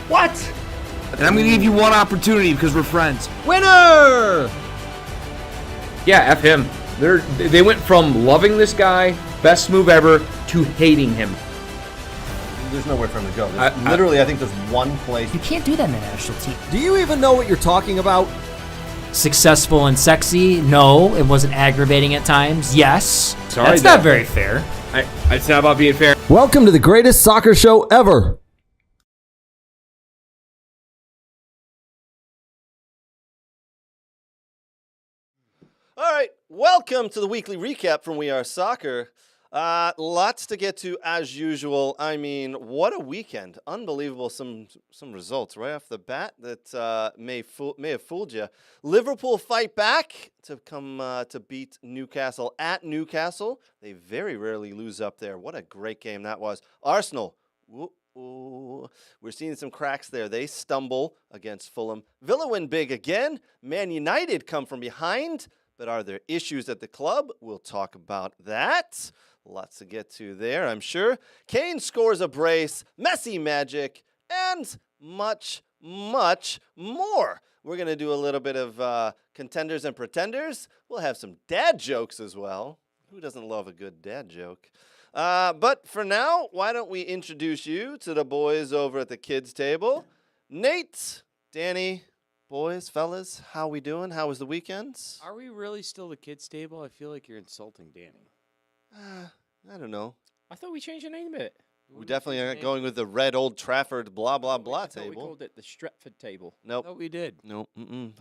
What? And I'm going to give you one opportunity because we're friends. Winner! Yeah, F him. They went from loving this guy, best move ever, to hating him. There's nowhere for him to go. I think there's one place. You can't do that in a national team. Do you even know what you're talking about? Successful and sexy? No. It wasn't aggravating at times? Yes. Sorry, That's not very fair. It's not about being fair. Welcome to the greatest soccer show ever. All right, welcome to the weekly recap from We Are Soccer. Lots to get to as usual. I mean, what a weekend! Unbelievable, some results right off the bat that may have fooled you. Liverpool fight back to come to beat Newcastle at Newcastle. They very rarely lose up there. What a great game that was. Arsenal. We're seeing some cracks there. They stumble against Fulham. Villa win big again. Man United come from behind. But are there issues at the club? We'll talk about that. Lots to get to there, I'm sure. Kane scores a brace, Messi magic, and much, much more. We're going to do a little bit of contenders and pretenders. We'll have some dad jokes as well. Who doesn't love a good dad joke? But for now, why don't we introduce you to the boys over at the kids' table. Nate, Danny, boys, fellas, how we doing? How was the weekend? Are we really still the kids' table? I feel like you're insulting Danny. I don't know. I thought we changed the name of it. We definitely aren't going with the red Old Trafford blah, blah, blah I thought we table. called it the Stretford table. Nope. I thought we did. Nope.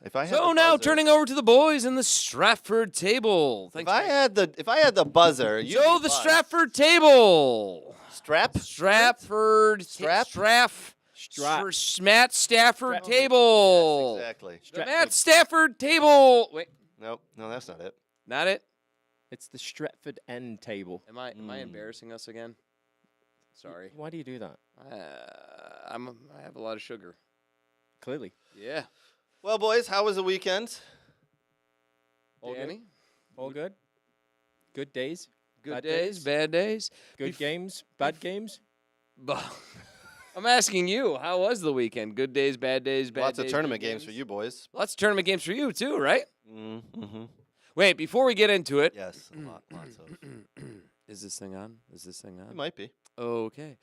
If I had So the now buzzer, turning over to the boys in the Stratford table. if I had the buzzer, you So the Stratford table. Stratford. Matt Stafford table. Yes, exactly. The Matt Stafford table. Wait, Nope. No, that's not it. not it. It's the Stratford end table. Am I embarrassing us again? Sorry. Why do you do that? I have a lot of sugar. Clearly. Yeah. Well, boys, how was the weekend? Danny? All good? Good days? Good Bad days, bad days. Good games? Bad games? I'm asking you, how was the weekend? Good days, bad days, bad Lots days. of tournament good games for you boys. Lots of tournament games for you, too, right? Mm-hmm. Wait, before we get into it. Yes, lots of. Is this thing on? It might be. Okay.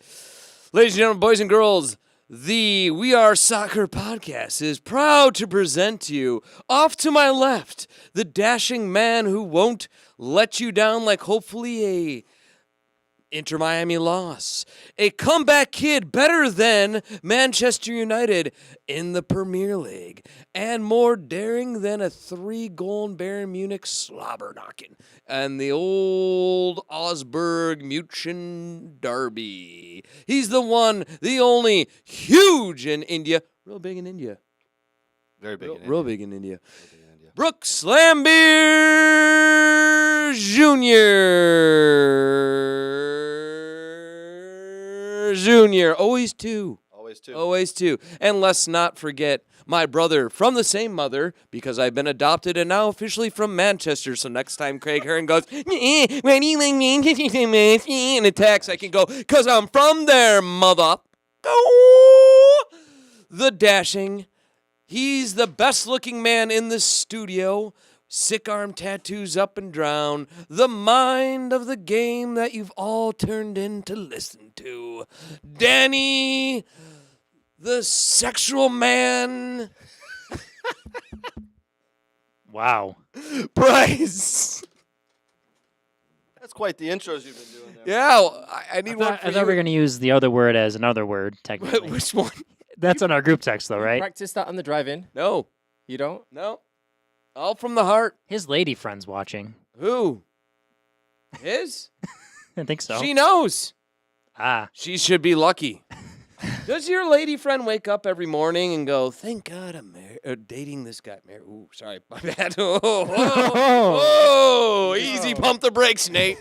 Ladies and gentlemen, boys and girls, the We Are Soccer podcast is proud to present to you, off to my left, the dashing man who won't let you down like hopefully a Inter Miami loss. A comeback kid better than Manchester United in the Premier League. And more daring than a 3-goal Bayern Munich slobber knocking. And the old Augsburg München derby. He's the one, the only, huge in India. Real big in India. Very big. Real big in India. Brooks Lambier Jr. Always two. And let's not forget my brother from the same mother, because I've been adopted and now officially from Manchester. So next time Craig Heron goes, why do you like Manchester and attacks, I can go, because I'm from there, mother. Go! The dashing. He's the best looking man in the studio. Sick arm tattoos up and down. The mind of the game that you've all turned in to listen to. Danny, the sexual man. Wow. Bryce. That's quite the intros you've been doing there. Yeah, I need one for I thought we were going to use the other word as another word, technically. Which one? That's on our group text, though, right? Practice that on the drive-in. No. You don't? No. All from the heart. His lady friend's watching. Who? His? I think so. She knows. She should be lucky. Does your lady friend wake up every morning and go, thank God I'm dating this guy? Ooh, sorry, my bad. Oh, easy, pump the brakes, Nate.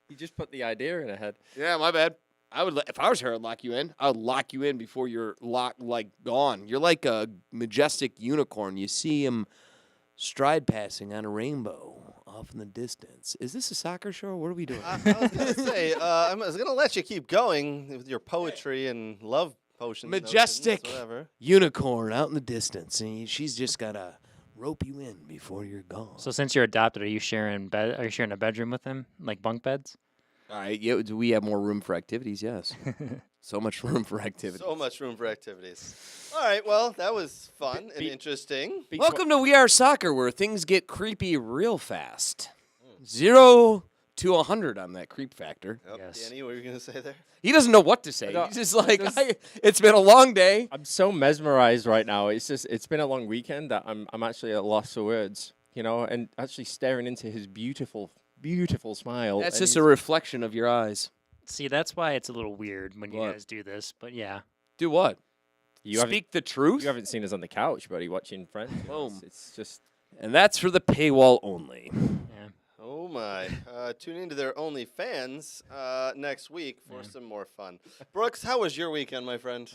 You just put the idea in her head. Yeah, my bad. I would, if I was her, I'd lock you in. I would lock you in before you're gone. You're like a majestic unicorn. You see him stride passing on a rainbow off in the distance. Is this a soccer show? What are we doing? I was going to say, I was going to let you keep going with your poetry and love potions, majestic notions, whatever. unicorn out in the distance, and she's just gotta rope you in before you're gone. So since you're adopted, are you sharing bed? Are you sharing a bedroom with him, like bunk beds? All right, yeah, do we have more room for activities? Yes. So much room for activities. So much room for activities. All right, well, that was fun and interesting. Welcome to We Are Soccer, where things get creepy real fast. 0 to 100 on that creep factor. Yep. Yes. Danny, what were you going to say there? He doesn't know what to say. He's just like, it's been a long day. I'm so mesmerized right now. It's been a long weekend that I'm actually at a loss for words, and actually staring into his beautiful smile. That's and just a reflection of your eyes. See, that's why it's a little weird when you What? guys do this. But yeah, Do what? you haven't, Speak the truth? you haven't seen us on the couch, buddy, watching Friends. Boom. It's just And that's for the paywall only. yeah. Oh, my. Tune into their OnlyFans next week for some more fun. Brooks, how was your weekend, my friend?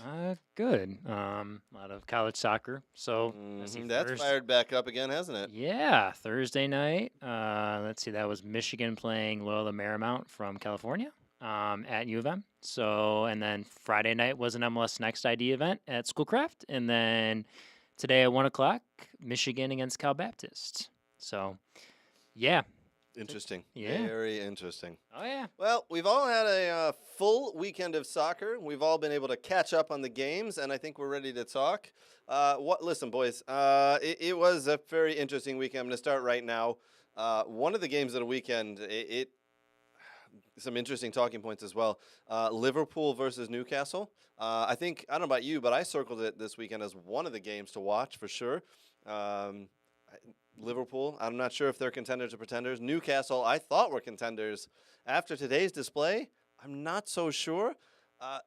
Good. A lot of college soccer. So let's see, That's Thursday- fired back up again, hasn't it? Yeah, Thursday night. Let's see, that was Michigan playing Loyola Marymount from California at U of M. So, and then Friday night was an MLS Next ID event at Schoolcraft, and then today at 1 o'clock, Michigan against Cal Baptist. So, yeah. Interesting. Yeah. Very interesting. Oh yeah. Well, we've all had a full weekend of soccer. We've all been able to catch up on the games, and I think we're ready to talk. Listen, boys, it was a very interesting weekend. I'm going to start right now. One of the games of the weekend, some interesting talking points as well. Liverpool versus Newcastle. I don't know about you, but I circled it this weekend as one of the games to watch for sure. Liverpool, I'm not sure if they're contenders or pretenders. Newcastle, I thought were contenders. After today's display, I'm not so sure.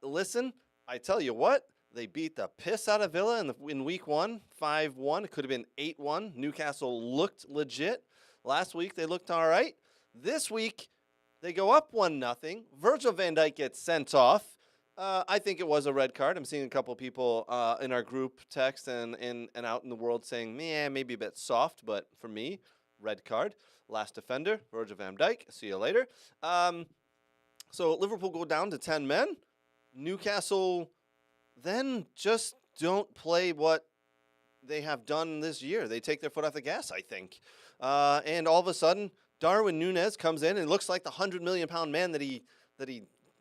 Listen, I tell you what, they beat the piss out of Villa in week 1, 5-1. It could have been 8-1. Newcastle looked legit. Last week, they looked all right. This week, they go up 1-0. Virgil van Dijk gets sent off. I think it was a red card. I'm seeing a couple people in our group text and out in the world saying, maybe a bit soft, but for me, red card. Last defender, Virgil van Dijk. See you later. So Liverpool go down to 10 men. Newcastle then just don't play what they have done this year. They take their foot off the gas, I think. And all of a sudden, Darwin Núñez comes in and looks like the £100 million man that he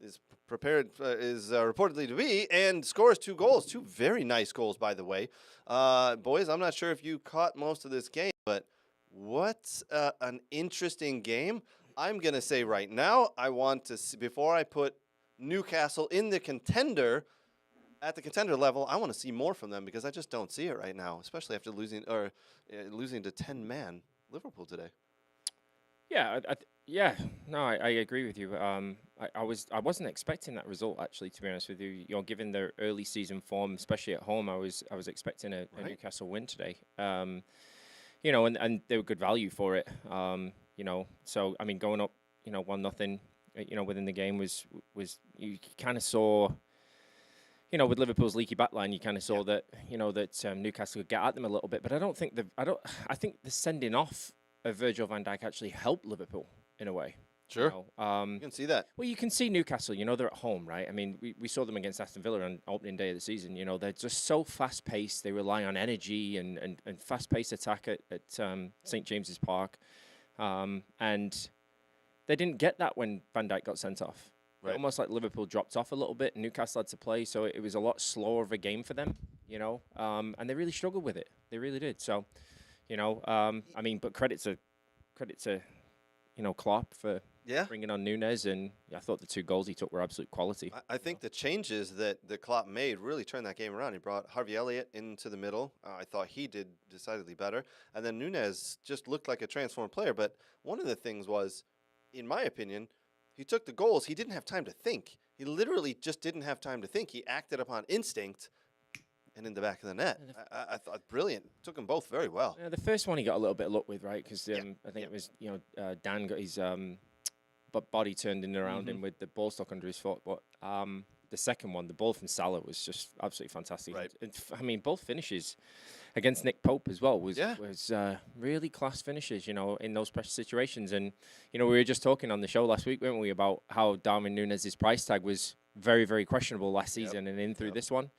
is reportedly to be, and scores 2 goals. 2 very nice goals, by the way. Boys, I'm not sure if you caught most of this game, but what an interesting game. I'm going to say right now, I want to see, before I put Newcastle in the contender, at the contender level, I want to see more from them because I just don't see it right now, especially after losing to 10-man Liverpool today. yeah, I agree with you. I wasn't expecting that result actually, to be honest with you. Given their early season form, especially at home, I was expecting a Newcastle win today. And they were good value for it. So I mean, going up, 1-0, within the game was you kind of saw. With Liverpool's leaky backline, you kind of saw that Newcastle could get at them a little bit, but I think the sending off of Virgil van Dijk actually helped Liverpool in a way. Sure. You can see that. Well, you can see Newcastle, they're at home, right? I mean, we saw them against Aston Villa on opening day of the season. They're just so fast-paced. They rely on energy and fast-paced attack at St. James's Park. And they didn't get that when Van Dijk got sent off. Right. Almost like Liverpool dropped off a little bit. Newcastle had to play, so it was a lot slower of a game for them, and they really struggled with it. They really did. So, but credit to Klopp for bringing on Núñez, and I thought the 2 goals he took were absolute quality. I think the changes that Klopp made really turned that game around. He brought Harvey Elliott into the middle. I thought he did decidedly better. And then Núñez just looked like a transformed player. But one of the things was, in my opinion, he took the goals. He didn't have time to think. He literally just didn't have time to think. He acted upon instinct and in the back of the net. I thought brilliant. Took them both very well. The first one he got a little bit of luck with, right? Because I think it was, Dan got his body turned in around him with the ball stuck under his foot. But the second one, the ball from Salah, was just absolutely fantastic. Right. Both finishes against Nick Pope as well was really class finishes, in those pressure situations. And, we were just talking on the show last week, weren't we, about how Darwin Núñez's price tag was very, very questionable last season and in through this one.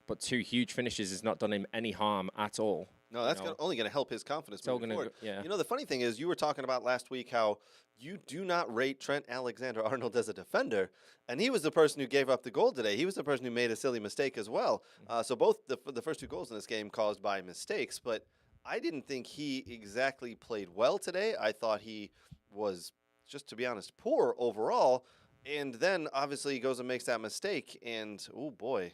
But 2 huge finishes has not done him any harm at all. No, that's only going to help his confidence moving forward. Yeah. You know, the funny thing is, you were talking about last week how you do not rate Trent Alexander-Arnold as a defender, and he was the person who gave up the goal today. He was the person who made a silly mistake as well. So both the first 2 goals in this game caused by mistakes, but I didn't think he exactly played well today. I thought he was, just to be honest, poor overall. And then obviously he goes and makes that mistake, and oh boy,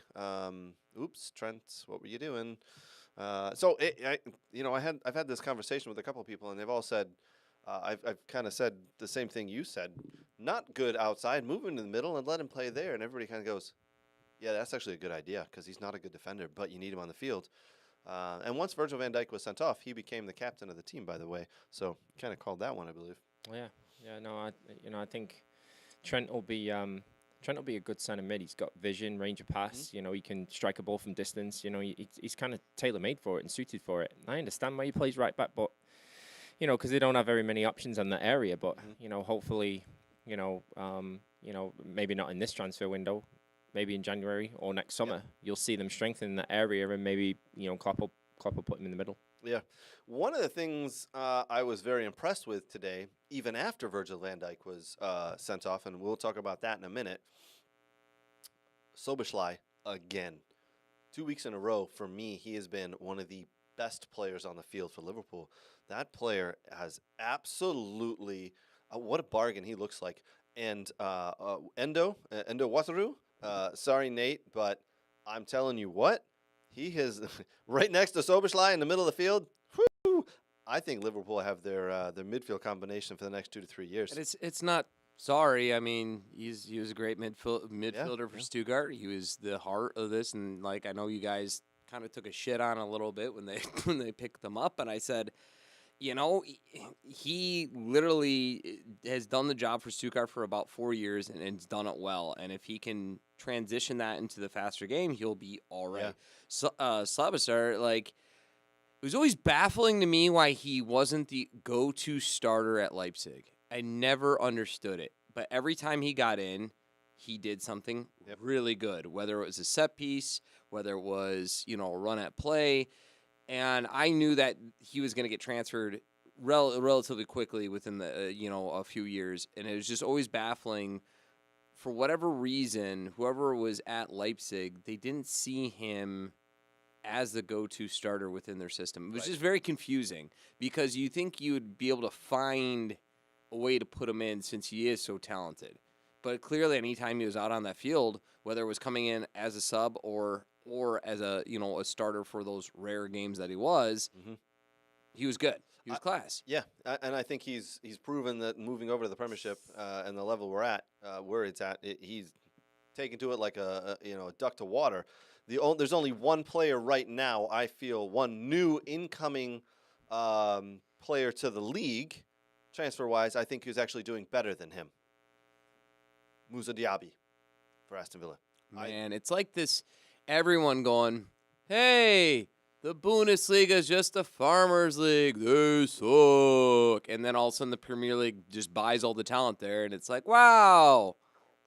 oops, Trent, what were you doing? I've had this conversation with a couple of people, and they've all said, I've kind of said the same thing you said. Not good outside, move him to the middle and let him play there. And everybody kind of goes, yeah, that's actually a good idea because he's not a good defender, but you need him on the field. And once Virgil van Dijk was sent off, he became the captain of the team, by the way. So kind of called that one, I believe. Yeah. No, I think Trent will be a good center mid. He's got vision, range of pass. You know, he can strike a ball from distance. You know, he's kind of tailor made for it and suited for it. And I understand why he plays right back, but you know, because they don't have very many options in that area. But you know, hopefully, maybe not in this transfer window. Maybe in January or next summer, you'll see them strengthen that area, and maybe Klopp will put him in the middle. Yeah. One of the things I was very impressed with today, even after Virgil van Dijk was sent off, and we'll talk about that in a minute, Szoboszlai again. 2 weeks in a row, for me, he has been one of the best players on the field for Liverpool. That player has absolutely, what a bargain he looks like. And Endo Wataru, sorry, Nate, but I'm telling you what, he has right next to Szoboszlai in the middle of the field. Whoo, I think Liverpool have their midfield combination for the next 2 to 3 years. And it's not sorry. I mean, he was a great midfielder for Stuttgart. He was the heart of this, and like I know you guys kind of took a shit on a little bit when they picked them up, and I said, you know, he literally has done the job for Stuttgart for about 4 years and has done it well. And if he can transition that into the faster game, he'll be all right. Yeah. So, Szoboszlai, like, it was always baffling to me why he wasn't the go-to starter at Leipzig. I never understood it. But every time he got in, he did something really good, whether it was a set piece, whether it was, a run at play. And I knew that he was going to get transferred relatively quickly within the a few years, and it was just always baffling. For whatever reason, whoever was at Leipzig, they didn't see him as the go-to starter within their system. It was just very confusing because you think you would be able to find a way to put him in since he is so talented. But clearly, anytime he was out on that field, whether it was coming in as a sub or as a a starter for those rare games that he was good. He was class. Yeah, and I think he's proven that moving over to the Premiership and the level we're at, where it's at, he's taken to it like a duck to water. There's only one player right now, I feel, one new incoming player to the league, transfer-wise, I think who's actually doing better than him. Moussa Diaby for Aston Villa. Man, it's like this. Everyone going, hey, the Bundesliga is just a farmers' league. They suck. And then all of a sudden the Premier League just buys all the talent there. And it's like, wow,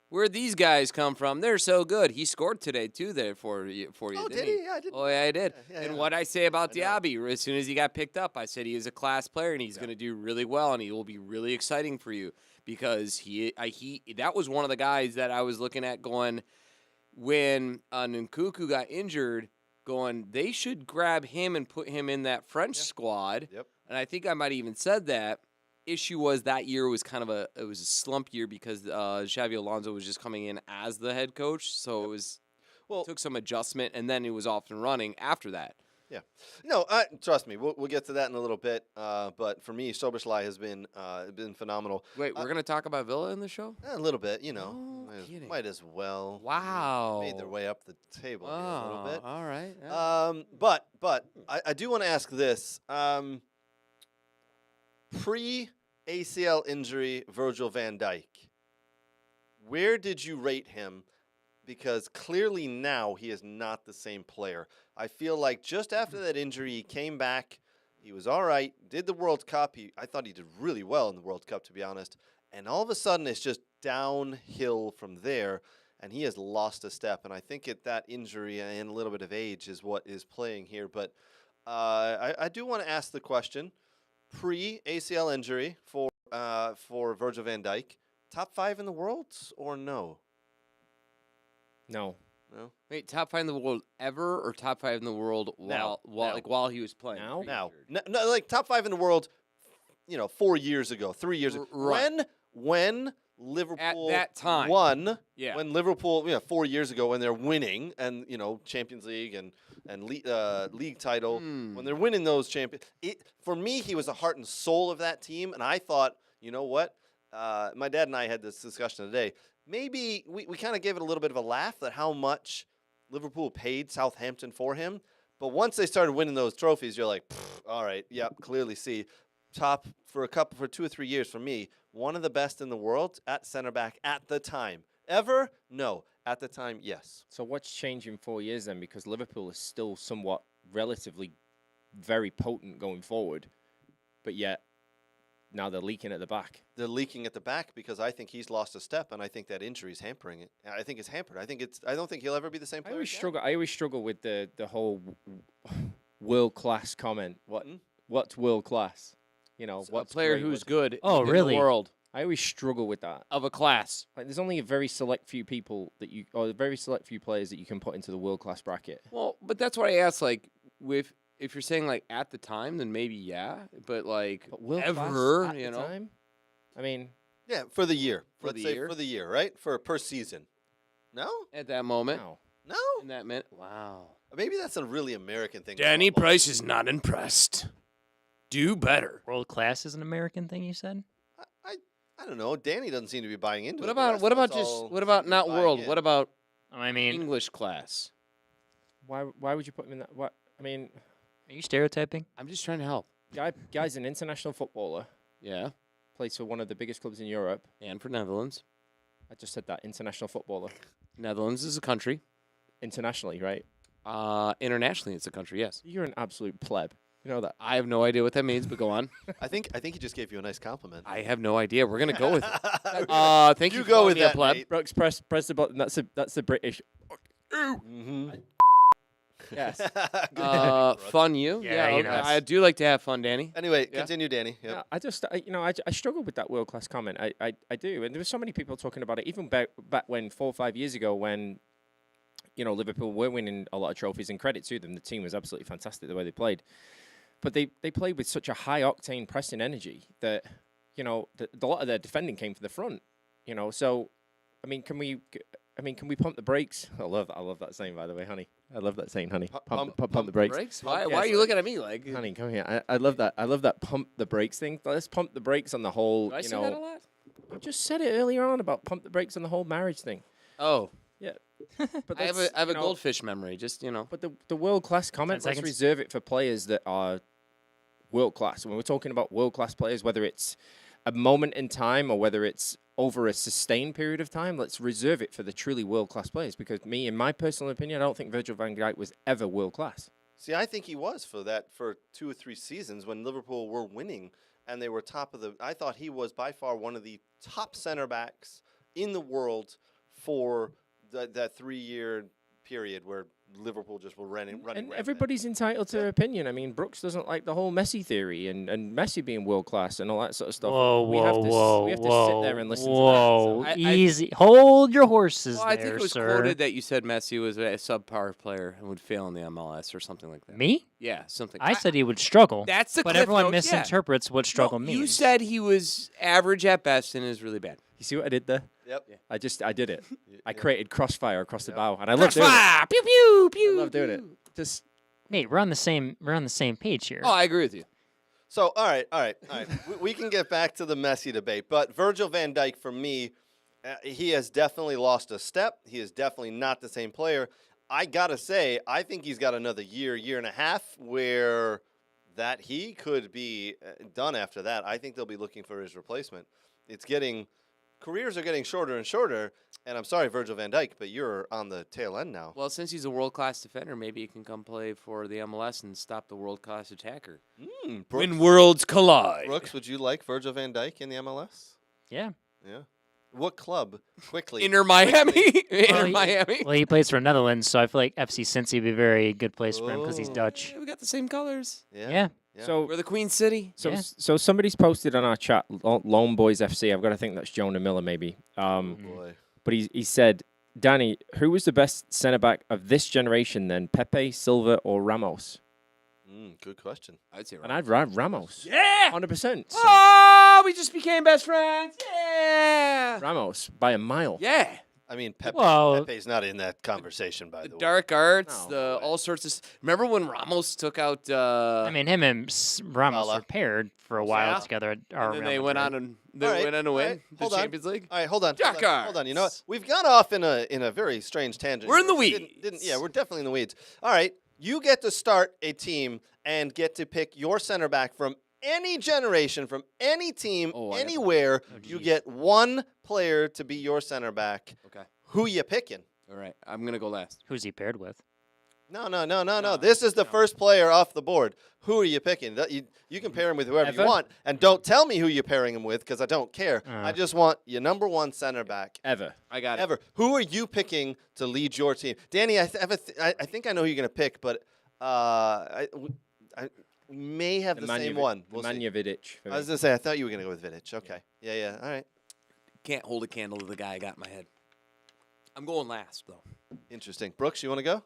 where'd these guys come from? They're so good. He scored today, too, there for you. Oh, did he? Yeah, I did. Oh, yeah, I did. And what I say about Diaby, as soon as he got picked up, I said he is a class player and he's going to do really well and he will be really exciting for you because that was one of the guys that I was looking at going, when Nkunku got injured, they should grab him and put him in that French squad. Yep. And I think I might have even said that. Issue was that year was kind of a slump year because Xabi Alonso was just coming in as the head coach. So it took some adjustment, and then he was off and running after that. Yeah. No, trust me, we'll get to that in a little bit. But for me, Szoboszlai has been phenomenal. Wait, we're going to talk about Villa in the show? A little bit, No might as well. Wow. Made their way up the table here a little bit. All right. Yeah. But I do want to ask this. Pre-ACL injury, Virgil van Dijk, where did you rate him? Because clearly now he is not the same player. I feel like just after that injury, he came back. He was all right, did the World Cup. I thought he did really well in the World Cup, to be honest. And all of a sudden, it's just downhill from there. and he has lost a step. And I think that injury and a little bit of age is what is playing here. But I do want to ask the question: pre-ACL injury for Virgil van Dijk, top 5 in the world or no? No. No. Wait, top 5 in the world ever, or top 5 in the world Now. while he was playing? Now, no, like top 5 in the world. 4 years ago, 3 years ago. Right. When Liverpool At that time. won, Yeah. when Liverpool, 4 years ago, when they're winning, and Champions League and league title, when they're winning those for me, he was the heart and soul of that team, and I thought, you know what? My dad and I had this discussion today. Maybe we kind of gave it a little bit of a laugh at how much Liverpool paid Southampton for him, but once they started winning those trophies, you're like, all right, yep, clearly see. Top for 2 or 3 years for me, one of the best in the world at center back at the time. Ever? No. At the time, yes. So what's changed in 4 years then? Because Liverpool is still somewhat relatively very potent going forward, but yet now they're leaking at the back. They're leaking at the back because I think he's lost a step, and I think that injury is hampering it. I think it's hampered. I don't think he'll ever be the same player. I always struggle with the whole world class comment. What's world class? What player who's good Oh, in really? the world I always struggle with that. of a class. Like, there's only a very select few people or a very select few players that you can put into the world class bracket. Well, but that's what I asked. Like, if you're saying like at the time, then maybe but like But world ever, class at the time? I mean, Yeah, for the year. For Let's the say year? for the year, right? Per season. No? at that moment, no. No? in that minute, wow. Maybe that's a really American thing. Danny Price is not impressed. Do better. World class is an American thing, you said? I don't know. Danny doesn't seem to be buying into What it. about what about not buying world? in. What about I mean, English class? Why would you put him in that? What I mean, are you stereotyping? I'm just trying to help. guy's an international footballer. Yeah, Plays for one of the biggest clubs in Europe. and for Netherlands. I just said that international footballer. Netherlands is a country. Internationally, right? Internationally, it's a country. Yes. You're an absolute pleb. You know that. I have no idea what that means, but go on. I think he just gave you a nice compliment. I have no idea. We're gonna go with it. Thank you. You for go calling with me a that, pleb. mate. Brooks, press the button. That's the British. Mm-hmm. Yes. Fun you. Yeah, you okay. know, I do like to have fun, Danny. Anyway, Yeah. continue, Danny. Yep. Yeah, I just, I struggle with that world class comment. I do, and there were so many people talking about it, even back when 4 or 5 years ago, when Liverpool were winning a lot of trophies. And credit to them, the team was absolutely fantastic the way they played, but they played with such a high octane pressing energy that a lot of their defending came from the front. So I mean, can we pump the brakes? I love that saying, by the way, honey. I love that saying, honey. Pump the brakes. Why Yeah, are you looking at me like? Honey, come here. I love that. I love that pump the brakes thing. Let's pump the brakes on the whole. Do I say that a lot? I just said it earlier on about pump the brakes on the whole marriage thing. Oh, Yeah, but I have that's, a goldfish memory. Just But the world class comment, 10 let's seconds. reserve it for players that are world class. When we're talking about world class players, whether it's a moment in time or whether it's over a sustained period of time, let's reserve it for the truly world class players. Because in my personal opinion, I don't think Virgil van Dijk was ever world class. See, I think he was for 2 or 3 seasons when Liverpool were winning and they were top of the. I thought he was by far one of the top center backs in the world for that 3-year period where Liverpool just were running. And rampant. everybody's entitled to their opinion. I mean, Brooks doesn't like the whole Messi theory and Messi being world class and all that sort of stuff. Whoa, we have to sit there and listen to that. Whoa, So- easy. Hold your horses well, there, I think it was sir. quoted that you said Messi was a subpar player and would fail in the MLS or something like that. Me? Yeah, something. I said he would struggle. That's the but Cliff everyone Notes, yeah. misinterprets what struggle No, means. You said he was average at best and is really bad. You see what I did there? Yep. I did it. I created crossfire across the bow, and I love doing it. Crossfire! Pew pew pew. I love doing it. Just Nate, we're on the same page here. Oh, I agree with you. So, all right. we can get back to the Messi debate, but Virgil van Dijk, for me, he has definitely lost a step. He is definitely not the same player. I gotta say, I think he's got another year and a half where that he could be done after that. I think they'll be looking for his replacement. Careers are getting shorter and shorter, and I'm sorry, Virgil van Dijk, but you're on the tail end now. Well, since he's a world-class defender, maybe he can come play for the MLS and stop the world-class attacker. Brooks, When worlds collide. Brooks, would you like Virgil van Dijk in the MLS? Yeah. Yeah. What club? Quickly. Inter Miami. Inter he- Miami. Well, he plays for Netherlands, so I feel like FC Cincy would be a very good place for him because he's Oh. Dutch. Yeah, we got the same colors. Yeah. Yeah. Yeah. So We're the Queen City. Yeah. so somebody's posted on our chat, Lone Boys FC. I've got to think that's Jonah Miller maybe. Oh boy. But he said, Danny, who was the best centre back of this generation then? Pepe, Silva, or Ramos? Good question. I'd say And I'd ride Ramos. Yeah. 100%. So Oh, we just became best friends. Yeah. Ramos by a mile. Yeah. I mean, Well- Pepe's not in that conversation, by The the way. dark arts, No, the no way. all sorts of. Remember when Ramos took out? I mean, him and Ramos Salah. were paired for a while Yeah. together. and then Real they went on Madrid. and they All right, went on to all win right, the hold on. Champions League. All right, hold on. Dark Hold on. You know what? arts. We've gone off in a very strange tangent. We're in here. the We weeds. Yeah, we're definitely in the weeds. All right, you get to start a team and get to pick your center back from any generation, from any team, Oh, I got one. anywhere. You geez. get one player to be your center back. Okay. Who you picking? All right. I'm gonna go last. Who's he paired with? No. This is the first player off the board. Who are you picking? You can pair him with whoever you Ever? want, and don't tell me who you're pairing him with because I don't care. Uh. I just want your number one center back Ever. I got it. ever. Who are you picking to lead your team? Danny, I think I know who you're going to pick, but we may have the same one. We'll see. Nemanja Vidic. for I me. was going to say, I thought you were going to go with Vidic. Okay. Yeah. All right. Can't hold a candle to the guy I got in my head. I'm going last though. Interesting. Brooks, you want to go?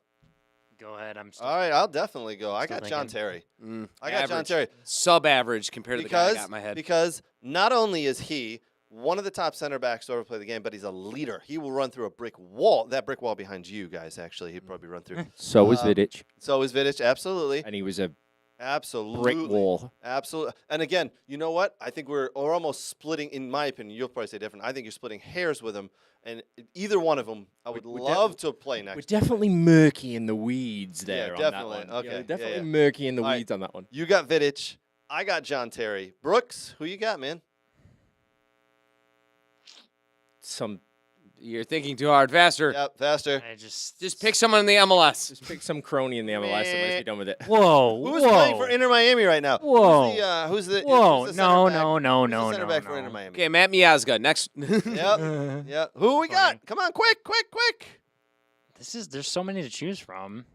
Go ahead. I'm still All right, I'll definitely go. I Still got John thinking. Terry. Mm, I got John average. Terry. Sub-average compared to the guy I got in my head. Because not only is he one of the top center backs to ever play the game, but he's a leader. He will run through a brick wall. That brick wall behind you guys, actually, he'd probably run through. So was Vidic, So is Vidic, absolutely. and he was a Absolutely. brick wall. Absolutely. And again, you know what? I think we're almost splitting, in my opinion, you'll probably say different. I think you're splitting hairs with him. And either one of them, I would we're love to play We're next. definitely murky in the weeds there. Yeah, on definitely. That one. Okay, yeah, definitely yeah. murky in the All right. weeds on that one. You got Vidic. I got John Terry. Brooks, who you got, man? You're thinking too hard. Faster. Yep, faster. I just Just pick someone in the MLS. Just pick some crony in the MLS and let's be done with it. Whoa. Who's playing for Inter Miami right now? Whoa. Who's the Whoa. who's the No, center back? no, Who's no, the center back for no. Inter Miami? Okay, Matt Miazga. Next. Yep. Who we got? Come on, quick. There's so many to choose from.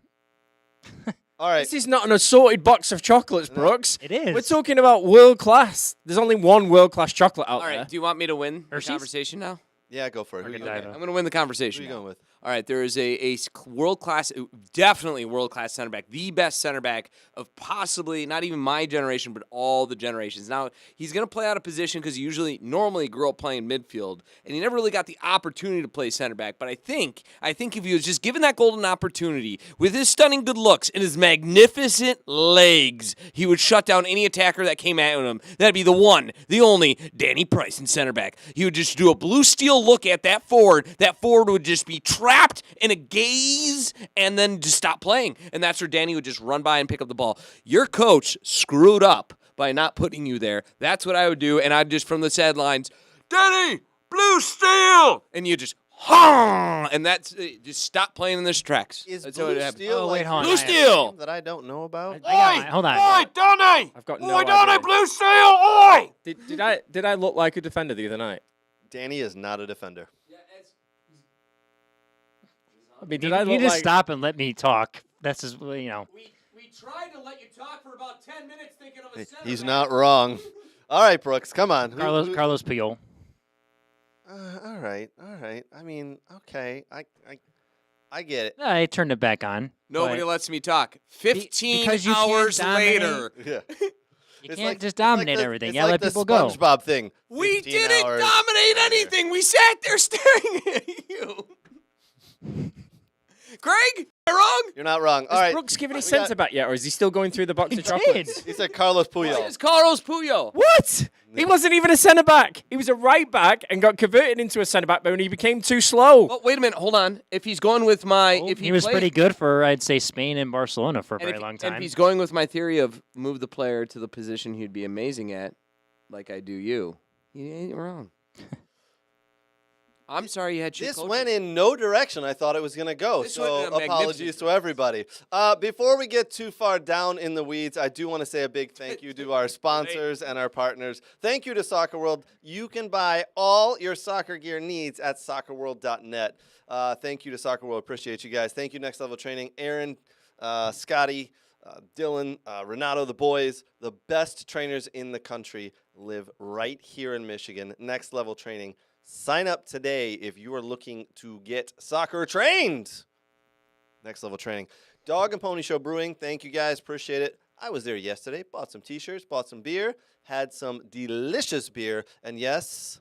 All right. This is not an assorted box of chocolates, Brooks. It is. We're talking about world class. There's only one world class chocolate out All right. there. Do you want me to win the Hershey's? conversation now? Yeah, go for it. Who Or you Godiva. got? I'm going to win the Who conversation. you now. going with? All right, there is a world-class, definitely world-class center back, the best center back of possibly not even my generation, but all the generations. Now, he's going to play out of position because he normally grew up playing midfield, and he never really got the opportunity to play center back. But I think if he was just given that golden opportunity with his stunning good looks and his magnificent legs, he would shut down any attacker that came at him. That'd be the one, the only Danny Price in center back. He would just do a blue steel look at that forward. That forward would just be trapped in a gaze and then just stop playing. And that's where Danny would just run by and pick up the ball. Your coach screwed up by not putting you there. That's what I would do. And I'd just, from the sidelines, Danny, blue steel! And you just, and that's it. Just stop playing in this tracks. Is That's how Blue it happened. Steel Oh, wait, like hold on. Blue I- Steel! that I don't know about? Hold on. Danny! I've got no idea. blue steel, oi! Did I look like a defender the other night? Danny is not a defender. I mean, You, did I you look just like... stop and let me talk. That's just, you know. We tried to let you talk for about 10 minutes thinking of a center He's back. not wrong. All right, Brooks, come on. Carlos Puyol. All right. I mean, okay. I get it. I turned it back on. Nobody but lets me talk. 15 because you can't hours dominate. later. Yeah. You can't just dominate everything. It's Yeah, like let the people go. SpongeBob thing. We 15 didn't hours. dominate anything. We sat there staring at you. Greg, am I wrong? You're not wrong. All Has right. Brooks given his We got- centre back yet, or is he still going through the box He of chocolates? did. He said Carlos Puyol. It's Carlos Puyol. What? He wasn't even a centre back. He was a right back and got converted into a centre back when he became too slow. Oh, wait a minute. Hold on. If he's going with my... if He was played- pretty good for, I'd say, Spain and Barcelona for a and very if, long And time. if he's going with my theory of move the player to the position he'd be amazing at, like I do you, he ain't wrong. I'm sorry you had shit This coaches. went in no direction I thought it was going to go, This so went in a apologies magnificent to everybody. Before we get too far down in the weeds, I do want to say a big thank you to our sponsors and our partners. Thank you to Soccer World. You can buy all your soccer gear needs at soccerworld.net. Thank you to Soccer World. Appreciate you guys. Thank you, Next Level Training. Aaron, Scotty, Dylan, Renato, the boys, the best trainers in the country live right here in Michigan. Next Level Training. Sign up today if you are looking to get soccer trained. Next Level Training. Dog and Pony Show Brewing. Thank you guys. Appreciate it. I was there yesterday. Bought some T-shirts. Bought some beer. Had some delicious beer. And yes,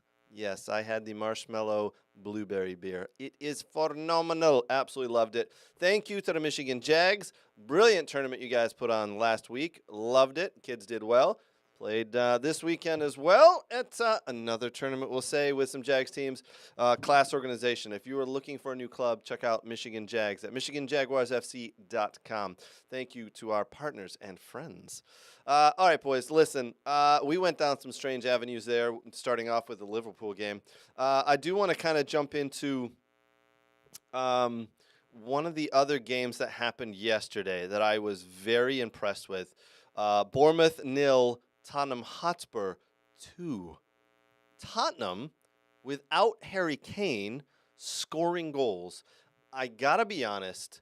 I had the marshmallow blueberry beer. It is phenomenal. Absolutely loved it. Thank you to the Michigan Jags. Brilliant tournament you guys put on last week. Loved it. Kids did well. Played this weekend as well at another tournament, we'll say, with some Jags teams. Class organization. If you are looking for a new club, check out Michigan Jags at michiganjaguarsfc.com. Thank you to our partners and friends. All right, boys, listen. We went down some strange avenues there, starting off with the Liverpool game. I do want to kind of jump into one of the other games that happened yesterday that I was very impressed with. Bournemouth 0, Tottenham Hotspur 2. Tottenham, without Harry Kane, scoring goals. I got to be honest,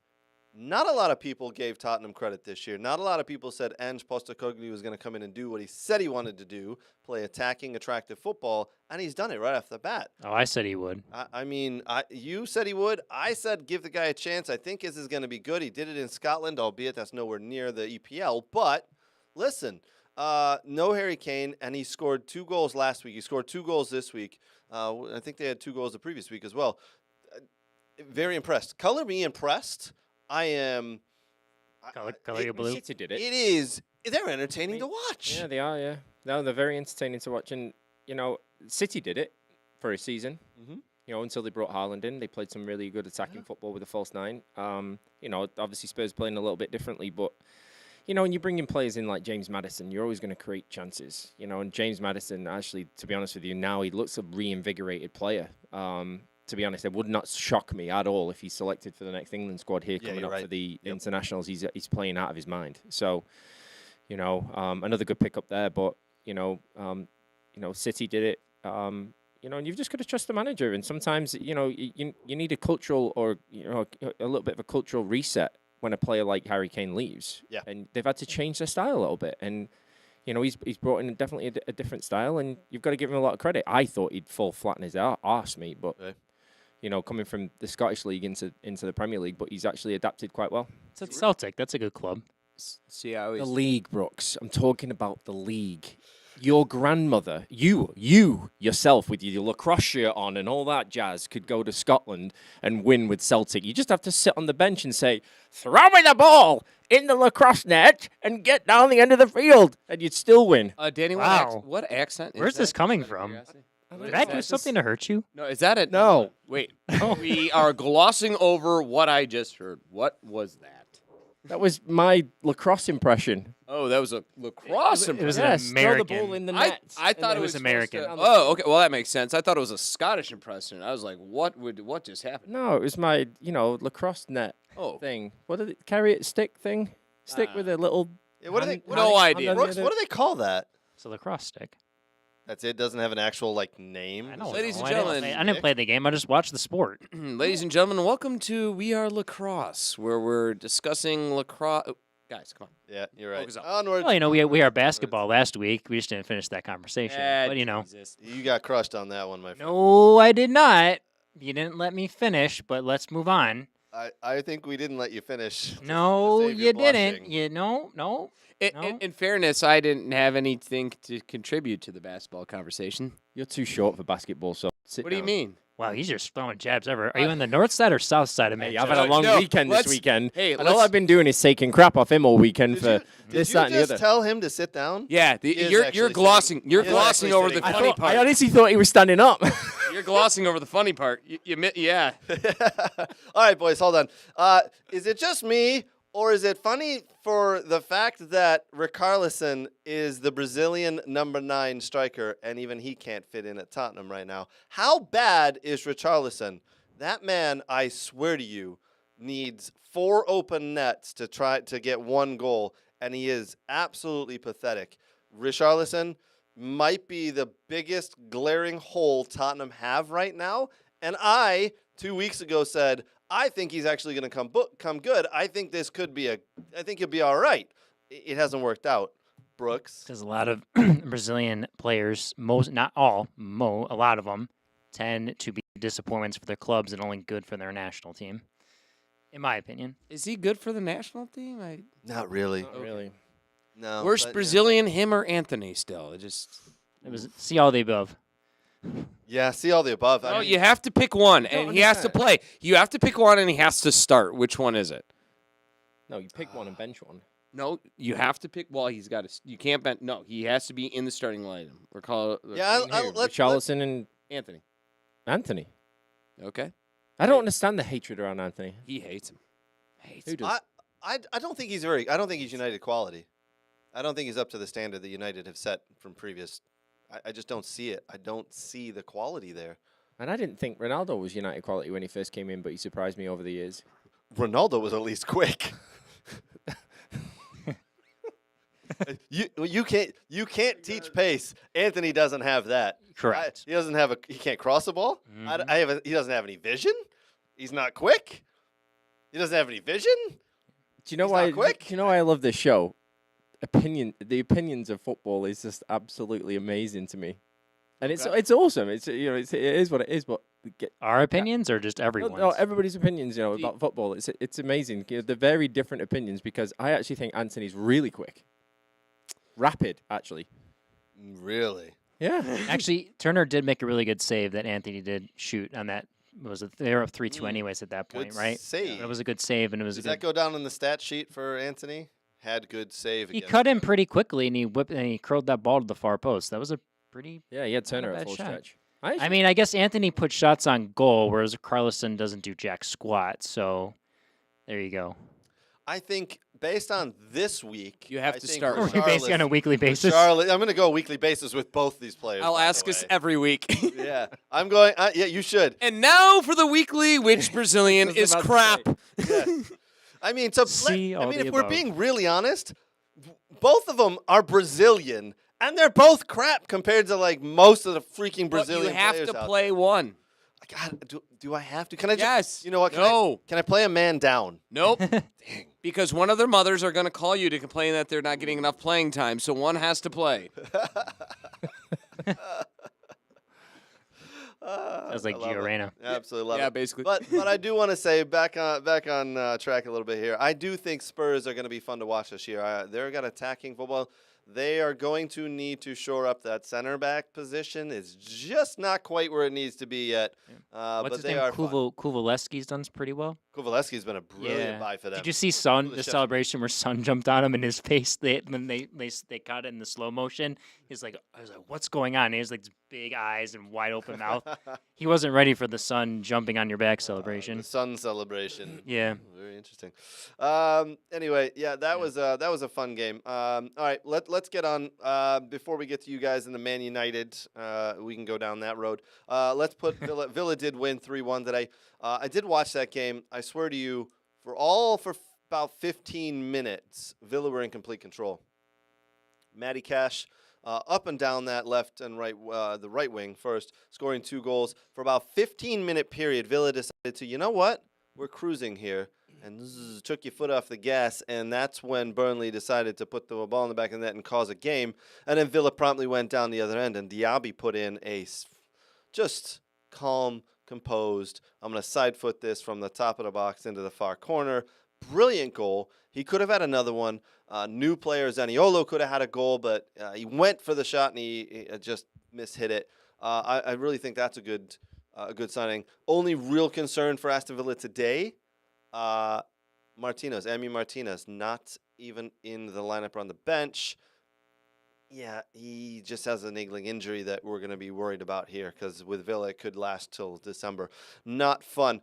not a lot of people gave Tottenham credit this year. Not a lot of people said Ange Postecoglou was going to come in and do what he said he wanted to do, play attacking, attractive football, and he's done it right off the bat. Oh, I said he would. You said he would. I said give the guy a chance. I think this is going to be good. He did it in Scotland, albeit that's nowhere near the EPL. But listen, no Harry Kane, and he scored 2 goals last week. He scored 2 goals this week. I think they had 2 goals the previous week as well. Very impressed. Color me impressed. I am. Color your blue. City did it. It is. They're entertaining to watch. Yeah, they are. Yeah, no, they're very entertaining to watch. And City did it for a season. Mm-hmm. Until they brought Haaland in, they played some really good attacking football with a false 9. Obviously Spurs playing a little bit differently, but when you bring in players in like James Maddison, you're always going to create chances. And James Maddison, actually, to be honest with you, now he looks a reinvigorated player. To be honest, it would not shock me at all if he's selected for the next England squad here coming up for the internationals. He's playing out of his mind. So, another good pickup there. But City did it. And you've just got to trust the manager. And sometimes you need a cultural or a little bit of a cultural reset when a player like Harry Kane leaves. Yeah. And they've had to change their style a little bit. And he's brought in definitely a different style, and you've got to give him a lot of credit. I thought he'd fall flat in his arse, mate, but coming from the Scottish League into the Premier League, but he's actually adapted quite well. It's at Celtic. That's a good club. See how the league, Brooks. I'm talking about the league. Your grandmother, you yourself with your lacrosse shirt on and all that jazz could go to Scotland and win with Celtic. You just have to sit on the bench and say, throw me the ball in the lacrosse net and get down the end of the field, and you'd still win. Danny, Wow. what accent is Where's that? this coming from? Did I do something to hurt you? No, is that it? No. Wait. We are glossing over what I just heard. What was that? That was my lacrosse impression. Oh, that was a lacrosse impression. It was Yes, an throw the American. ball in the net. I thought it was American. Oh, okay. Well, that makes sense. I thought it was a Scottish impression. I was like, what just happened? No, it was my, lacrosse net thing. What did it, carry it stick thing? Stick with a little... Yeah, what do they? No idea. Brooks, what do they call that? It's a lacrosse stick. That's it. Doesn't have an actual name. I know. Ladies and I didn't gentlemen. play- I didn't play the game. I just watched the sport. Ladies and gentlemen, welcome to We Are Lacrosse, where we're discussing lacrosse. Oh, guys, come on. Yeah, you're right. Focus up. Onward. Well, we are basketball last week. We just didn't finish that conversation. But You got crushed on that one, my friend. No, I did not. You didn't let me finish. But let's move on. I think we didn't let you finish. No, to save you your didn't. blushing. No. No. In fairness, I didn't have anything to contribute to the basketball conversation. You're too short for basketball, so What do you mean? Wow, he's just throwing jabs ever. Are you on the north side or south side of me? Hey, I've had a long weekend this weekend. Hey, and all I've been doing is taking crap off him all weekend for this, that, and the Did you just other. tell him to sit down? Yeah, is you're actually glossing. sitting- You're he is glossing actually over the sitting funny down. part. I honestly thought he was standing up. You're glossing over the funny part. Yeah. All right, boys, hold on. Is it just me, Or is it funny for the fact that Richarlison is the Brazilian number 9 striker, and even he can't fit in at Tottenham right now? How bad is Richarlison? That man, I swear to you, needs 4 open nets to try to get 1 goal, and he is absolutely pathetic. Richarlison might be the biggest glaring hole Tottenham have right now, and I, 2 weeks ago, said, I think he's actually going to come good. I think this could be I think he'll be all right. It hasn't worked out. Brooks. Because a lot of Brazilian players, not all, a lot of them, tend to be disappointments for their clubs and only good for their national team, in my opinion. Is he good for the national team? Not really. Not really. No. Worst Brazilian, him or Anthony still? It was see all the above. Yeah, see all the above. No, you have to pick one, and he has to play. You have to pick one, and he has to start. Which one is it? No, you pick one and bench one. No, you have to pick. Well, he's got to. You can't bench. No, he has to be in the starting lineup. Richarlison and Anthony. Okay. I don't understand the hatred around Anthony. He hates him. Who does? I don't think he's I don't think he's United quality. I don't think he's up to the standard that United have set from previous. I just don't see it. I don't see the quality there. And I didn't think Ronaldo was United quality when he first came in, but he surprised me over the years. Ronaldo was at least quick. You can't teach pace. Anthony doesn't have that. Correct. He can't cross the ball. He doesn't have any vision. He's not quick. He doesn't have any vision. Do you know why? Do you know why I love this show? The opinions of football is just absolutely amazing to me, and it's awesome. It is what it is. But our opinions or just everyone's? No, everybody's opinions. About football. It's amazing. The very different opinions, because I actually think Anthony's really quick, rapid. Actually, really. Yeah. Actually, Turner did make a really good save that Anthony did shoot on that. They were up 3-2 anyways at that point, good right? Save. It was a good save, and it was. Does that go down in the stat sheet for Anthony? Had good save. He cut him pretty quickly, and he curled that ball to the far post. That was a pretty. Yeah, he had Turner not a at bad full shot. stretch. I mean, I guess Anthony put shots on goal, whereas Carlson doesn't do jack squat. So, there you go. I think based on this week, you have to start. Or basically on a weekly basis. I'm going to go weekly basis with both these players. I'll ask us every week. Yeah, I'm going. Yeah, you should. And now for the weekly, which Brazilian is crap? Yeah. I mean, if we're being really honest, both of them are Brazilian, and they're both crap compared to like most of the freaking Brazilian players. You have to play one. God, do I have to? Can I just? Yes. You know what? No. Can I play a man down? Nope. Dang. Because one of their mothers are going to call you to complain that they're not getting enough playing time, so one has to play. Sounds like Gio Reyna. Absolutely love it. Yeah, basically. But I do want to say back on track a little bit here. I do think Spurs are going to be fun to watch this year. They're got attacking football. They are going to need to shore up that center back position. It's just not quite where it needs to be yet. What's but his they name? are Kuvaleski's done pretty well. Kuvaleski's been a brilliant buy for them. Did you see the celebration where Son jumped on him and his face? When they caught it in the slow motion. I was like, what's going on? And he has like big eyes and wide open mouth. He wasn't ready for the Son jumping on your back celebration. The Sun celebration. Yeah. Very interesting. Anyway, yeah, that was a fun game. All right, let's get on. Before we get to you guys in the Man United, we can go down that road. Let's put Villa. Villa did win 3-1 today. I did watch that game. I swear to you, for about 15 minutes, Villa were in complete control. Matty Cash. Up and down that left and right, the right wing first, scoring 2 goals. For about 15-minute period, Villa decided to, you know what? We're cruising here. And took your foot off the gas, and that's when Burnley decided to put the ball in the back of the net and cause a game. And then Villa promptly went down the other end, and Diaby put in a just calm, composed, I'm going to side foot this from the top of the box into the far corner. Brilliant goal. He could have had another one. New player Zaniolo could have had a goal, but he went for the shot and he just mishit it. I really think that's a good signing. Only real concern for Aston Villa today, Emi Martinez, not even in the lineup or on the bench. Yeah, he just has a niggling injury that we're going to be worried about here because with Villa, it could last till December. Not fun.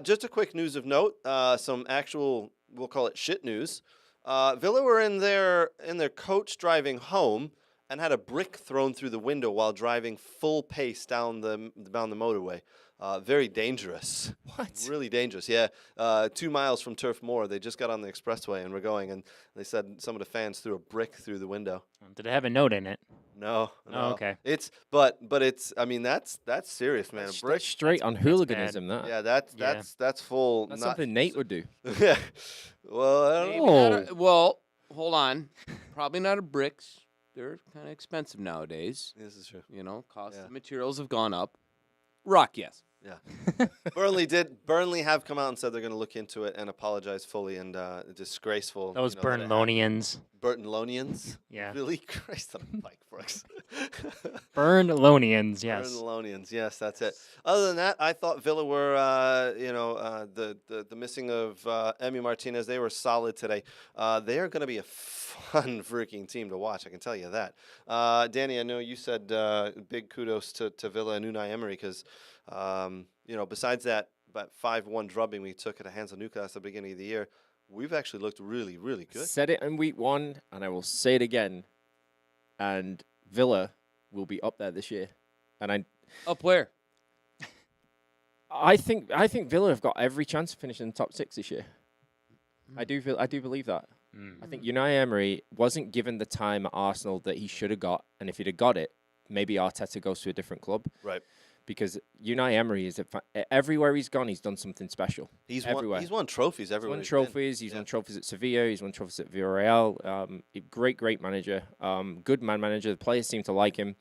Just a quick news of note, some actual, we'll call it shit news. Villa were in their coach driving home and had a brick thrown through the window while driving full pace down the motorway. Very dangerous. What? Really dangerous, yeah. 2 miles from Turf Moor. They just got on the expressway and were going, and they said some of the fans threw a brick through the window. Did it have a note in it? No. Oh, okay. But it's, I mean, that's serious, man. A brick. That's straight on hooliganism, that. Yeah, that's full. That's not, something Nate would do. Yeah. Well, I don't Maybe know. not well, hold on. Probably not a bricks. They're kind of expensive nowadays. This is true. You know, cost Yeah. of materials have gone up. Rock, yes. Yeah. Burnley have come out and said they're going to look into it and apologize fully and disgraceful. Those that it happened. Burnlonians. Burtonlonians? Yeah. Really? Christ on a bike, Brooks. Burnlonians, yes. Burnlonians, yes, that's it. Other than that, I thought Villa were, the missing of Emi Martinez, they were solid today. They are going to be a fun freaking team to watch, I can tell you that. Danny, I know you said big kudos to Villa and Unai Emery because, besides that 5-1 drubbing we took at the hands of Newcastle at the beginning of the year, we've actually looked really, really good. Said it in week 1, and I will say it again. And Villa will be up there this year. And Up where? I think Villa have got every chance of finishing in the top 6 this year. I do believe that. I think Unai Emery wasn't given the time at Arsenal that he should have got, and if he'd have got it, maybe Arteta goes to a different club. Right. Because Unai Emery is everywhere he's gone, he's done something special. He's everywhere. won trophies everywhere. He's won trophies. He's won trophies at Sevilla. He's won trophies at Villarreal. Great manager. Good man manager. The players seem to like him,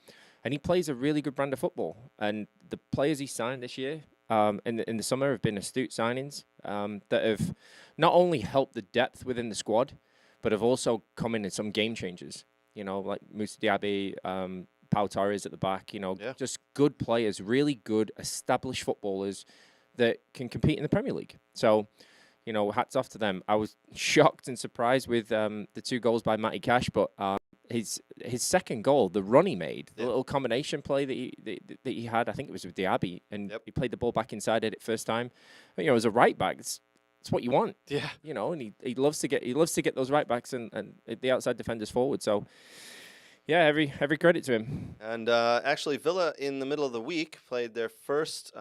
and he plays a really good brand of football. And the players he signed this year in the summer have been astute signings that have not only helped the depth within the squad, but have also come in some game changers. You know, like Moussa Diaby. Pau Torres at the back, just good players, really good established footballers that can compete in the Premier League. So, hats off to them. I was shocked and surprised with the 2 goals by Matty Cash, but his second goal, the run he made, the little combination play that he had, I think it was with Diaby, and he played the ball back inside it first time. But, as a right back, it's what you want. Yeah. And he loves to get those right backs and the outside defenders forward. So. Yeah, every credit to him. And actually, Villa in the middle of the week played their first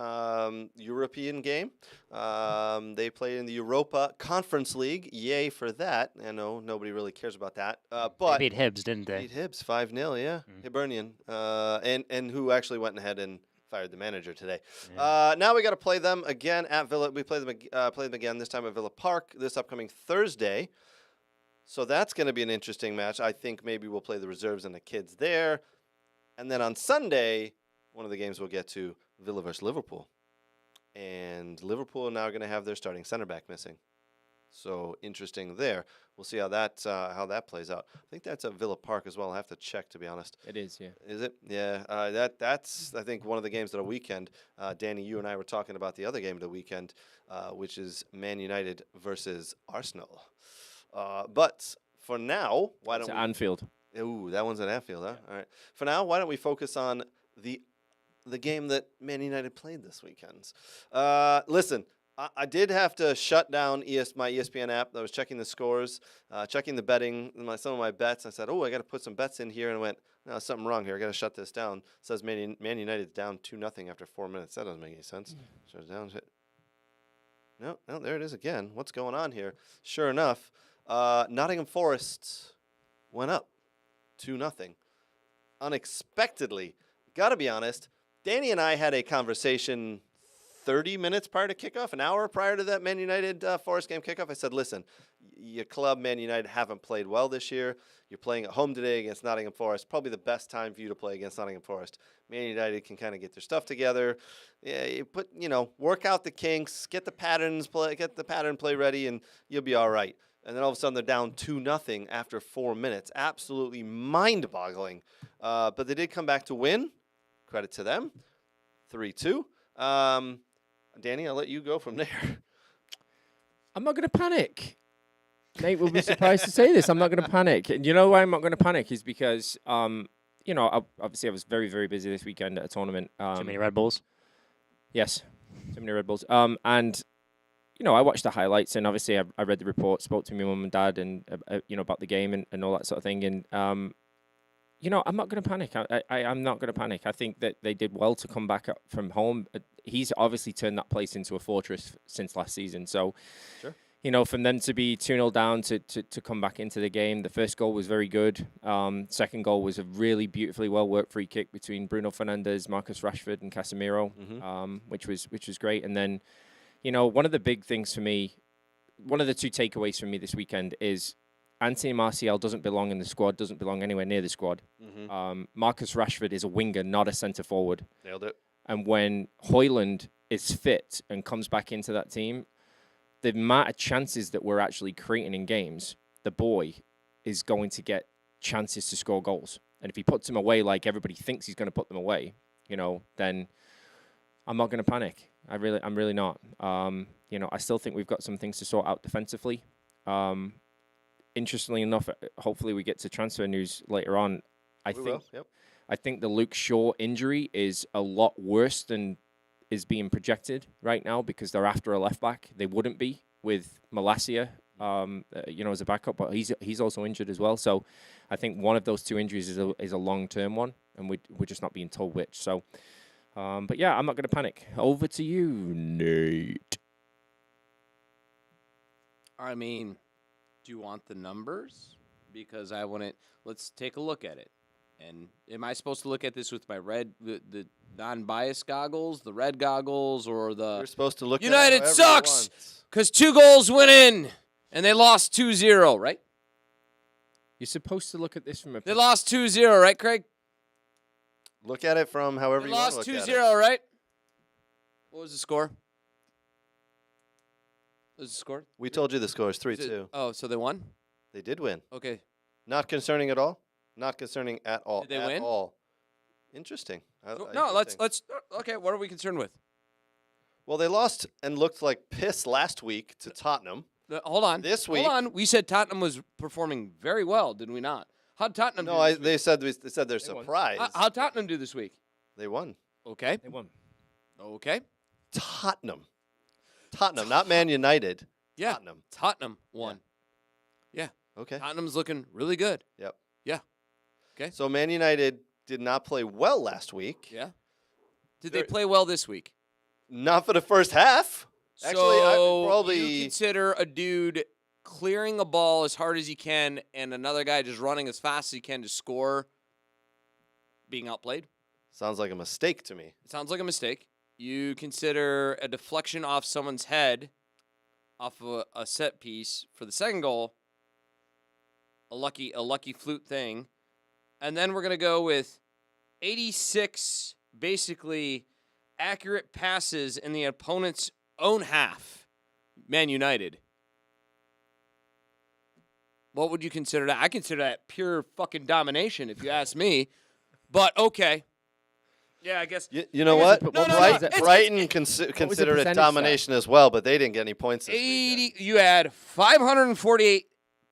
European game. They played in the Europa Conference League. Yay for that! I know nobody really cares about that. But they beat Hibs, didn't they? Beat Hibs 5-0. Yeah, Hibernian. And who actually went ahead and fired the manager today. Yeah. Now we got to play them again at Villa. We play them again this time at Villa Park this upcoming Thursday. So that's going to be an interesting match. I think maybe we'll play the reserves and the kids there. And then on Sunday, one of the games we'll get to, Villa versus Liverpool. And Liverpool are now going to have their starting center back missing. So interesting there. We'll see how that plays out. I think that's at Villa Park as well. I'll have to check, to be honest. It is, yeah. Is it? Yeah. That's, I think, one of the games of the weekend. Danny, you and I were talking about the other game of the weekend, which is Man United versus Arsenal. But for now, why don't we... Anfield. Ooh, that one's at Anfield, huh? All right. For now, why don't we focus on the game that Man United played this weekend? Listen, I did have to shut down my ESPN app. I was checking the scores, checking the betting, some of my bets. I said, I got to put some bets in here. And I went, no, something wrong here. I got to shut this down. It says Man United's down 2-0 after 4 minutes. That doesn't make any sense. Shut it down. No, there it is again. What's going on here? Sure enough, Nottingham Forest went up 2-0. Unexpectedly. Got to be honest, Danny and I had a conversation 30 minutes prior to kickoff, an hour prior to that Man United Forest game kickoff. I said, listen, your club, Man United, haven't played well this year. You're playing at home today against Nottingham Forest. Probably the best time for you to play against Nottingham Forest. Man United can kind of get their stuff together. Yeah, you work out the kinks, get the pattern play ready, and you'll be all right. And then all of a sudden they're down 2-0 after 4 minutes. Absolutely mind-boggling. But they did come back to win. Credit to them. 3-2. Danny, I'll let you go from there. I'm not going to panic. Nate will be surprised to say this. I'm not going to panic. And you know why I'm not going to panic is because, obviously I was very, very busy this weekend at a tournament. Too many Red Bulls? Yes, too many Red Bulls. And I watched the highlights, and obviously I read the report, spoke to my mum and dad, and about the game and all that sort of thing. And I'm not going to panic. I'm not going to panic. I think that they did well to come back up from home. He's obviously turned that place into a fortress since last season. So, Sure. From them to be 2-0 down to come back into the game, the first goal was very good. Second goal was a really beautifully well-worked free kick between Bruno Fernandes, Marcus Rashford, and Casemiro, which was great. And then, one of the big things for me, one of the two takeaways for me this weekend is Anthony Martial doesn't belong in the squad, doesn't belong anywhere near the squad. Marcus Rashford is a winger, not a centre forward. Nailed it. And when Højlund is fit and comes back into that team, the amount of chances that we're actually creating in games, the boy is going to get chances to score goals. And if he puts them away like everybody thinks he's going to put them away, then I'm not going to panic. I'm really not. I still think we've got some things to sort out defensively. Interestingly enough, hopefully we get to transfer news later on. I think the Luke Shaw injury is a lot worse than is being projected right now because they're after a left back. They wouldn't be with Malacia, as a backup, but he's also injured as well. So I think one of those two injuries is a long-term one, and we're just not being told which. So, but yeah, I'm not going to panic. Over to you, Nate. I mean, do you want the numbers? Because I want it. Let's take a look at it. And am I supposed to look at this with my the non-biased goggles, the red goggles, or the... You're supposed to look United at it sucks because 2 goals went in, and they lost 2-0, right? You're supposed to look at this from a... They lost 2-0, right, Craig? Look at it from however They you want to lost look 2-0, at it. right? What was the score? What was the score? We told you the score is 3-2. Oh, so they won? They did win. Okay. Not concerning at all. Not concerning at all. Did they at win? all. Interesting. No, let's. Okay, what are we concerned with? Well, they lost and looked like piss last week to Tottenham. Hold on. This week. Hold on. We said Tottenham was performing very well, did we not? How'd Tottenham do this week? They said they're surprised. How'd Tottenham do this week? They won. Okay. They won. Okay. Tottenham, not Man United. Yeah. Tottenham won. Yeah. Okay. Tottenham's looking really good. Yep. Yeah. Okay. So Man United did not play well last week. Yeah. Did they play well this week? Not for the first half. Actually, So I probably you consider a dude clearing a ball as hard as he can and another guy just running as fast as he can to score being outplayed? sounds like a mistake to me. It sounds like a mistake. You consider a deflection off someone's head off of a set piece for the second goal a lucky flute thing. And then we're going to go with 86 basically accurate passes in the opponent's own half. Man United. What would you consider that? I consider that pure fucking domination, if you ask me. But okay. Yeah, I guess. You know what? No, Brighton consider it domination as well, but they didn't get any points this weekend. You had 548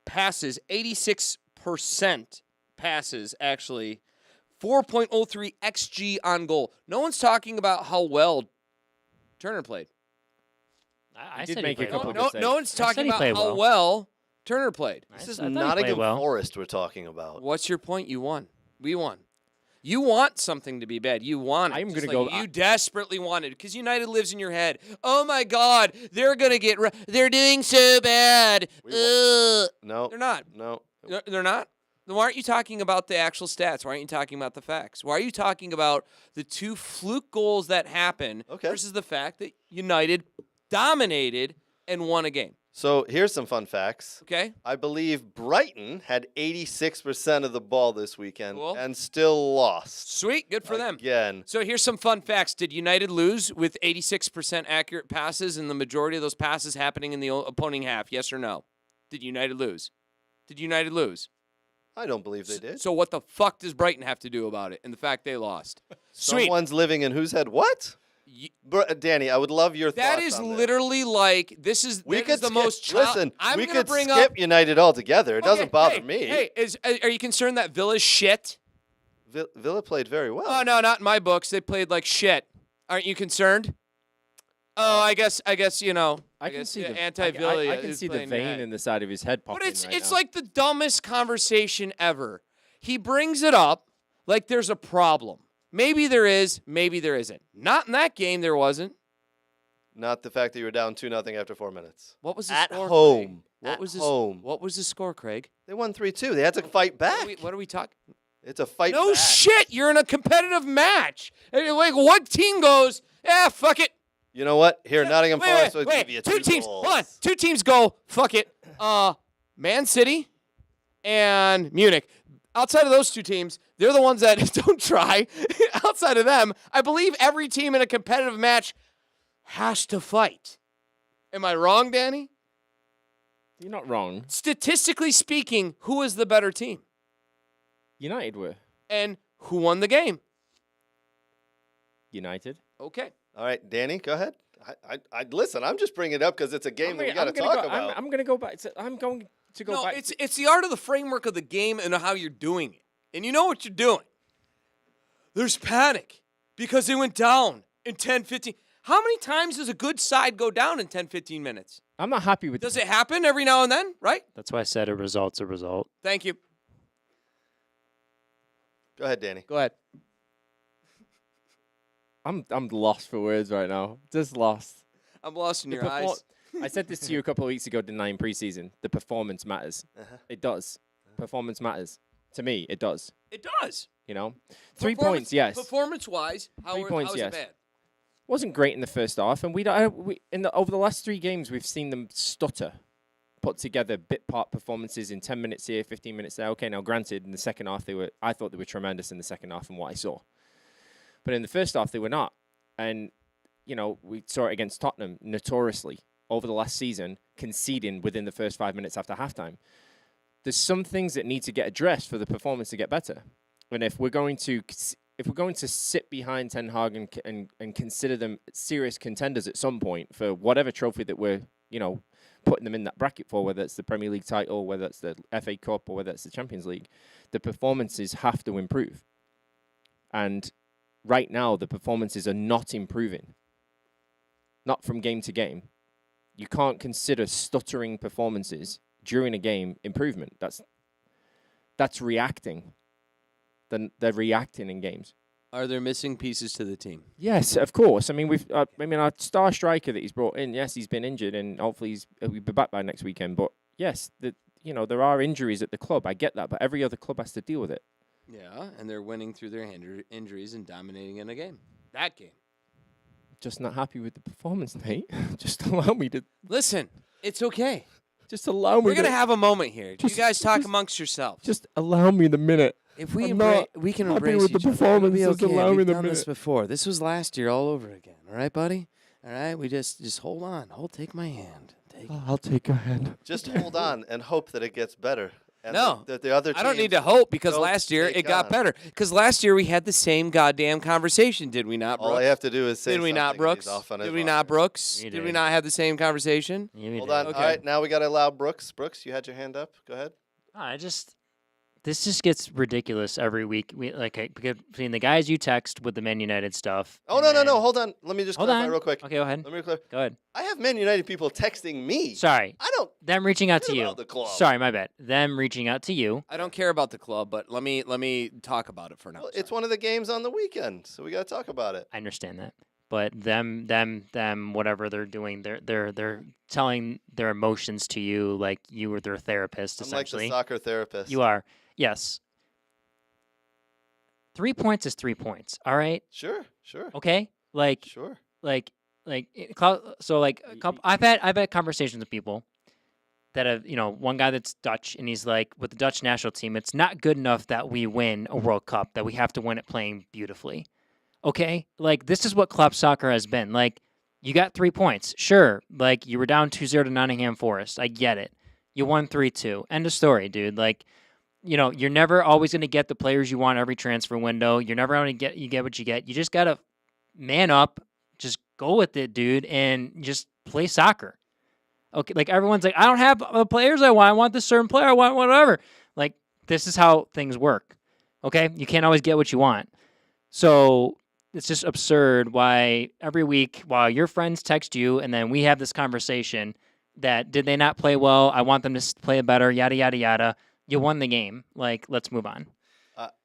passes, 86% passes, actually. 4.03 XG on goal. No one's talking about how well Turner played. I said he played well. No one's talking about how well Turner played. This is Nottingham Forest we're talking about. What's your point? You won. We won. You want something to be bad. You want it. I'm going to go. You desperately want it because United lives in your head. Oh my God, they're going to get. They're doing so bad. No, they're not. No, they're not. Then why aren't you talking about the actual stats? Why aren't you talking about the facts? Why are you talking about the two fluke goals that happen versus the fact that United dominated and won a game? So here's some fun facts. Okay. I believe Brighton had 86% of the ball this weekend and still lost. Sweet. Good for them. Again. So here's some fun facts. Did United lose with 86% accurate passes and the majority of those passes happening in the opposing half? Yes or no? Did United lose? Did United lose? I don't believe they did. So what the fuck does Brighton have to do about it and the fact they lost? Sweet. Someone's living in whose head? What? Danny, I would love your thoughts. That is on literally like this is we that could is the skip, most. Listen, I'm we gonna could bring skip up United altogether. It doesn't bother me. Hey, are you concerned that Villa's shit? Villa played very well. Oh no, not in my books. They played like shit. Aren't you concerned? Oh, I guess you know. I can see the anti-Villa. I can see the vein in the side of his head popping. But it's right now. like the dumbest conversation ever. He brings it up like there's a problem. Maybe there is, maybe there isn't. Not in that game, there wasn't. Not the fact that you were down 2-0 after 4 minutes. What was the at score? home? Craig? What at was the home? What was the score, Craig? They won 3-2. They had to fight back. What are we talking? It's a fight. No back. shit. You're in a competitive match. And like one team goes, fuck it. You know what? Here, Nottingham Forest will Wait. give you Two teams. goals. Hold on. Two teams go. Fuck it. Man City and Munich. Outside of those two teams, they're the ones that don't try. Outside of them, I believe every team in a competitive match has to fight. Am I wrong, Danny? You're not wrong. Statistically speaking, who is the better team? United were. And who won the game? United. Okay. All right, Danny, go ahead. I listen. I'm just bringing it up because it's a game that we got to talk about. I'm going to go back. I'm going to go back. It's the art of the framework of the game and how you're doing it. And you know what you're doing. There's panic because they went down in 10, 15. How many times does a good side go down in 10, 15 minutes? I'm not happy with. Does it happen every now and then, right? That's why I said a result's a result. Thank you. Go ahead, Danny. Go ahead. I'm lost for words right now. Just lost. I'm lost in your eyes. I said this to you a couple of weeks ago, didn't I, in preseason? The performance matters. It does. Performance matters. To me, it does. It does. You know? 3 points, yes. Performance-wise, how 3 points, is yes. it bad? Wasn't great in the first half, and over the last 3 games, we've seen them stutter, put together bit-part performances in 10 minutes here, 15 minutes there. Okay, now granted, in the second half, I thought they were tremendous in the second half from what I saw. But in the first half, they were not. And, you know, we saw it against Tottenham notoriously over the last season, conceding within the first 5 minutes after halftime. There's some things that need to get addressed for the performance to get better. And if we're going to sit behind Ten Hag and consider them serious contenders at some point for whatever trophy that we're, you know, putting them in that bracket for, whether it's the Premier League title, whether it's the FA Cup, or whether it's the Champions League, the performances have to improve. And right now, the performances are not improving. Not from game to game. You can't consider stuttering performances during a game improvement. That's reacting. Then they're reacting in games. Are there missing pieces to the team? Yes, of course. I mean, our star striker that he's brought in. Yes, he's been injured, and hopefully he'll be back by next weekend. But yes, there are injuries at the club. I get that, but every other club has to deal with it. Yeah, and they're winning through their injuries and dominating in a game. That game. Just not happy with the performance, Nate. Just allow me to listen. It's okay. Just allow me. We're gonna have a moment here. You guys talk amongst yourselves. Just allow me the minute. If we can embrace with the each other. performance. It'll be Just okay. allow me We've the done this minute. before. This was last year all over again. All right, buddy. All right. We just hold on. Take my hand. I'll take your hand. Just hold on and hope that it gets better. And No, that the other I don't need teams to hope because don't last year take it got on. better. Because last year we had the same goddamn conversation, did we not, Brooks? All I have to do is say Did we not, something and he's Brooks? off on his Did we rocker. not, Brooks? You Did we did. not have the same conversation? Hold on. Okay. All right, now we got to allow Brooks. Brooks, you had your hand up. Go ahead. This just gets ridiculous every week. Between the guys you text with the Man United stuff. Oh, and no. then- Hold on. Let me just Hold clarify on. real quick. Okay, go ahead. Let me clarify. Go ahead. I have Man United people texting me. Sorry. I don't. Them reaching out to care you. about the club. Sorry, my bad. Them reaching out to you. I don't care about the club, but let me talk about it for now. Well, it's one of the games on the weekend, so we got to talk about it. I understand that. But them, whatever they're doing, they're telling their emotions to you like you were their therapist, I'm essentially. like the soccer therapist. You are. Yes. 3 points is 3 points. All right. Sure. Okay. Sure. I've had conversations with people that have, one guy that's Dutch, and he's like, with the Dutch national team, it's not good enough that we win a World Cup, that we have to win it playing beautifully. Okay? Like, this is what club soccer has been. Like, you got 3 points. Sure. Like, you were down 2-0 to Nottingham Forest. I get it. You won 3-2. End of story, dude. Like, you're never always going to get the players you want every transfer window. You're never going to get what you get. You just got to man up, go with it, dude, and just play soccer. Okay, like everyone's like, I don't have the players I want. I want this certain player. I want whatever. Like, this is how things work. Okay, you can't always get what you want. So it's just absurd why every week, while your friends text you, and then we have this conversation that did they not play well? I want them to play better. Yada yada yada. You won the game. Like, let's move on.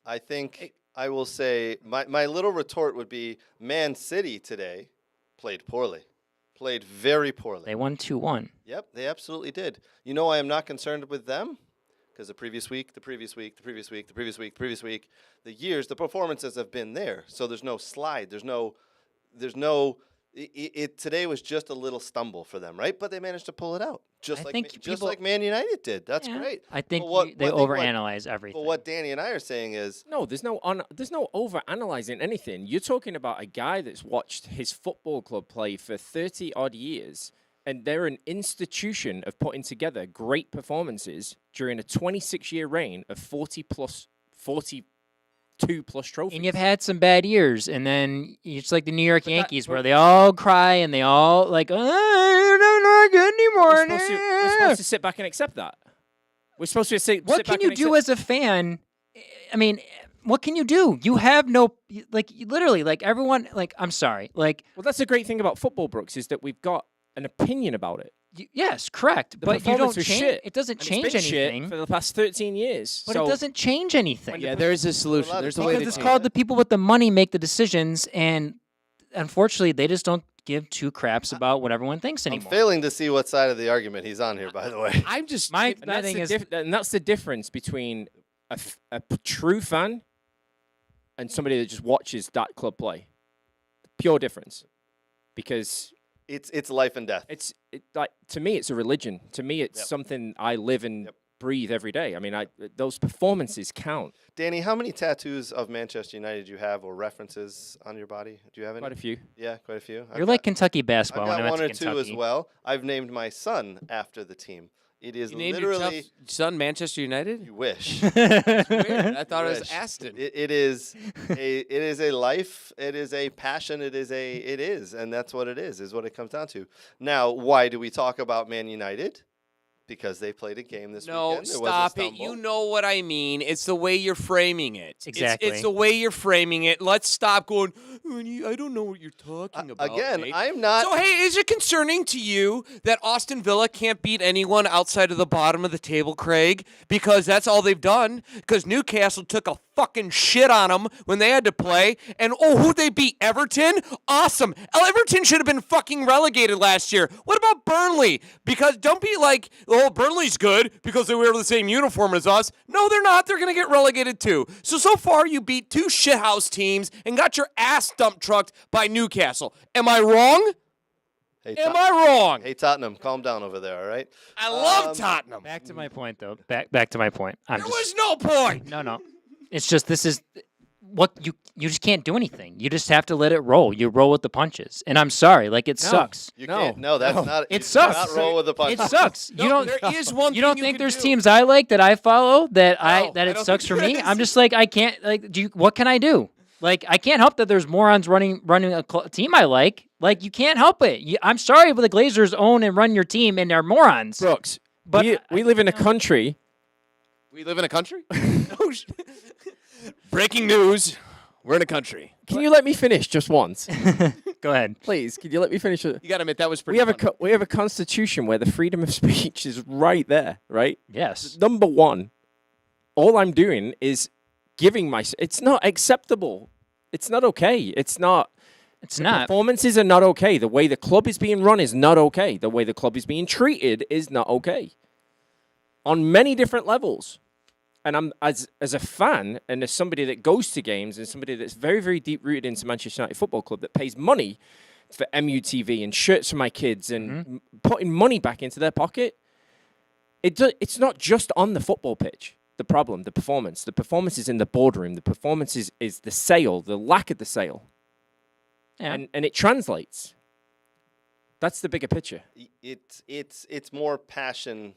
I think I will say my little retort would be Man City today played poorly. Played very poorly. They won 2-1. Yep, they absolutely did. You know I am not concerned with them because the previous week, the years, the performances have been there. So there's no slide. There's no today was just a little stumble for them, right? But they managed to pull it out. Just like Man United did. That's great. I think they overanalyze everything. But what Danny and I are saying is no, there's no overanalyzing anything. You're talking about a guy that's watched his football club play for 30 odd years, and they're an institution of putting together great performances during a 26-year reign of 42 plus trophies. And you've had some bad years, and then it's like the New York Yankees where they all cry and they all like, oh, I'm not good anymore. We're supposed to sit back and accept that. We're supposed to sit What back can you and do as a fan? I mean, what can you do? You have no, like, literally, like, everyone, like, I'm sorry. Like, well, that's the great thing about football, Brooks, is that we've got an opinion about it. Yes, correct. But you don't change. Shit. It doesn't And change it's been anything shit for the past 13 years. But it doesn't change anything. Yeah, there is a solution. There's a way to Because it's change called it. the people with the money make the decisions, and unfortunately, they just don't give two craps about what everyone thinks I'm anymore. failing to see what side of the argument he's on here, by the way. I'm just My And that's, thing the is, and that's the difference between a true fan and somebody that just watches that club play. Pure difference. Because it's life and death. Like, to me, it's a religion. To me, it's something I live and breathe every day. I mean, those performances count. Danny, how many tattoos of Manchester United do you have or references on your body? Do you have any? Quite a few. Yeah, quite a few. you're like Kentucky basketball. I've when I got went one to or two as Kentucky. well. I've named my son after the team. It is You named your literally. tough son Manchester United? You wish. That's weird. I thought it was Wish. Aston. It is a life. It is a passion. It is, and that's what it is what it comes down to. Now, why do we talk about Man United? Because they played a game this weekend. There was a stop it. stumble. You know what I mean. It's the way you're framing it. Exactly. It's the way you're framing it. Let's stop going, I don't know what you're talking about. Again, mate." I'm not. So, hey, is it concerning to you that Aston Villa can't beat anyone outside of the bottom of the table, Craig? Because that's all they've done. Because Newcastle took a fucking shit on them when they had to play. And, who'd they beat? Everton? Awesome. Everton should have been fucking relegated last year. What about Burnley? Because don't be like, Burnley's good because they wear the same uniform as us. No, they're not. They're going to get relegated too. So far, you beat two shithouse teams and got your ass dump trucked by Newcastle. Am I wrong? Hey, Am I wrong? Hey, Tottenham, calm down over there, all right? I love Tottenham. Back to my point, though. Back to my point. There was no point. No. It's just this is what you just can't do anything. You just have to let it roll. You roll with the punches. And I'm sorry, like it sucks. You can't. No, that's not. It you sucks. cannot roll with the punch. It sucks. No, you don't. there is one You thing don't you think can there's do. teams I like that I follow that No, that I it don't sucks think for me? there I'm is. just like I can't like. What can I do? Like I can't help that there's morons running a team I like. Like you can't help it. I'm sorry, but the Glazers own and run your team and they're morons. Brooks, But we live in a country. We live in a country? Breaking news. We're in a country. Can you let me finish just once? Go ahead. Please, can you let me finish? You got to admit, that was pretty We have funny. we have a constitution where the freedom of speech is right there, right? Yes. Number one, all I'm doing is giving it's not acceptable. It's not okay. It's not. It's not. Performances are not okay. The way the club is being run is not okay. The way the club is being treated is not okay. On many different levels. And I'm as a fan and as somebody that goes to games and somebody that's very, very deep rooted into Manchester United Football Club that pays money for MUTV and shirts for my kids and putting money back into their pocket, it's not just on the football pitch. The problem, the performance is in the boardroom. The performance is the sale, the lack of the sale. Yeah. And it translates. That's the bigger picture. It's more passion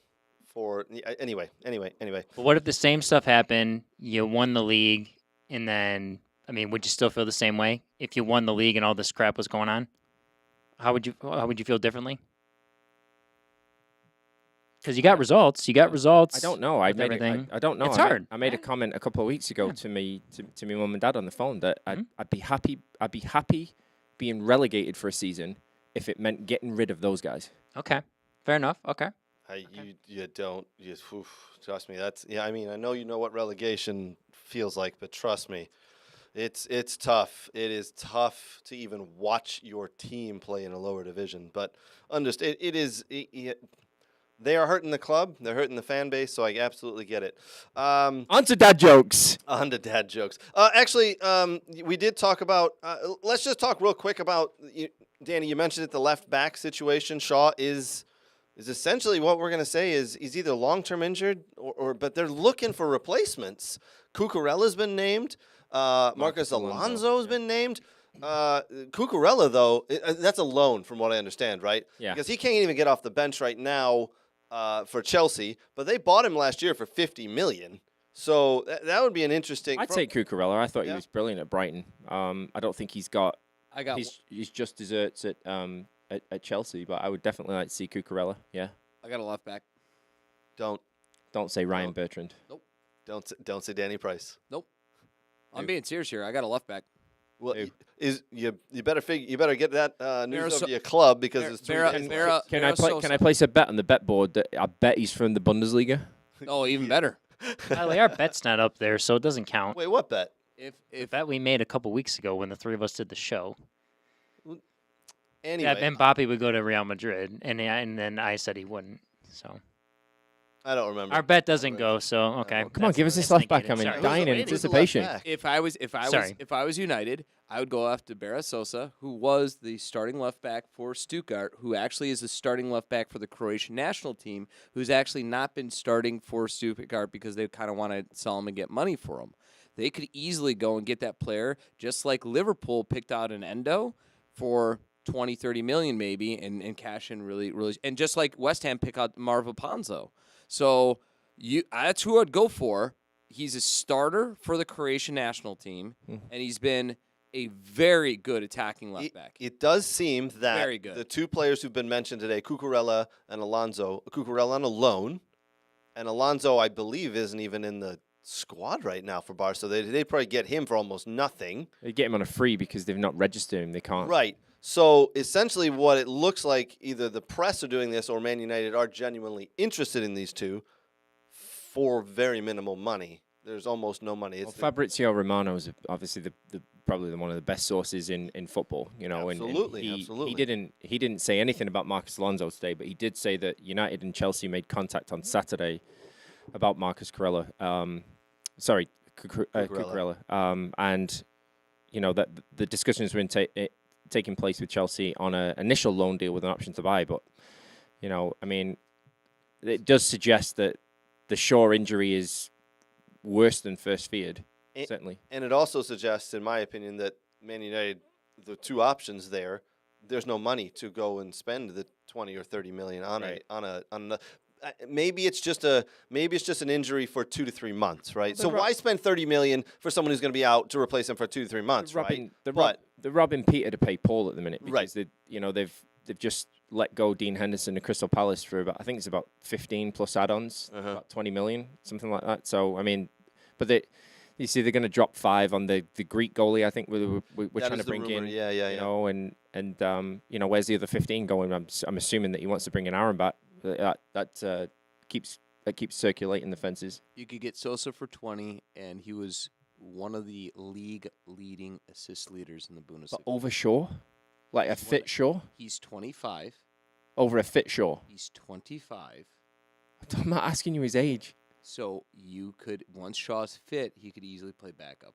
for anyway. But what if the same stuff happened? You won the league, and then would you still feel the same way if you won the league and all this crap was going on? How would you feel differently? Because you got results. You got results. I don't know. I with everything. I don't know. It's I hard. I made a comment a couple of weeks ago to me mum and dad on the phone that I'd be happy being relegated for a season if it meant getting rid of those guys. Okay. Fair enough. Okay. Trust me. I mean, I know you know what relegation feels like, but trust me, it's tough. It is tough to even watch your team play in a lower division. But understand, they are hurting the club. They're hurting the fan base. So I absolutely get it. On to dad jokes. Actually, we did talk about. Let's just talk real quick about Danny. You mentioned it, the left back situation. Shaw is essentially what we're going to say is he's either long-term injured but they're looking for replacements. Cucurella's been named. Marcus Alonso's been named. Cucurella, though, that's a loan from what I understand, right? Yeah. Because he can't even get off the bench right now for Chelsea, but they bought him last year for $50 million. So that would be an interesting. I'd take Cucurella. I thought he was brilliant at Brighton. I don't think he's got. He's just desserts at Chelsea, but I would definitely like to see Cucurella. Yeah. I got a left back. Don't say Ryan Bertrand. Nope. Don't say Danny Price. Nope. I'm being serious here. I got a left back. Well, you better get that news over to your club because it's too Can I place a bet on the bet board that I bet he's from the Bundesliga? Oh, even better. Riley, our bet's not up there, so it doesn't count. Wait, what bet? If bet we made a couple weeks ago when the three of us did the show. Anyway, that Mbappe would go to Real Madrid, and then I said he wouldn't. So I don't remember. Our bet doesn't go. So okay. Come on, give us this left back. I'm dying in anticipation. If I was United, I would go after Barra Sosa, who was the starting left back for Stuttgart, who actually is the starting left back for the Croatian national team, who's actually not been starting for Stuttgart because they kind of want to sell him and get money for him. They could easily go and get that player, just like Liverpool picked out an Endo for 20, 30 million maybe, and cash in really, and just like West Ham pick out Marva Ponzo. So that's who I'd go for. He's a starter for the Croatian national team, and he's been a very good attacking left back. It does seem that very good. The two players who've been mentioned today, Cucurella and Alonso, Cucurella on a loan, and Alonso, I believe, isn't even in the squad right now for Barca, so they probably get him for almost nothing. They get him on a free because they've not registered him. They can't. Right. So essentially what it looks like, either the press are doing this or Man United are genuinely interested in these two for very minimal money. There's almost no money. Well, Fabrizio Romano is obviously probably one of the best sources in football. You know, absolutely. He didn't say anything about Marcus Alonso today, but he did say that United and Chelsea made contact on Saturday about Marcus Cucurella. Cucurella. And you know that the discussions were taking place with Chelsea on an initial loan deal with an option to buy, but you know, I mean, it does suggest that the Shaw injury is worse than first feared, certainly. And it also suggests, in my opinion, that Man United, the two options there's no money to go and spend the 20 or 30 million on a maybe it's just an injury for 2 to 3 months, right? So why spend 30 million for someone who's going to be out to replace him for 2 to 3 months, right? They're robbing Peter to pay Paul at the minute because they've just let go Dean Henderson to Crystal Palace for about 15 plus add-ons, about 20 million, something like that. So I mean, but you see they're going to drop 5 on the Greek goalie. I think we're trying to bring in, you know, and you know, where's the other 15 going? I'm assuming that he wants to bring in Aaron back. That keeps circulating the fences. You could get Sosa for 20, and he was one of the league-leading assist leaders in the Bundesliga. But over Shaw? Like a fit Shaw? He's 25. Over a fit Shaw? He's 25. I'm not asking you his age. So you could, once Shaw's fit, he could easily play backup.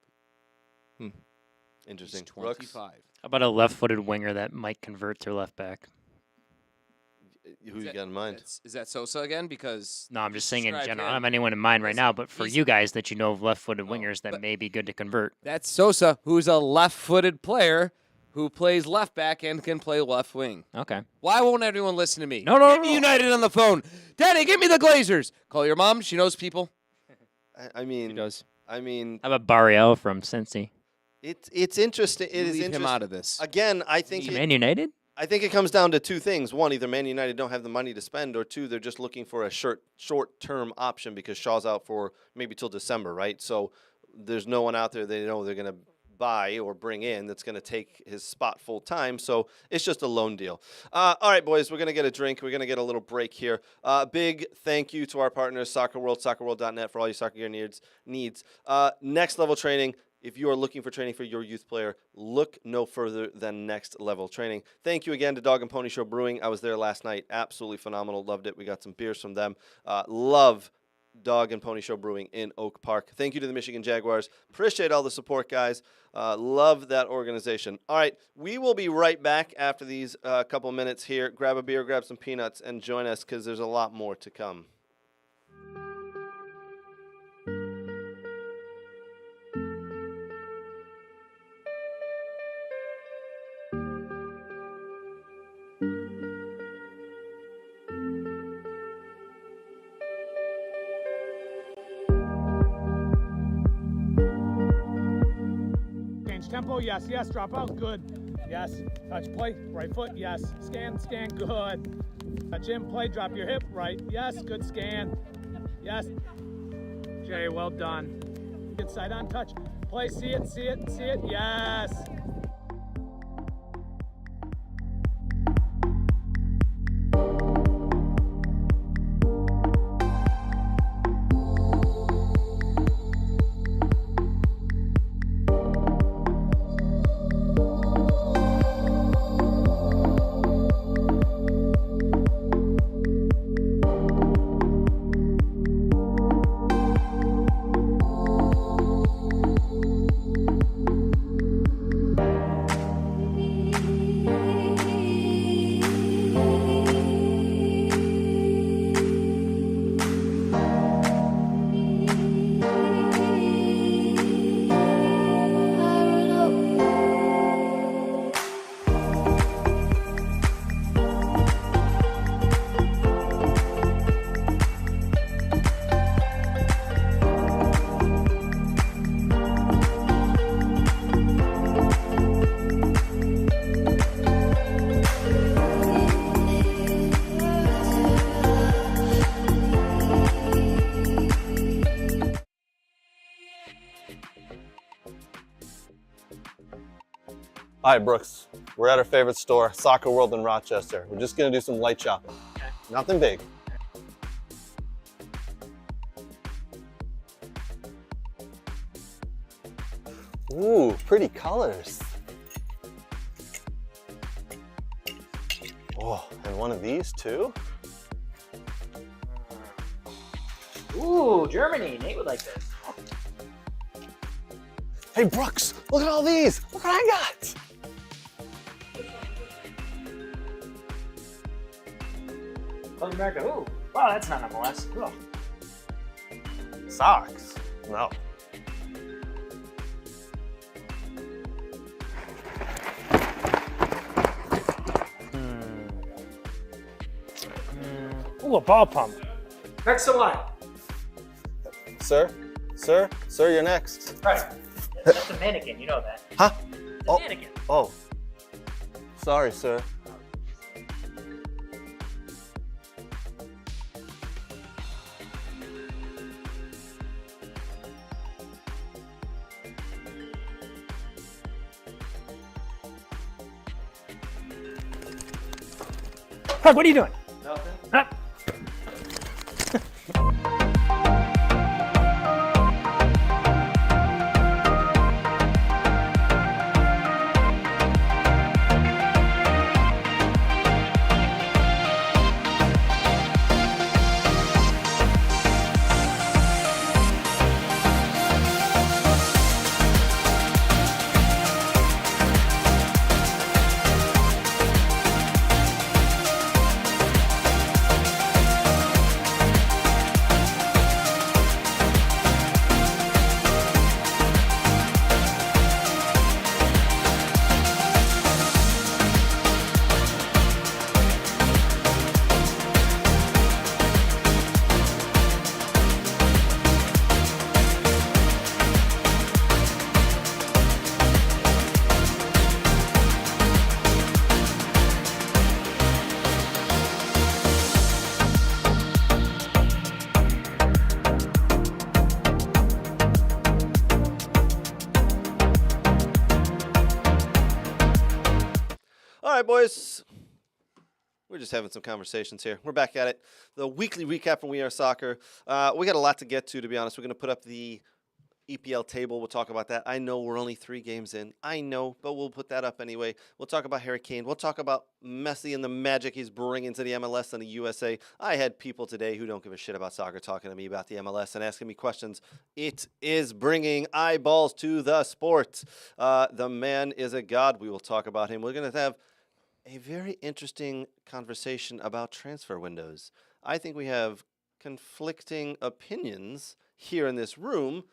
Interesting. He's 25. How about a left-footed winger that might convert to left back? Who you got in mind? Is that Sosa again? Because no, I'm just saying in general. I don't have anyone in mind right now, but for you guys that you know of left-footed wingers that may be good to convert. That's Sosa, who's a left-footed player who plays left back and can play left wing. Okay. Why won't everyone listen to me? No. Get me United on the phone. Daddy, give me the Glazers. Call your mom. She knows people. I mean, she does. I mean, how about Barriel from Cincy? It's interesting. It is Leave interesting. him out of this Again, I think Man United. I think it comes down to two things. One, either Man United don't have the money to spend, or two, they're just looking for a short-term option because Shaw's out for maybe till December, right? So there's no one out there they know they're going to buy or bring in that's going to take his spot full time. So it's just a loan deal. All right, boys, we're going to get a drink. We're going to get a little break here. Big thank you to our partners, Soccer World, soccerworld.net for all your soccer gear needs. Next Level Training. If you are looking for training for your youth player, look no further than Next Level Training. Thank you again to Dog and Pony Show Brewing. I was there last night. Absolutely phenomenal. Loved it. We got some beers from them. Love Dog and Pony Show Brewing in Oak Park. Thank you to the Michigan Jaguars. Appreciate all the support, guys. Love that organization. All right, we will be right back after these couple minutes here. Grab a beer, grab some peanuts, and join us because there's a lot more to come. Tempo, yes, yes, drop out, good, yes, touch, play, right foot, yes, scan, good, touch in, play, drop your hip, right, yes, good scan, yes, Jay, well done, good side on, touch, play, see it, yes. All right, Brooks, we're at our favorite store, Soccer World in Rochester. We're just gonna do some light shopping. Okay. Nothing big. Ooh, pretty colors. Oh, and one of these too? Ooh, Germany. Nate would like this. Hey, Brooks, look at all these. Look what I got. South America. Ooh, wow, that's not MLS. Cool. Socks? No. Ooh, a ball pump. Next to line. Sir, you're next. Right. That's a mannequin, you know that. Huh? It's a mannequin. Oh. Sorry, sir. Pug, what are you doing? Nothing. Huh? right, boys. We're just having some conversations here. We're back at it. The weekly recap from We Are Soccer. We got a lot to get to be honest. We're going to put up the EPL table. We'll talk about that. I know we're only 3 games in. I know, but we'll put that up anyway. We'll talk about Harry Kane. We'll talk about Messi and the magic he's bringing to the MLS and the USA. I had people today who don't give a shit about soccer talking to me about the MLS and asking me questions. It is bringing eyeballs to the sport. The man is a god. We will talk about him. We're going to have a very interesting conversation about transfer windows. I think we have conflicting opinions here in this room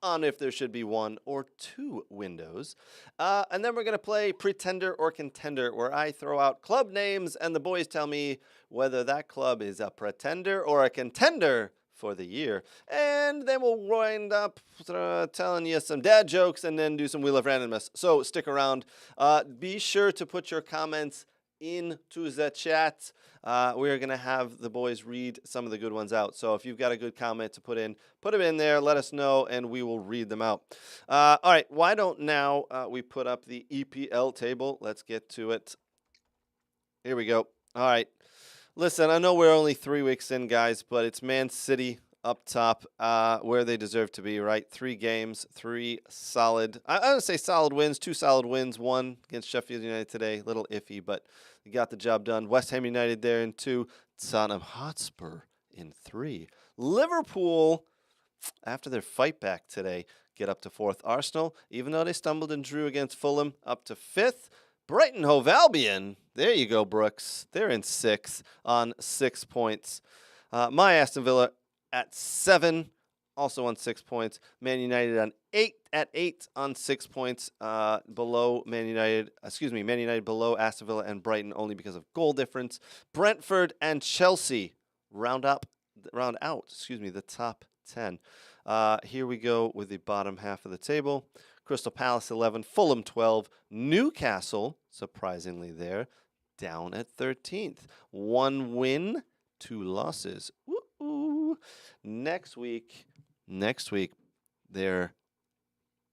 on if there should be 1 or 2 windows. And then we're going to play Pretender or Contender, where I throw out club names and the boys tell me whether that club is a pretender or a contender for the year. And then we'll wind up telling you some dad jokes and then do some Wheel of Randomness. So stick around. Be sure to put your comments into the chat. We're going to have the boys read some of the good ones out. So if you've got a good comment to put them in there, let us know, and we will read them out. All right, why don't now we put up the EPL table. Let's get to it. Here we go. All right. Listen, I know we're only 3 weeks in, guys, but it's Man City up top where they deserve to be, right? 3 games, 3 solid. I would say solid wins, 2 solid wins, 1 against Sheffield United today. A little iffy, but you got the job done. West Ham United there in 2. Tottenham Hotspur in 3. Liverpool, after their fight back today, get up to 4th. Arsenal, even though they stumbled and drew against Fulham, up to 5th. Brighton Hove Albion, there you go, Brooks. They're in 6th on 6 points. My Aston Villa at 7, also on 6 points. Man United on 8 on 6 points, below Man United. Man United below Aston Villa and Brighton only because of goal difference. Brentford and Chelsea round out the top 10. Here we go with the bottom half of the table. Crystal Palace 11, Fulham 12, Newcastle, surprisingly there, down at 13th. 1 win, 2 losses. Woo-oo. Next week, they're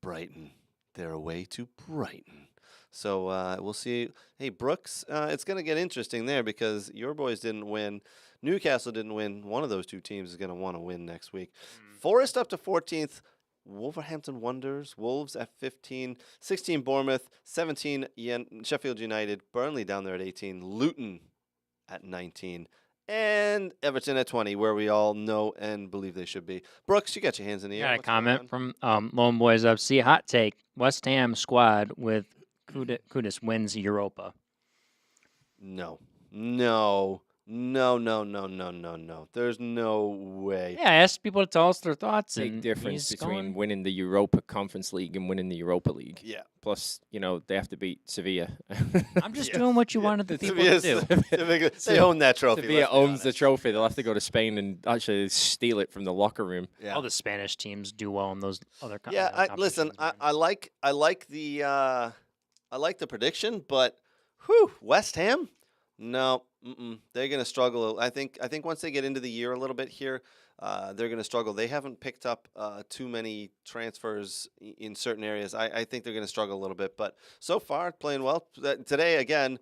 Brighton. They're away to Brighton. So we'll see. Hey, Brooks, it's going to get interesting there because your boys didn't win. Newcastle didn't win. One of those 2 teams is going to want to win next week. Forest up to 14th. Wolverhampton Wanderers, Wolves at 15, 16 Bournemouth, 17 Sheffield United, Burnley down there at 18, Luton at 19, and Everton at 20, where we all know and believe they should be. Brooks, you got your hands in the air. Got a comment from Lone Boys Up. See, hot take, West Ham squad with Kudus wins Europa. No. There's no way. Yeah, I asked people to tell us their thoughts. Big difference between winning the Europa Conference League and winning the Europa League. Yeah. Plus, they have to beat Sevilla. I'm just doing what you wanted the people to do. They own that trophy. Sevilla owns the trophy. They'll have to go to Spain and actually steal it from the locker room. Yeah. All the Spanish teams do well in those other listen, I like the prediction, but West Ham? No, they're going to struggle. I think once they get into the year a little bit here, they're going to struggle. They haven't picked up too many transfers in certain areas. I think they're going to struggle a little bit. But so far, playing well. Today, again,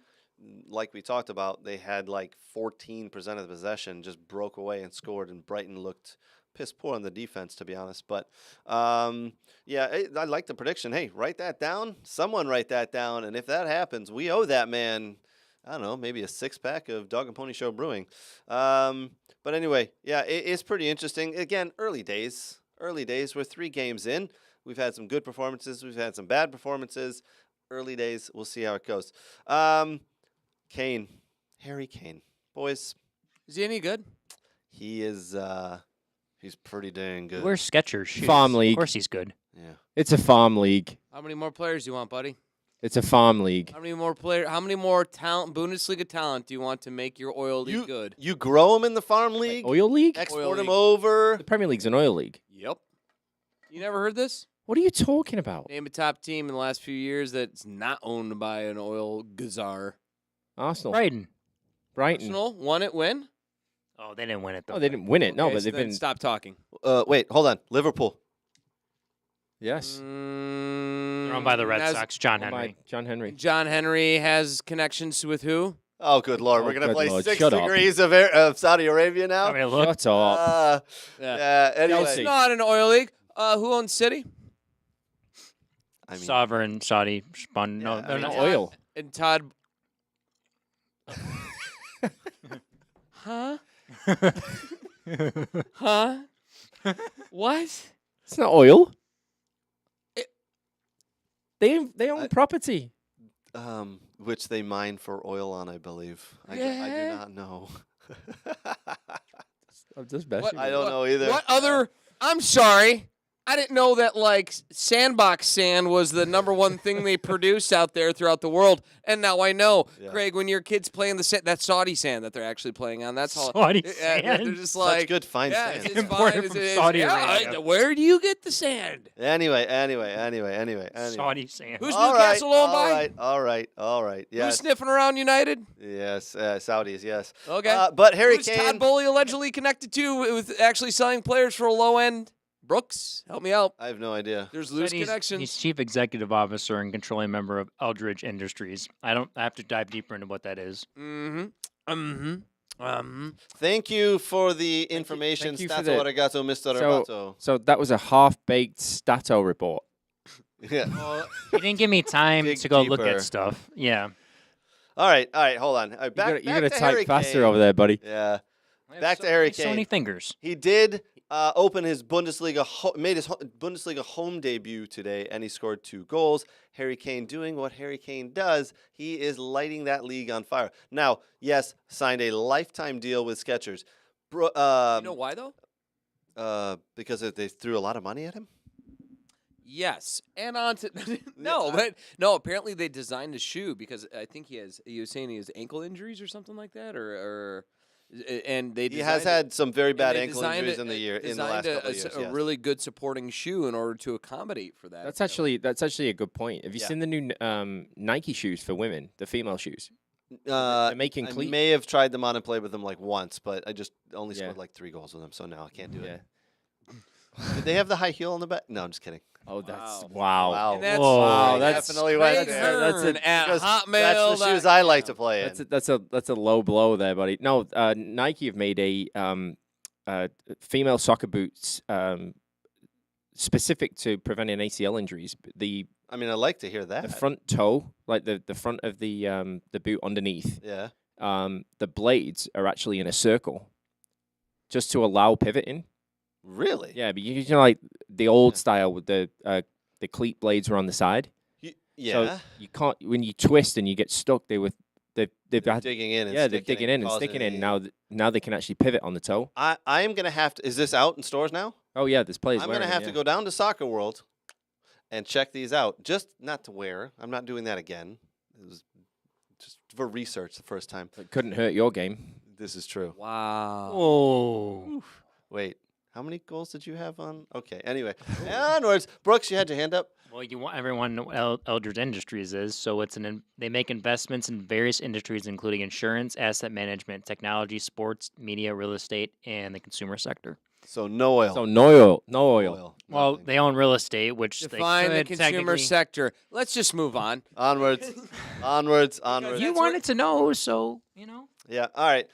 like we talked about, they had like 14% of the possession, just broke away and scored, and Brighton looked piss poor on the defense, to be honest. But, I like the prediction. Hey, write that down. Someone write that down. And if that happens, we owe that man, I don't know, maybe a 6-pack of Dog and Pony Show Brewing. But anyway, it's pretty interesting. Again, early days. We're 3 games in. We've had some good performances. We've had some bad performances. Early days. We'll see how it goes. Kane. Harry Kane. Boys. Is he any good? He is, he's pretty dang good. Wear Skechers shoes. Farm league. Of course he's good. Yeah. It's a farm league. How many more players do you want, buddy? It's a farm league. How many more Bundesliga talent do you want to make your oil league good? You grow them in the farm league? Like oil league? Export them over? The Premier League's an oil league. Yep. You never heard this? What are you talking about? Name a top team in the last few years that's not owned by an oil gazar. Arsenal. Brighton. Arsenal won it when? Oh, they didn't win it, though. Oh, they didn't win it. No, Okay, but so they've then been... Stop talking. Wait, hold on. Liverpool. Yes. They're owned by the Red As- Sox. John Oh my- Henry. John Henry. John Henry has connections with who? Oh, good Lord. We're Oh, going to good play Lord. 6 Shut up. degrees of Saudi Arabia now? Want me to look? Shut up. Yeah, anyway. It's not an oil league. Who owns City? I mean, Sovereign Saudi spun. No, Yeah, they're I mean, not. Oil. And Todd. Huh? Huh? What? It's not oil. They own property. which they mine for oil on, I believe. I do Yeah. not know. I'm just What- messing. I don't know either. What other? I'm sorry. I didn't know that like sandbox sand was the number one thing they produce out there throughout the world, and now I know. Yeah. Craig, when your kids playing the sand, that's Saudi sand that they're actually playing on. That's all. Saudi They're sand? just Such like good fine yeah, sand. it's Imported fine. from It's- Saudi yeah, Arabia. where do you get the sand? Anyway. Saudi sand. Who's All right, Newcastle owned by? all right. Who's Yes. sniffing around United? Yes, Saudis, yes. Okay. But Harry Who's Kane. Todd Bowley allegedly connected to with actually selling players for a low end? Brooks, help me out. I have no idea. There's Said loose he's connections. chief executive officer and controlling member of Eldridge Industries. I have to dive deeper into what that is. Thank you for the information. thank you for Stato the- arigato, Mr. So- Arabato. So that was a half-baked Stato report. Yeah. He didn't give me time Dig to go look deeper. at stuff. Yeah. All right, hold on. All right, back You gotta to type Harry faster Kane. over there, buddy. Yeah. I have Back to Harry so many Kane. fingers. He did open his Bundesliga, made his Bundesliga home debut today, and he scored 2 goals. Harry Kane doing what Harry Kane does. He is lighting that league on fire. Now, yes, signed a lifetime deal with Skechers. You know why though? Because they threw a lot of money at him. Yes, and on to Apparently they designed a shoe because I think he was saying he has ankle injuries or something like that, and they He has designed had some very and bad they ankle designed injuries a- in the year, in the designed last a- couple a of years. s- a Yes. really good supporting shoe in order to accommodate for that. That's So- actually a good point. Have you Yeah. seen the new Nike shoes for women, the female shoes? They're making I cleat. may have tried them on and played with them like once, but I just only Yeah. scored like 3 goals with them, so now I can't do Yeah. it. Did they have the high heel on the back? No, I'm just kidding. Oh, that's Wow. wow. And that's Wow, Craig that's definitely Craig went there. That's Hearn at Because Hotmail. That's the shoes I like to play in. That's a low blow there, buddy. No, Nike have made a female soccer boots specific to preventing ACL injuries. I mean, I like to hear The that. front toe, like the front of the boot underneath, Yeah. the blades are actually in a circle, just to allow pivoting. Really? Yeah, but you know, like the old style with the cleat blades were on the side. Yeah. So you can't when you twist and you get stuck. They've They're had, digging in. And yeah, they're sticking digging in and causing sticking in. any- Now they can actually pivot on the toe. I am gonna have to. Is this out in stores now? Oh yeah, there's players. I'm wearing gonna them, have to yeah. go down to Soccer World and check these out. Just not to wear. I'm not doing that again. It was just for research the first time. It couldn't hurt your game. This is true. Wow. Oh. Wait, how many goals did you have on? Okay, anyway. Onwards. Brooks, you had your hand up. Well, you want everyone to know what Eldridge Industries is. So they make investments in various industries, including insurance, asset management, technology, sports, media, real estate, and the consumer sector. So no oil. So no oil, no oil. Well, Nothing. they own real estate, which Define they the could consumer technically- sector. Let's just move on. Onwards. Onwards. Onwards. You wanted to know, so you know. Yeah. All right.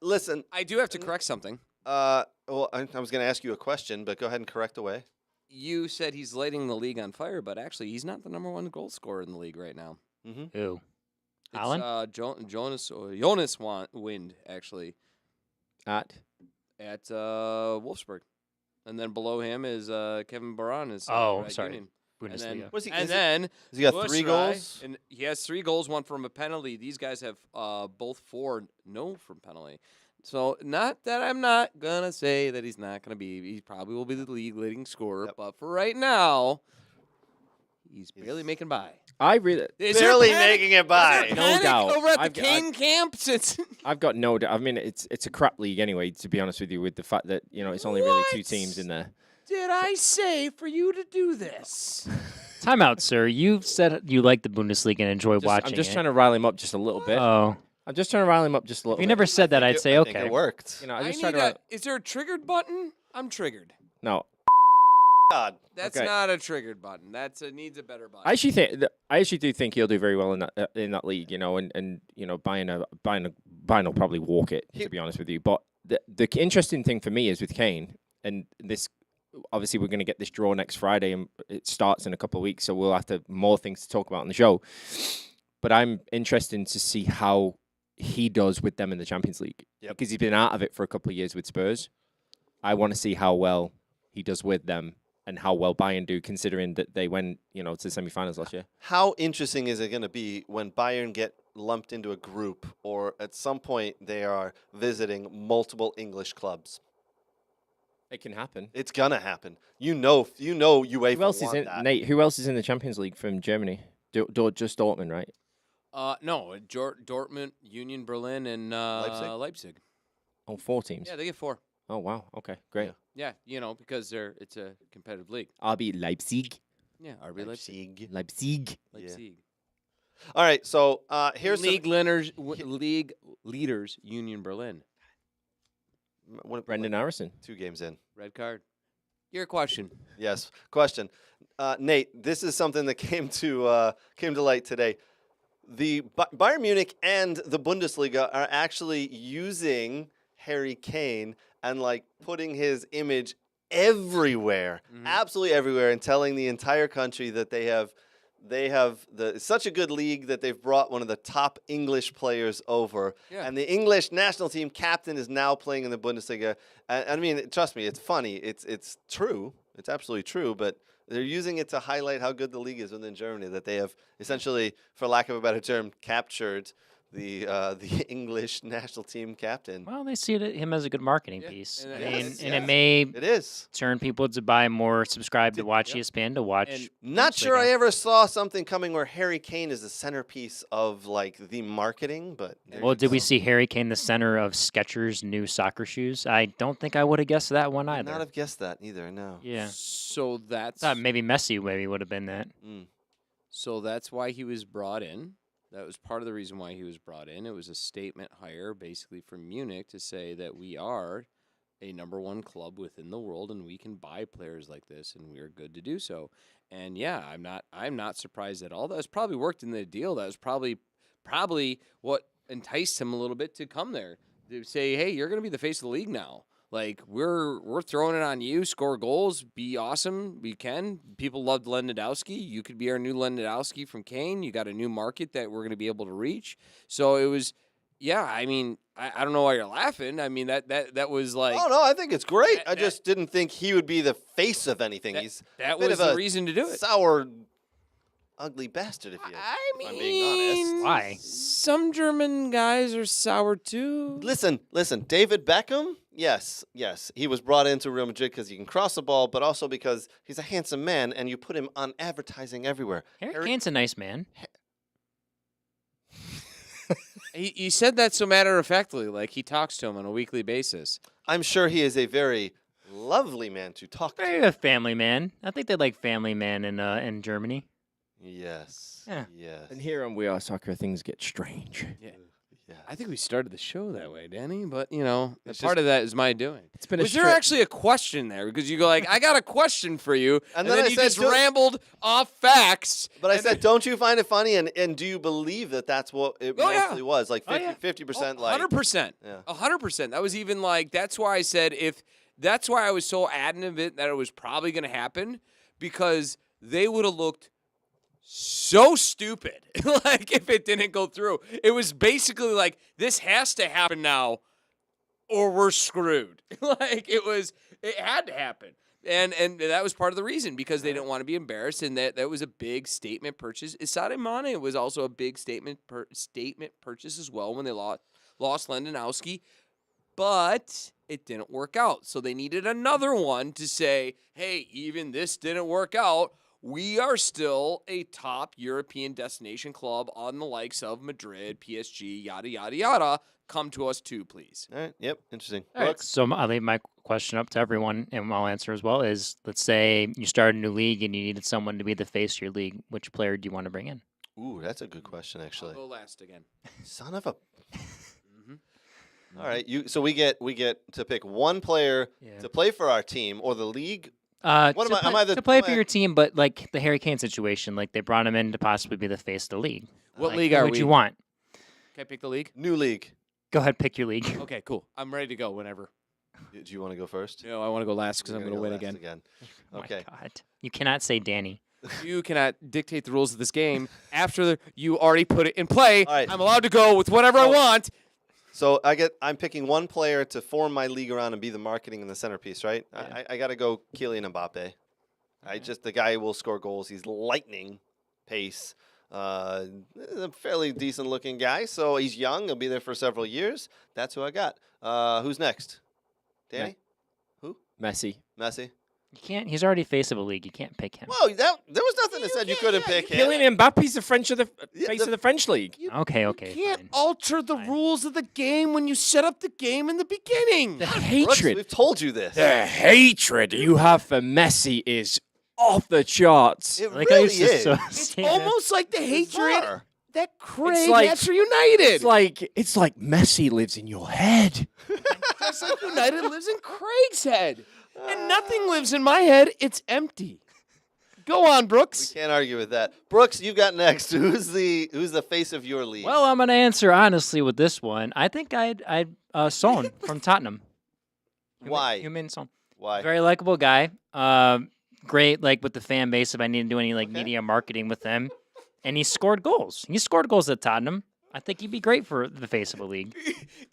Listen. I do have to correct something. Well, I was going to ask you a question, but go ahead and correct away. You said he's lighting the league on fire, but actually he's not the number 1 goal scorer in the league right now. Mm-hmm. Who? It's, Haaland? Jonas Wind actually At at Wolfsburg, and then below him is Kevin Baran. Is Oh, at sorry. Union. And Bundesliga. then, Was he- and is he- then Has he got 3 Bushrai, goals? and he has 3 goals, 1 from a penalty. These guys have both 4 no from penalty. So not that I'm not gonna say that he's not gonna be. He probably will be the league leading scorer, Yep. but for right now, he's barely making by. I really, Is there Barely panic- making it is by. there No panic doubt. over at the I've- Kane camp. Since I've got no doubt. I mean, it's a crap league anyway. To be honest with you, with the fact that it's only really 2 What? teams in there. did I say for you to do this? Time out, sir. You said you like the Bundesliga and enjoy watching I'm just it. trying to rile him up just a little bit. Oh, I'm just trying to rile him up just a little if you bit. never said that, I'd say I think okay. it worked. You know, I I just need try to. is there a triggered button? I'm triggered. No. God. That's Okay. not a triggered button. Needs a better button. I actually do think he'll do very well in that league, and Bayern will probably walk it, to be honest with you. But the interesting thing for me is with Kane, and this obviously we're going to get this draw next Friday, and it starts in a couple of weeks, so we'll have more things to talk about on the show. But I'm interested to see how he does with them in the Champions League, because he's been out of it for a couple of years with Spurs. I want to see how well he does with them, and how well Bayern do, considering that they went, to the semi-finals last year. How interesting is it going to be when Bayern get lumped into a group, or at some point they are visiting multiple English clubs? It can happen. It's gonna happen. UEFA. Who else is in that. Nate? Who else is in the Champions League from Germany? Just Dortmund, right? No, Dortmund, Union Berlin, and Leipzig. Oh, 4 teams. Yeah, they get 4. Oh wow. Okay, great. Yeah, because it's a competitive league. RB Leipzig. Yeah, RB Leipzig. Leipzig. Leipzig. All right, so here's league leaders, Union Berlin. Brendan Harrison. 2 games in. Red card. Your question. Yes, question. Nate, this is something that came to light today. The Bayern Munich and the Bundesliga are actually using Harry Kane and putting his image everywhere, absolutely everywhere, and telling the entire country that they have such a good league that they've brought one of the top English players over. Yeah. And the English national team captain is now playing in the Bundesliga. I mean, trust me, it's funny. It's true. It's absolutely true. But they're using it to highlight how good the league is within Germany, that they have essentially, for lack of a better term, captured the English national team captain. Well, they see him as a good marketing piece. It may is turn people to buy more, subscribe to watch ESPN, to watch. And not sure I ever saw something coming where Harry Kane is the centerpiece of the marketing, but did we see Harry Kane the center of Skechers' new soccer shoes? I don't think I would have guessed that one either. I would not have guessed that either. No. Yeah. So that's thought maybe Messi would have been that. So that's why he was brought in. That was part of the reason why he was brought in. It was a statement hire basically from Munich to say that we are a #1 club within the world and we can buy players like this and we are good to do so. And yeah, I'm not surprised at all. That was probably worked in the deal. That was probably what enticed him a little bit to come there. To say, hey, you're going to be the face of the league now. We're throwing it on you. Score goals, be awesome. We can. People loved Lewandowski. You could be our new Lewandowski from Kane. You got a new market that we're going to be able to reach. So it was, yeah. I mean, I don't know why you're laughing. I mean that was like. Oh no, I think it's great. I just didn't think he would be the face of anything. That was the reason to do it. Sour, ugly bastard. If I'm being honest. Why? Some German guys are sour too. Listen. David Beckham. Yes. He was brought into Real Madrid because he can cross the ball, but also because he's a handsome man, and you put him on advertising everywhere. Harry Kane's a nice man. He said that so matter-of-factly, like he talks to him on a weekly basis. I'm sure he is a very lovely man to talk to. Very a family man. I think they like family man in Germany. Yes. Yeah. Yes. And here on We Are Soccer, things get strange. Yeah. I think we started the show that way, Danny, but, part of that is my doing. Was there actually a question there? Because you go I got a question for you, and then you just rambled off facts. But I said, don't you find it funny, and do you believe that that's what it mostly was? 50%? 100%. Yeah. 100%. That was even that's why I said that's why I was so adamant that it was probably going to happen, because they would have looked so stupid if it didn't go through. It was basically this has to happen now or we're screwed. It had to happen. And that was part of the reason, because they didn't want to be embarrassed, and that was a big statement purchase. Sadio Mane was also a big statement purchase as well when they lost Lewandowski, but it didn't work out. So they needed another one to say, hey, even this didn't work out. We are still a top European destination club on the likes of Madrid, PSG, yada, yada, yada. Come to us too, please. All right. Yep. Interesting. All right, so I'll leave my question up to everyone, and I'll answer as well. Is, let's say you started a new league and you needed someone to be the face of your league. Which player do you want to bring in? Ooh, that's a good question, actually. I'll go last again. Son of a... All right. So we get to pick one player to play for our team or the league. What to am I the to play am for I- your team, but like the Harry Kane situation, like they brought him in to possibly be the face of the league. What Like, league who are would we? you want? Can I pick the league? New league? Go ahead, pick your league. Okay, cool. I'm ready to go whenever. Do you want to go first? No, I want to go last because You're I'm going to gonna win go again. last Oh Okay. my God, you cannot say Danny. You cannot dictate the rules of this game after you already put it in play. All right. I'm allowed to go with whatever I So- want. So I'm picking one player to form my league around and be the marketing and the centerpiece, right? Yeah. I got to go Kylian Mbappe. The guy will score goals. He's lightning pace. A fairly decent looking guy. So he's young. He'll be there for several years. That's who I got. Who's next? Danny? Messi. Messi? You can't. He's already face of a league. You can't pick him. Whoa, there was nothing that said you couldn't pick him. Kylian Mbappe's the face of the- the French league. Okay, okay. You can't fine. alter the rules of the game when you set up the game in the beginning. The Brooks, hatred, we've told you this. the hatred you have for Messi is off the charts. It Like I really used to is. so- It's say that. almops like the hatred Bizarre. that Craig like- has for United. It's like Messi lives in your head. Just like United lives in Craig's head. And nothing lives in my head. It's empty. Go on, We Brooks. can't argue with that. Brooks, you got next. Who's the face of your league? Well, I'm gonna answer honestly with this one. I think I'd Son from Tottenham. Why? Human Son. Why? Very likable guy. Great, like with the fan base. If I need to do any like media marketing with them, and he scored goals. He scored goals at Tottenham. I think he'd be great for the face of a league.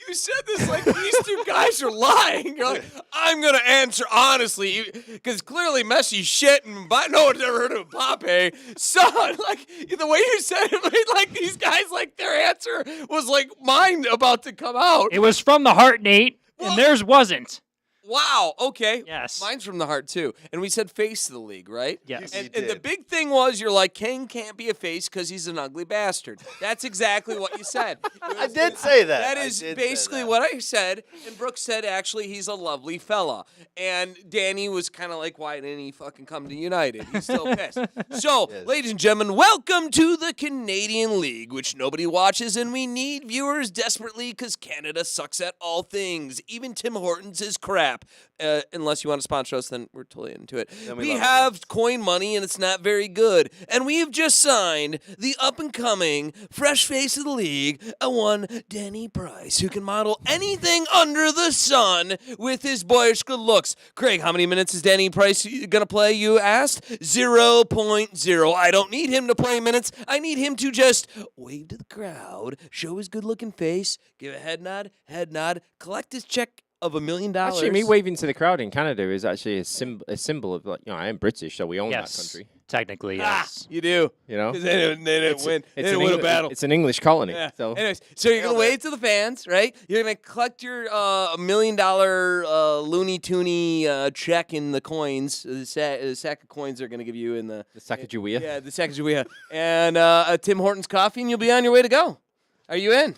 You said this like these two guys are lying. You're like, I'm going to answer honestly, because clearly Messi's shit, and no one's ever heard of Mbappe. Son, like, the way you said it made like these guys, like, their answer was like mine about to come out. It was from the heart, Nate, Well- and theirs wasn't. Wow, okay. Yes. Mine's from the heart, too. And we said face of the league, right? Yes. You And the did. big thing was you're like, Kane can't be a face because he's an ugly bastard. That's exactly what you said. I did say that. That I is did say basically that. what I said. And Brooks said, actually, he's a lovely fella. And Danny was kind of like, why didn't he fucking come to United? He's still pissed. So, Yes. ladies and gentlemen, welcome to the Canadian League, which nobody watches, and we need viewers desperately because Canada sucks at all things. Even Tim Hortons is crap. Unless you want to sponsor us, then we're totally into it. Then We love it, have coin money, and it's not very good. And we have just signed the up-and-coming fresh face of the league, one Danny Price, who can model anything under the sun with his boyish good looks. Craig, how many minutes is Danny Price going to play, you asked? 0.0. I don't need him to play minutes. I need him to just wave to the crowd, show his good-looking face, give a head nod, collect his check of $1 million. Actually, me waving to the crowd in Canada is actually a symbol of, like, I am British, so we own Yes. that country. Technically, yes. You do. You know, 'Cause they didn't win. They didn't win a battle. It's an English colony. Yeah. So Anyways, so you're gonna wave to the fans, right? You're gonna collect your $1 million Looney Toony check in the coins. The sack of coins they're gonna give you in the Sacagawea. Yeah, the Sacagawea, and a Tim Hortons coffee, and you'll be on your way to go. Are you in?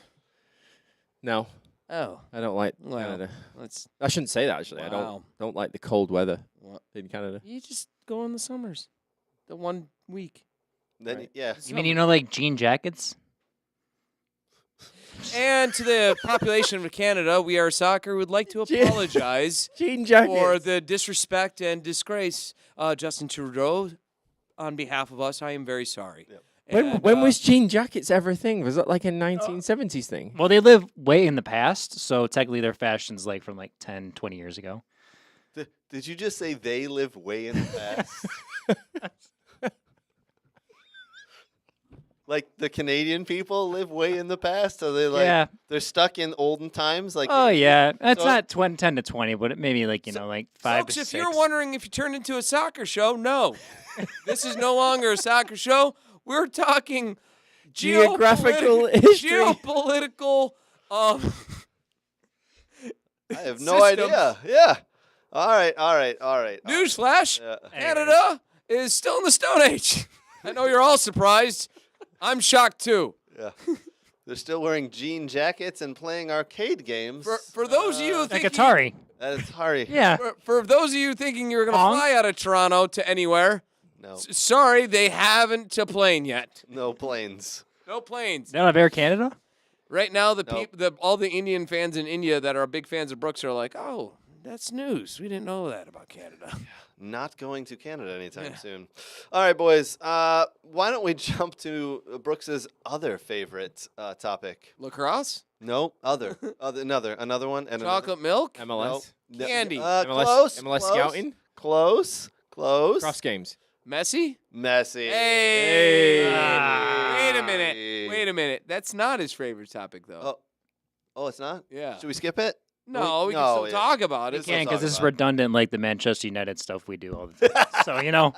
No, Oh, I don't like well, Canada. let's. I shouldn't say that actually. I Wow. don't like the cold weather What? in Canada. You just go in the summers, the 1 week. Then, Right. yeah. You mean like jean jackets? And to the population of Canada, We Are Soccer would like to apologize Jean for the disrespect and disgrace. Justin Trudeau, on behalf of us, I am very sorry. Yep. When was jean jackets ever a thing? Was that like a 1970s thing? Well, they live way in the past, so technically their fashion's like from like 10, 20 years ago. Did you just say they live way in the past? Like the Canadian people live way in the past? Are they like Yeah. they're stuck in olden times? Like Oh yeah, it's So- not 10 to 20, but it maybe like like 5 Folks, to if 6. you're wondering if you turned into a soccer show, no. This is no longer a soccer show. We're talking Geographical history. geopolitical. I have no idea. Yeah. All right. Newsflash: Yeah. Canada is still in the Stone Age. I know you're all surprised. I'm shocked too. Yeah. They're still wearing jean jackets and playing arcade games. For those of you like thinking, Atari. That's hard. Yeah. for those of you thinking you're gonna Pong? fly out of Toronto to anywhere, No. sorry, they haven't a plane yet. No planes. No planes. They don't have Air Canada? Right now, Nope. all the Indian fans in India that are big fans of Brooks are like, oh, that's news. We didn't know that about Canada. not going to Canada anytime soon. All right, boys. Why don't we jump to Brooks's other favorite topic? Lacrosse? No, another one. And Chocolate milk? MLS. No. Candy. Close. MLS close, scouting. Close. Cross games. Messi? Messi. Hey. Ah. Wait a minute. That's not his favorite topic, though. Oh, it's not? Yeah. Should we skip it? No, we can No, still talk about it. Let's Can't talk because this is about it. redundant like the Manchester United stuff we do all the time. So, you know.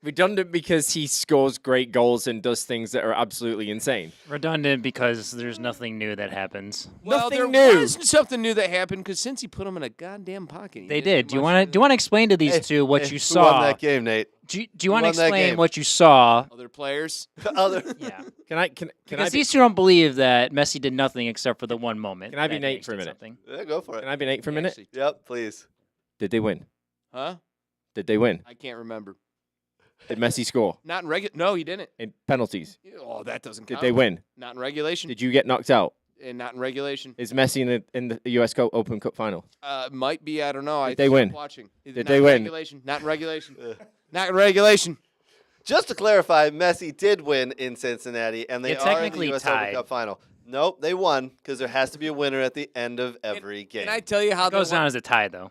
Redundant because he scores great goals and does things that are absolutely insane. Redundant because there's nothing new that happens. Well, Nothing there new. was something new that happened because since he put him in a goddamn pocket, he They didn't did. Do you much want to explain to these two what you Who saw? won that game, Nate? Do you want to won that explain game? what you saw? Other players? Other. Yeah. Can I Because be, these two don't believe that Messi did nothing except for the one moment. Can I be that Nate Nate for a did minute? something. Yeah, go for it. can I be Nate for a minute? Actually, Yep, please. Did they win? huh? Did they win? I can't remember. Did Messi score Not in regular. No, he didn't. in penalties? Oh, that doesn't Did count. they win? Not in regulation. Did you get knocked out? And not in regulation. Is Messi in the U.S. Open Cup final? Might be. I don't know. I Did they stopped win? Watching. Did Not they in win? Regulation. Not in regulation. Not in regulation. Just to clarify, Messi did win in Cincinnati, and they It are in the technically U.S. Open tied. Cup final. Nope, they won because there has to be a winner at the end of every game. Can I tell you how It goes that down as a tie, though.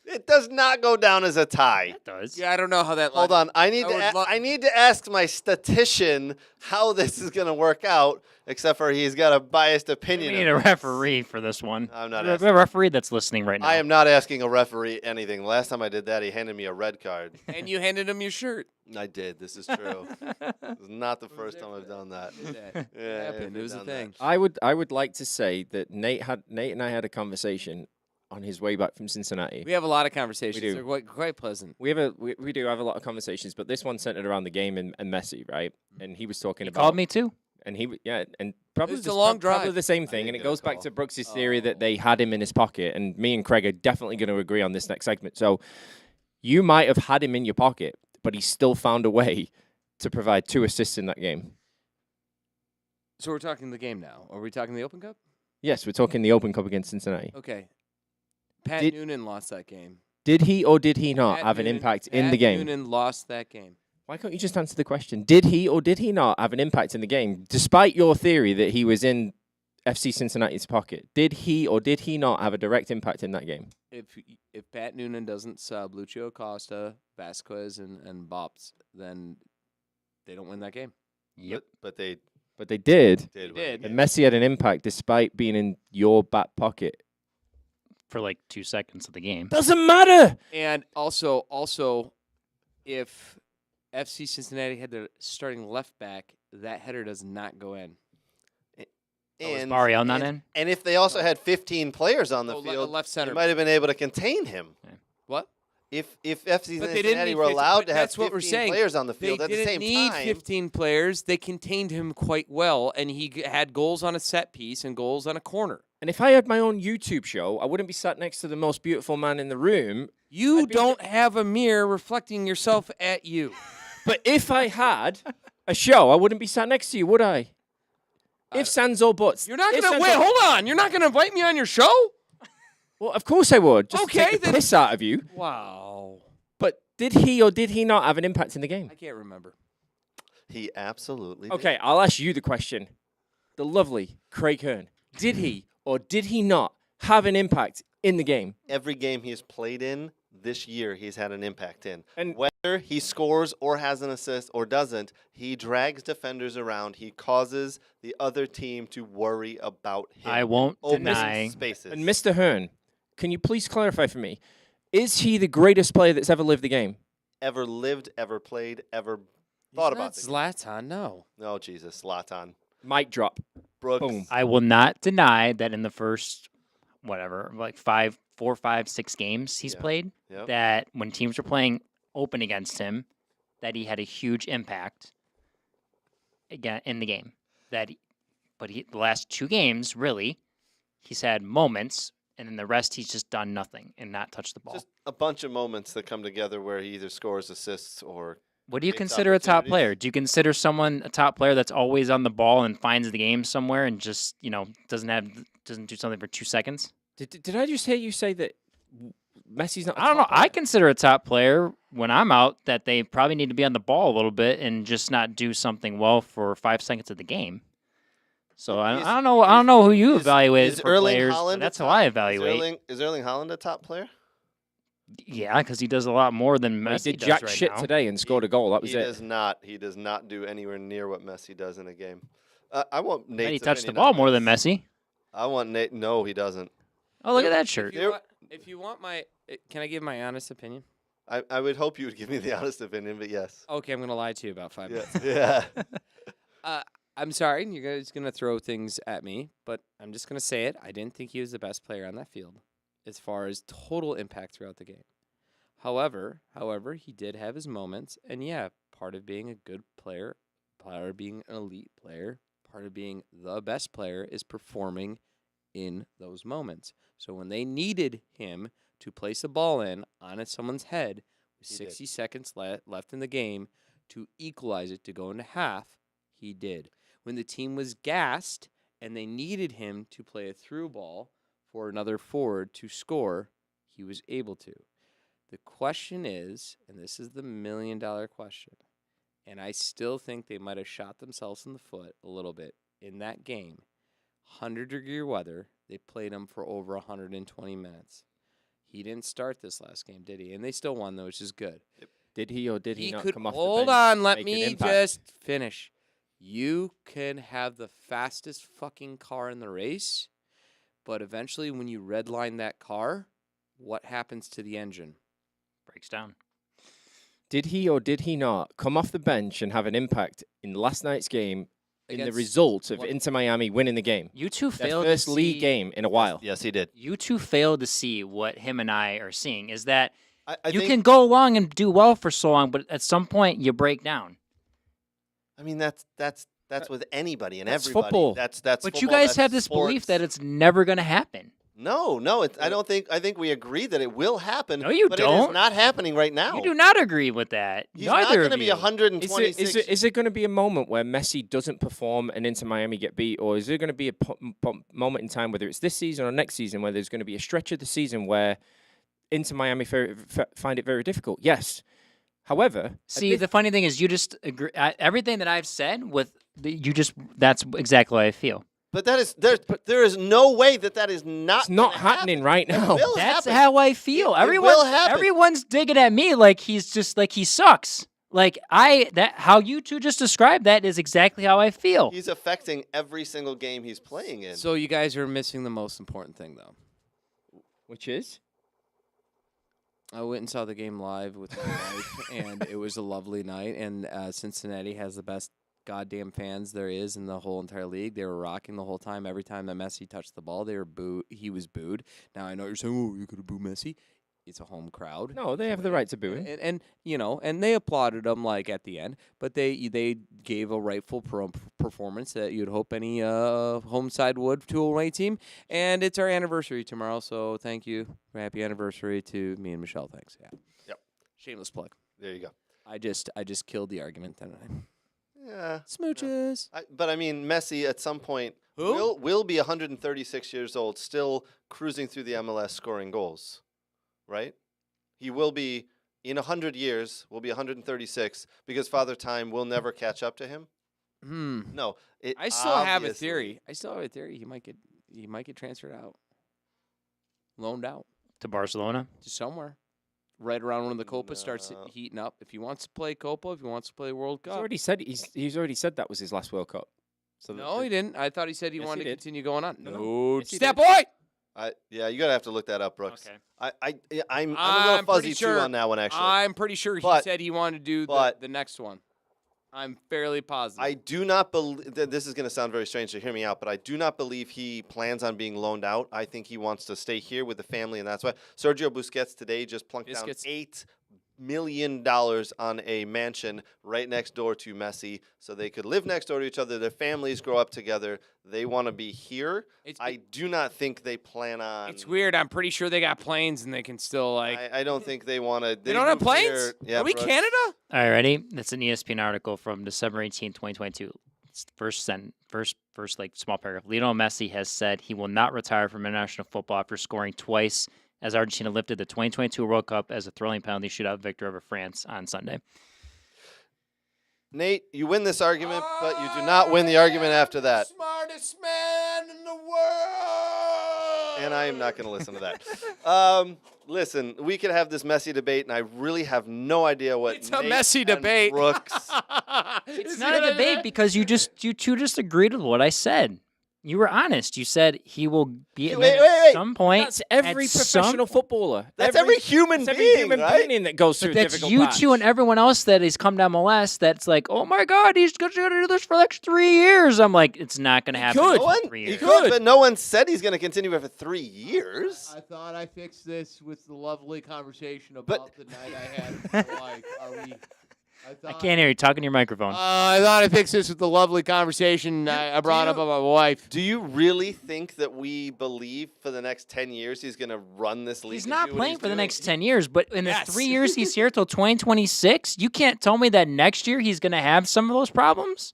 It does not go down as a tie. It does. Yeah, I don't know how that. Hold on, I need I would I need to ask my statistician how this is going to work out. Except for he's got a biased We opinion. need a referee for this one. I'm not We have asking. a referee that's listening right now. I am not asking a referee anything. Last time I did that, he handed me a red card. And you handed him your shirt. I did. This is true. This is not the first time I've done that. That Yeah, happened. It was a done that. thing. I would like to say that Nate and I had a conversation on his way back from Cincinnati. We have a lot of conversations. We do. They're quite pleasant. We do have a lot of conversations, but this one centered around the game and Messi, right? And he was talking He about called me too. and and probably was a long probably drive. the same I thing, didn't and it get a goes back call. to Brooks' theory that they had him in his pocket, and me and Craig are definitely going to agree on this next segment. So you might have had him in your pocket, but he still found a way to provide 2 assists in that game. So we're talking the game now. Are we talking the Open Cup? Yes, we're talking the Open Cup against Cincinnati. Okay. Pat Did- Noonan lost that game. Did he or did he not Pat have an Noonan- impact in Pat the game? Noonan lost that game. Why can't you just answer the question? Did he or did he not have an impact in the game, despite your theory that he was in FC Cincinnati's pocket? Did he or did he not have a direct impact in that game? If Pat Noonan doesn't sub Lucio Costa, Vasquez, and Bops, then they don't win that game. Yep. But they But they did. did. They win. did. And Messi had an impact despite being in your back pocket. For like 2 seconds of the game. Doesn't matter. And also, if FC Cincinnati had their starting left back, that header does not go in. And, Barriel not in? And if they also had 15 players on the field, left center. they might have been able to contain him. What? If FC But they didn't Cincinnati need were 50 allowed but to have that's what 15 we're saying. players on the field They at the didn't same need time, 15 players. They contained him quite well, and he had goals on a set piece and goals on a corner. And if I had my own YouTube show, I wouldn't be sat next to the most beautiful man in the room. You don't have a mirror reflecting yourself at you. But if I had a show, I wouldn't be sat next to you, would I? If Sans or Buts. You're not if going to Sans wait. or- Hold on. You're not going to invite me on your show? Well, of course I would. Just to Okay, take the then- piss out of you. Wow. But did he or did he not have an impact in the game? I can't remember. he absolutely did. Okay, I'll ask you the question. The lovely Craig Hearn. Did he or did he not have an impact in the game? Every game he's played in this year, he's had an impact in. And Whether he scores or has an assist or doesn't, he drags defenders around. He causes the other team to worry about him. I won't Open deny. spaces. And Mr. Hearn, can you please clarify for me? Is he the greatest player that's ever lived the game? Ever lived, ever played, ever thought about the game. Zlatan, no. Oh, Jesus. Zlatan. Mic drop. Brooks. Boom. I will not deny that in the first, whatever, like 4, 5, 6 games he's Yeah. played, Yep. that when teams were playing open against him, that he had a huge impact again in the game. But the last 2 games, really, he's had moments, and then the rest he's just done nothing and not touched the ball. Just a bunch of moments that come together where he either scores, assists, or What do you makes consider a top opportunities. player? Do you consider someone a top player that's always on the ball and finds the game somewhere and just, doesn't do something for 2 seconds? Did I just hear you say that Messi's not. I don't know. I consider a top player when I'm out that they probably need to be on the ball a little bit and just not do something well for 5 seconds of the game. So I don't know. I don't know who you evaluate for players. But that's how I evaluate. Is Erling Haaland a top player? Yeah, because he does a lot more than Messi He did does jack right shit now. today and scored a goal. That was He it. does not. He does not do anywhere near what Messi does in a game. I want Nate's He touched the opinion ball on more this. than Messi. I want Nate. No, he doesn't. Oh, look at that shirt. If you want my, can I give my honest opinion? I would hope you would give me the honest opinion, but yes. Okay, I'm gonna lie to you about 5 minutes. Yeah. I'm sorry, you guys gonna throw things at me, but I'm just gonna say it. I didn't think he was the best player on that field, as far as total impact throughout the game. However, he did have his moments, and yeah, part of being a good player, part of being an elite player, part of being the best player is performing in those moments. So when they needed him to place a ball in on someone's head with 60 seconds left in the game to equalize it to go into half, he did. When the team was gassed and they needed him to play a through ball for another forward to score, he was able to. The question is, and this is the $1 million question, and I still think they might have shot themselves in the foot a little bit in that game. 100-degree weather, they played him for over 120 minutes. He didn't start this last game, did he? And they still won, though, which is good. Did he or did he not come off the bench? Hold on, let make an me impact? just finish. You can have the fastest fucking car in the race, but eventually when you redline that car, what happens to the engine? Breaks down. Did he or did he not come off the bench and have an impact in last night's game in the Against result of what? Inter Miami winning the game? You two Their failed first to league see, game in a while. Yes, he did. You two failed to see what him and I are seeing. Is that I you think, can go along and do well for so long, but at some point you break down. I mean, that's with anybody and That's everybody. football. That's But football, you guys that's have this belief sports. that it's never going to happen. No, I don't think. I think we agree that it will happen. No, you but it don't. is not happening right now. You do not agree with that. He's Neither not going to of be you. 126. Is it going to be a moment where Messi doesn't perform and Inter Miami get beat, or is there going to be a moment in time, whether it's this season or next season, where there's going to be a stretch of the season where Inter Miami find it very difficult? Yes. However, See, the funny thing is, you just agree. Everything that I've said with that's exactly how I feel. But there is no way that is not. it's not gonna happening happen. right It now. will That's happen. how I feel. It will happen. Everyone's digging at me like he's just like he sucks. Like how you two just described that is exactly how I feel. He's affecting every single game he's playing in. So you guys are missing the most important thing, though. Which is? I went and saw the game live with my wife, and it was a lovely night. And Cincinnati has the best goddamn fans there is in the whole entire league. They were rocking the whole time. Every time that Messi touched the ball, he was booed. Now I know you're saying, "Oh, you could have booed Messi." It's a home crowd. No, they have the right to boo him. And you know, and they applauded him like at the end, but they gave a rightful performance that you'd hope any home side would to a away team. And it's our anniversary tomorrow, so thank you. Happy anniversary to me and Michelle. Thanks. Yeah. Yep. Shameless plug. There you go. I just killed the argument, didn't I? Yeah. Smooches. But I mean, Messi at some point Who? will be 136 years old, still cruising through the MLS scoring goals. Right? He will be, in 100 years, will be 136 because Father Time will never catch up to him. No. I still have a obviously- theory. He might get transferred out. Loaned out To Barcelona. to somewhere. Right around when the Copa starts No. heating up. If he wants to play Copa, if he wants to play World He's Cup. already said he's already said that was his last World Cup. So No, he didn't. I thought he said he Yes, wanted he to did. continue going on. No, No, Yes, he step did. boy. Yeah, you gotta have to look that up, Brooks. Okay. I'm a little I'm fuzzy pretty too sure- on that one actually. I'm pretty sure he But- said he wanted to do but- the next one. I'm fairly positive. I do not believe this is going to sound very strange, so hear me out. But I do not believe he plans on being loaned out. I think he wants to stay here with the family, and that's why Sergio Busquets today just plunked down $8 million on a mansion right next door to Messi, so they could live next door to each other. Their families grow up together. They want to be here. I do not think they plan on. It's weird. I'm pretty sure they got planes and they can still like. I don't think they want to. They don't have planes. Yeah, Are we Brooks. Canada? All right, ready? That's an ESPN article from December 18, 2022. It's the first like small paragraph. Lionel Messi has said he will not retire from international football after scoring twice as Argentina lifted the 2022 World Cup as a thrilling penalty shootout victory over France on Sunday. Nate, you win this argument, but you do not win the argument after that. Smartest man in the world. And I am not going to listen to that. Listen, we could have this messy debate, and I really have no idea what It's a Nate messy and debate. Brooks. It's not a debate because you two just agreed with what I said. You were honest. You said he will be at some point. That's every at professional footballer. That's every human that's being, every human right? being that goes through But a that's difficult you patch. two and everyone else that has come to MLS that's like, oh my God, he's going to do this for the next 3 years. I'm like, it's not going to happen could. in 3 He years. could, but no one said he's going to continue for 3 years. I thought I fixed this with the lovely conversation about the night I had with my wife. I can't hear you. Talking to your microphone. I thought I fixed this with the lovely conversation I brought up about my wife. Do you really think that we believe for the next 10 years he's going to run this league? He's and not do what playing he's for the doing? next 10 years, but in Yes. the 3 years he's here till 2026, you can't tell me that next year he's going to have some of those problems.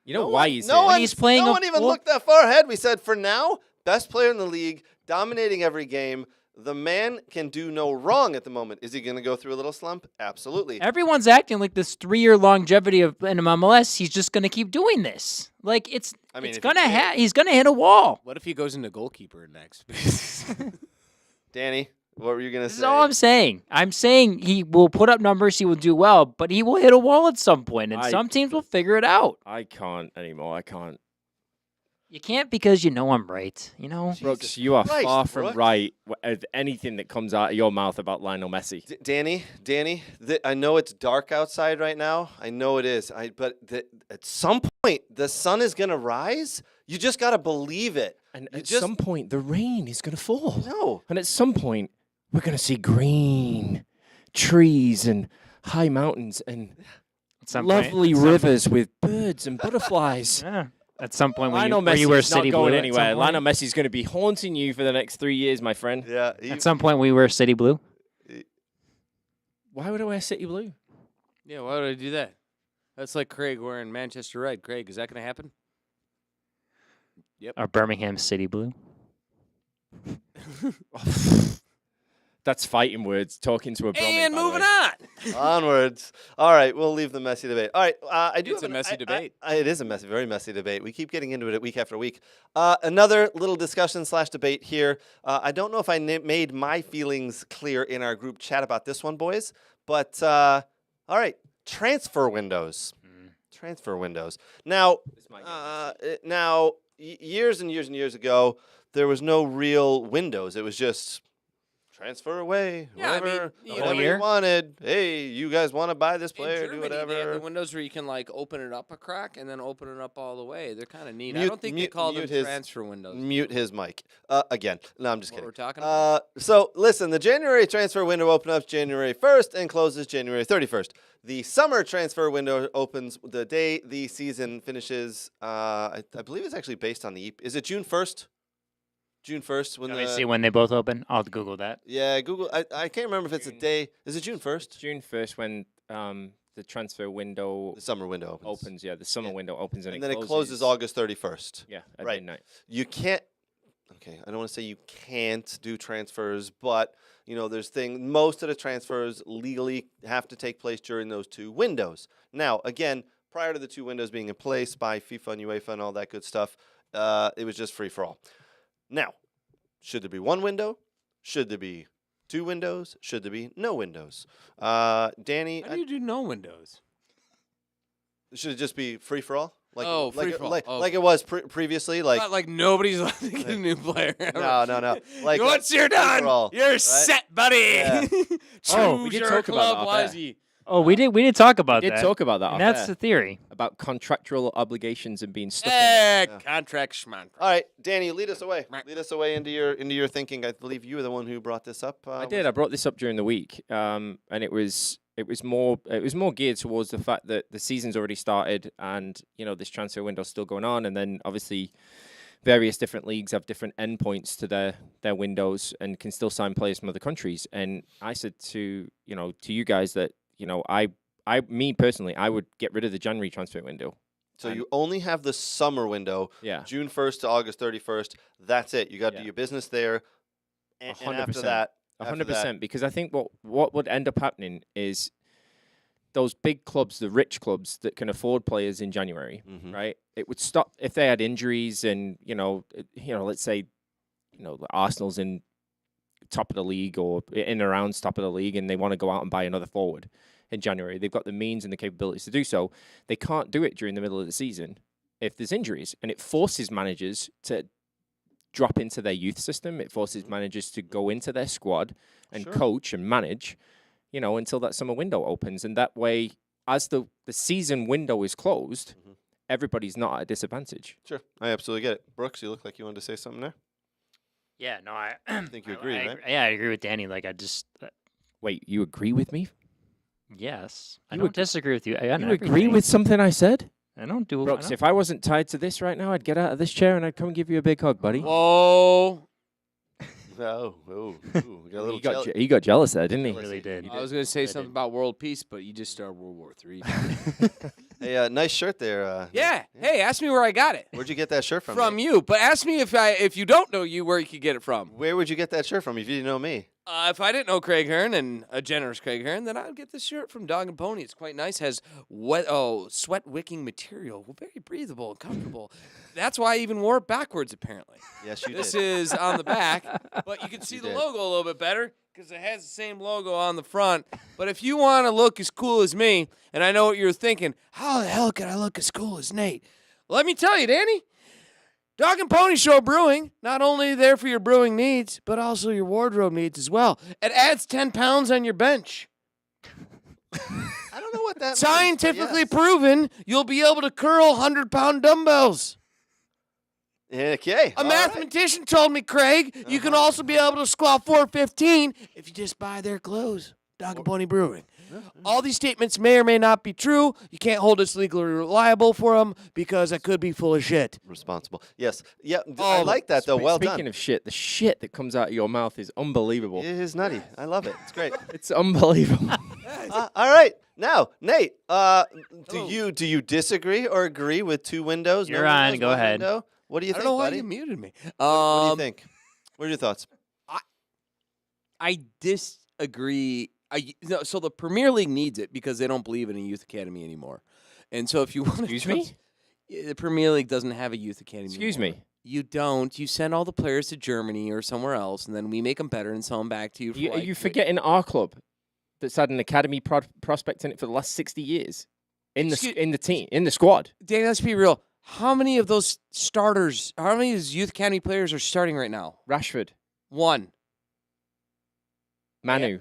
You know why he's No here. one, he's playing no a one even full- looked that far ahead. We said, for now, best player in the league, dominating every game. The man can do no wrong at the moment. Is he going to go through a little slump? Absolutely. Everyone's acting like this 3-year longevity of in MLS. He's just going to keep doing this. Like it's I mean, it's if gonna he did- he's gonna hit a wall. What if he goes into goalkeeper next? Danny, what were you going to This say? is all I'm saying. I'm saying he will put up numbers. He will do well, but he will hit a wall at some point, and some teams will figure it out. I can't anymore. I can't. You can't because you know I'm right. You know, Brooks, you are Christ, far from Brooks. right with anything that comes out of your mouth about Lionel Messi. Danny, I know it's dark outside right now. I know it is. But at some point, the sun is going to rise. You just got to believe it. And You at just- some point, the rain is going to fall. No. And at some point, we're going to see green trees and high mountains and at some point- lovely at some- rivers with birds and butterflies. Yeah. At some point, when Lionel you wear Messi's not City going Blue, anywhere. Lionel Messi's going to be haunting you for the next 3 years, my friend. Yeah. At some point, we wear City Blue. Why would I wear City Blue? Yeah, why would I do that? That's like Craig wearing Manchester Red. Craig, is that going to happen? Or Birmingham City Blue. That's fighting words, talking to a Brummy, And by the moving way. on. Onwards. All right, we'll leave the messy debate. All right, I do. It's have a messy debate. It is a messy, very messy debate. We keep getting into it week after week. Another little discussion / debate here. I don't know if I made my feelings clear in our group chat about this one, boys. But all right, transfer windows. Transfer windows. Now, years and years and years ago, there was no real windows. It was just transfer away, Yeah, I mean, whatever, you whatever know- you wanted. Hey, you guys want to buy this player? In Do Germany, they have whatever. the windows where you can like open it up a crack and then open it up all the way. They're kind of neat. I Mute- don't think they mute- call them mute his- transfer windows. Mute his mic again. No, I'm just What kidding. we're talking about? So listen, the January transfer window opens up January 1st and closes January 31st. The summer transfer window opens the day the season finishes. I believe it's actually based on the. Is it June 1st? June 1st when Let me the. see when they both open. I'll Google that. Yeah, Google. I can't remember if it's a day. Is it June 1st? June 1st when the transfer window The summer window opens. Yeah, the summer window opens and, and then it closes August 31st. Yeah, at Right. midnight. You can't. Okay, I don't want to say you can't do transfers, but you know, there's most of the transfers legally have to take place during those two windows. Now, again, prior to the two windows being in place by FIFA and UEFA and all that good stuff, it was just free for all. Now, should there be one window? Should there be two windows? Should there be no windows? Danny, How do you do no windows? should it just be free for all? Like, Oh, like, free for all. like, Oh. like it was previously. Like, Not like nobody's allowed to get a new player. no. Like once you're free for done, all, you're right? set, buddy. Yeah. Oh, we Choose did your talk about club that off wisely. Oh, we did talk about We did that. talk about that. And off that's air, the theory. about contractual obligations and being stuck in it. Contract schman. All right, Danny, lead us away. Lead us away into your thinking. I believe you were the one who brought this up. I did. I brought this up during the week, and it was more geared towards the fact that the season's already started, and you know this transfer window's still going on, and then obviously various different leagues have different endpoints to their windows and can still sign players from other countries. And I said to you guys that me personally, I would get rid of the January transfer window. So you only have the summer window, Yeah. June 1st to August 31st. That's it. You got to Yeah. do your business there. And after 100%. that, after that. 100%. Because I think what would end up happening is those big clubs, the rich clubs that can afford players in January, right? It would stop if they had injuries, and let's say, Arsenal's in top of the league or in around top of the league, and they want to go out and buy another forward in January. They've got the means and the capabilities to do so. They can't do it during the middle of the season if there's injuries, and it forces managers to drop into their youth system. It forces managers to go into their squad and coach and manage, until that summer window opens. And that way, as the season window is closed, everybody's not at a disadvantage. Sure. I absolutely get it. Brooks, you look like you wanted to say something there. Yeah, no, I think you agree, right? Yeah, I agree with Danny. Like, I just Wait, you agree with me? yes, I don't disagree with you. You agree with something I said? I don't do. Brooks, if I wasn't tied to this right now, I'd get out of this chair and I'd come and give you a big hug, buddy. Whoa. He got jealous there, didn't he? Really did. I was going to say something about world peace, but you just started World War III. Hey, nice shirt there. Yeah. Hey, ask me where I got it. Where'd you get that shirt from? From you. But ask me if you don't know you, where you could get it from. Where would you get that shirt from if you didn't know me? If I didn't know Craig Hearn, and a generous Craig Hearn, then I would get this shirt from Dog and Pony. It's quite nice. Has sweat wicking material. Very breathable and comfortable. That's why I even wore it backwards, apparently. Yes, you This did. is on the back, but you can see the logo a little bit better because it has the same logo on the front. But if you want to look as cool as me, and I know what you're thinking, how the hell can I look as cool as Nate? Let me tell you, Danny. Dog and Pony Show Brewing, not only there for your brewing needs, but also your wardrobe needs as well. It adds 10 pounds on your bench. I don't know what that means. Scientifically proven, you'll be able to curl 100-pound dumbbells. Okay. A mathematician told me, Craig, you can also be able to squat 415 if you just buy their clothes. Dog and Pony Brewing. All these statements may or may not be true. You can't hold us legally liable for them because I could be full of shit. Responsible. Yes. Yeah. I like that, though. Well done. Speaking of shit, the shit that comes out of your mouth is unbelievable. It is nutty. I love it. It's great. It's unbelievable. All right. Now, Nate, do you disagree or agree with two windows? You're on. Go ahead. Window? What do you think, I don't know buddy? why you muted me. What do you think? What are your thoughts? I disagree. So the Premier League needs it because they don't believe in a youth academy anymore. And so if you want Excuse me? The Premier League doesn't have a youth academy Excuse anymore. me. You don't. You send all the players to Germany or somewhere else, and then we make them better and sell them back to you. For Are you forgetting our club that's had an academy prospect in it for the last 60 years? In the squad. Danny, let's be real. How many of those starters, how many of those youth academy players are starting right now? Rashford. One. Manu.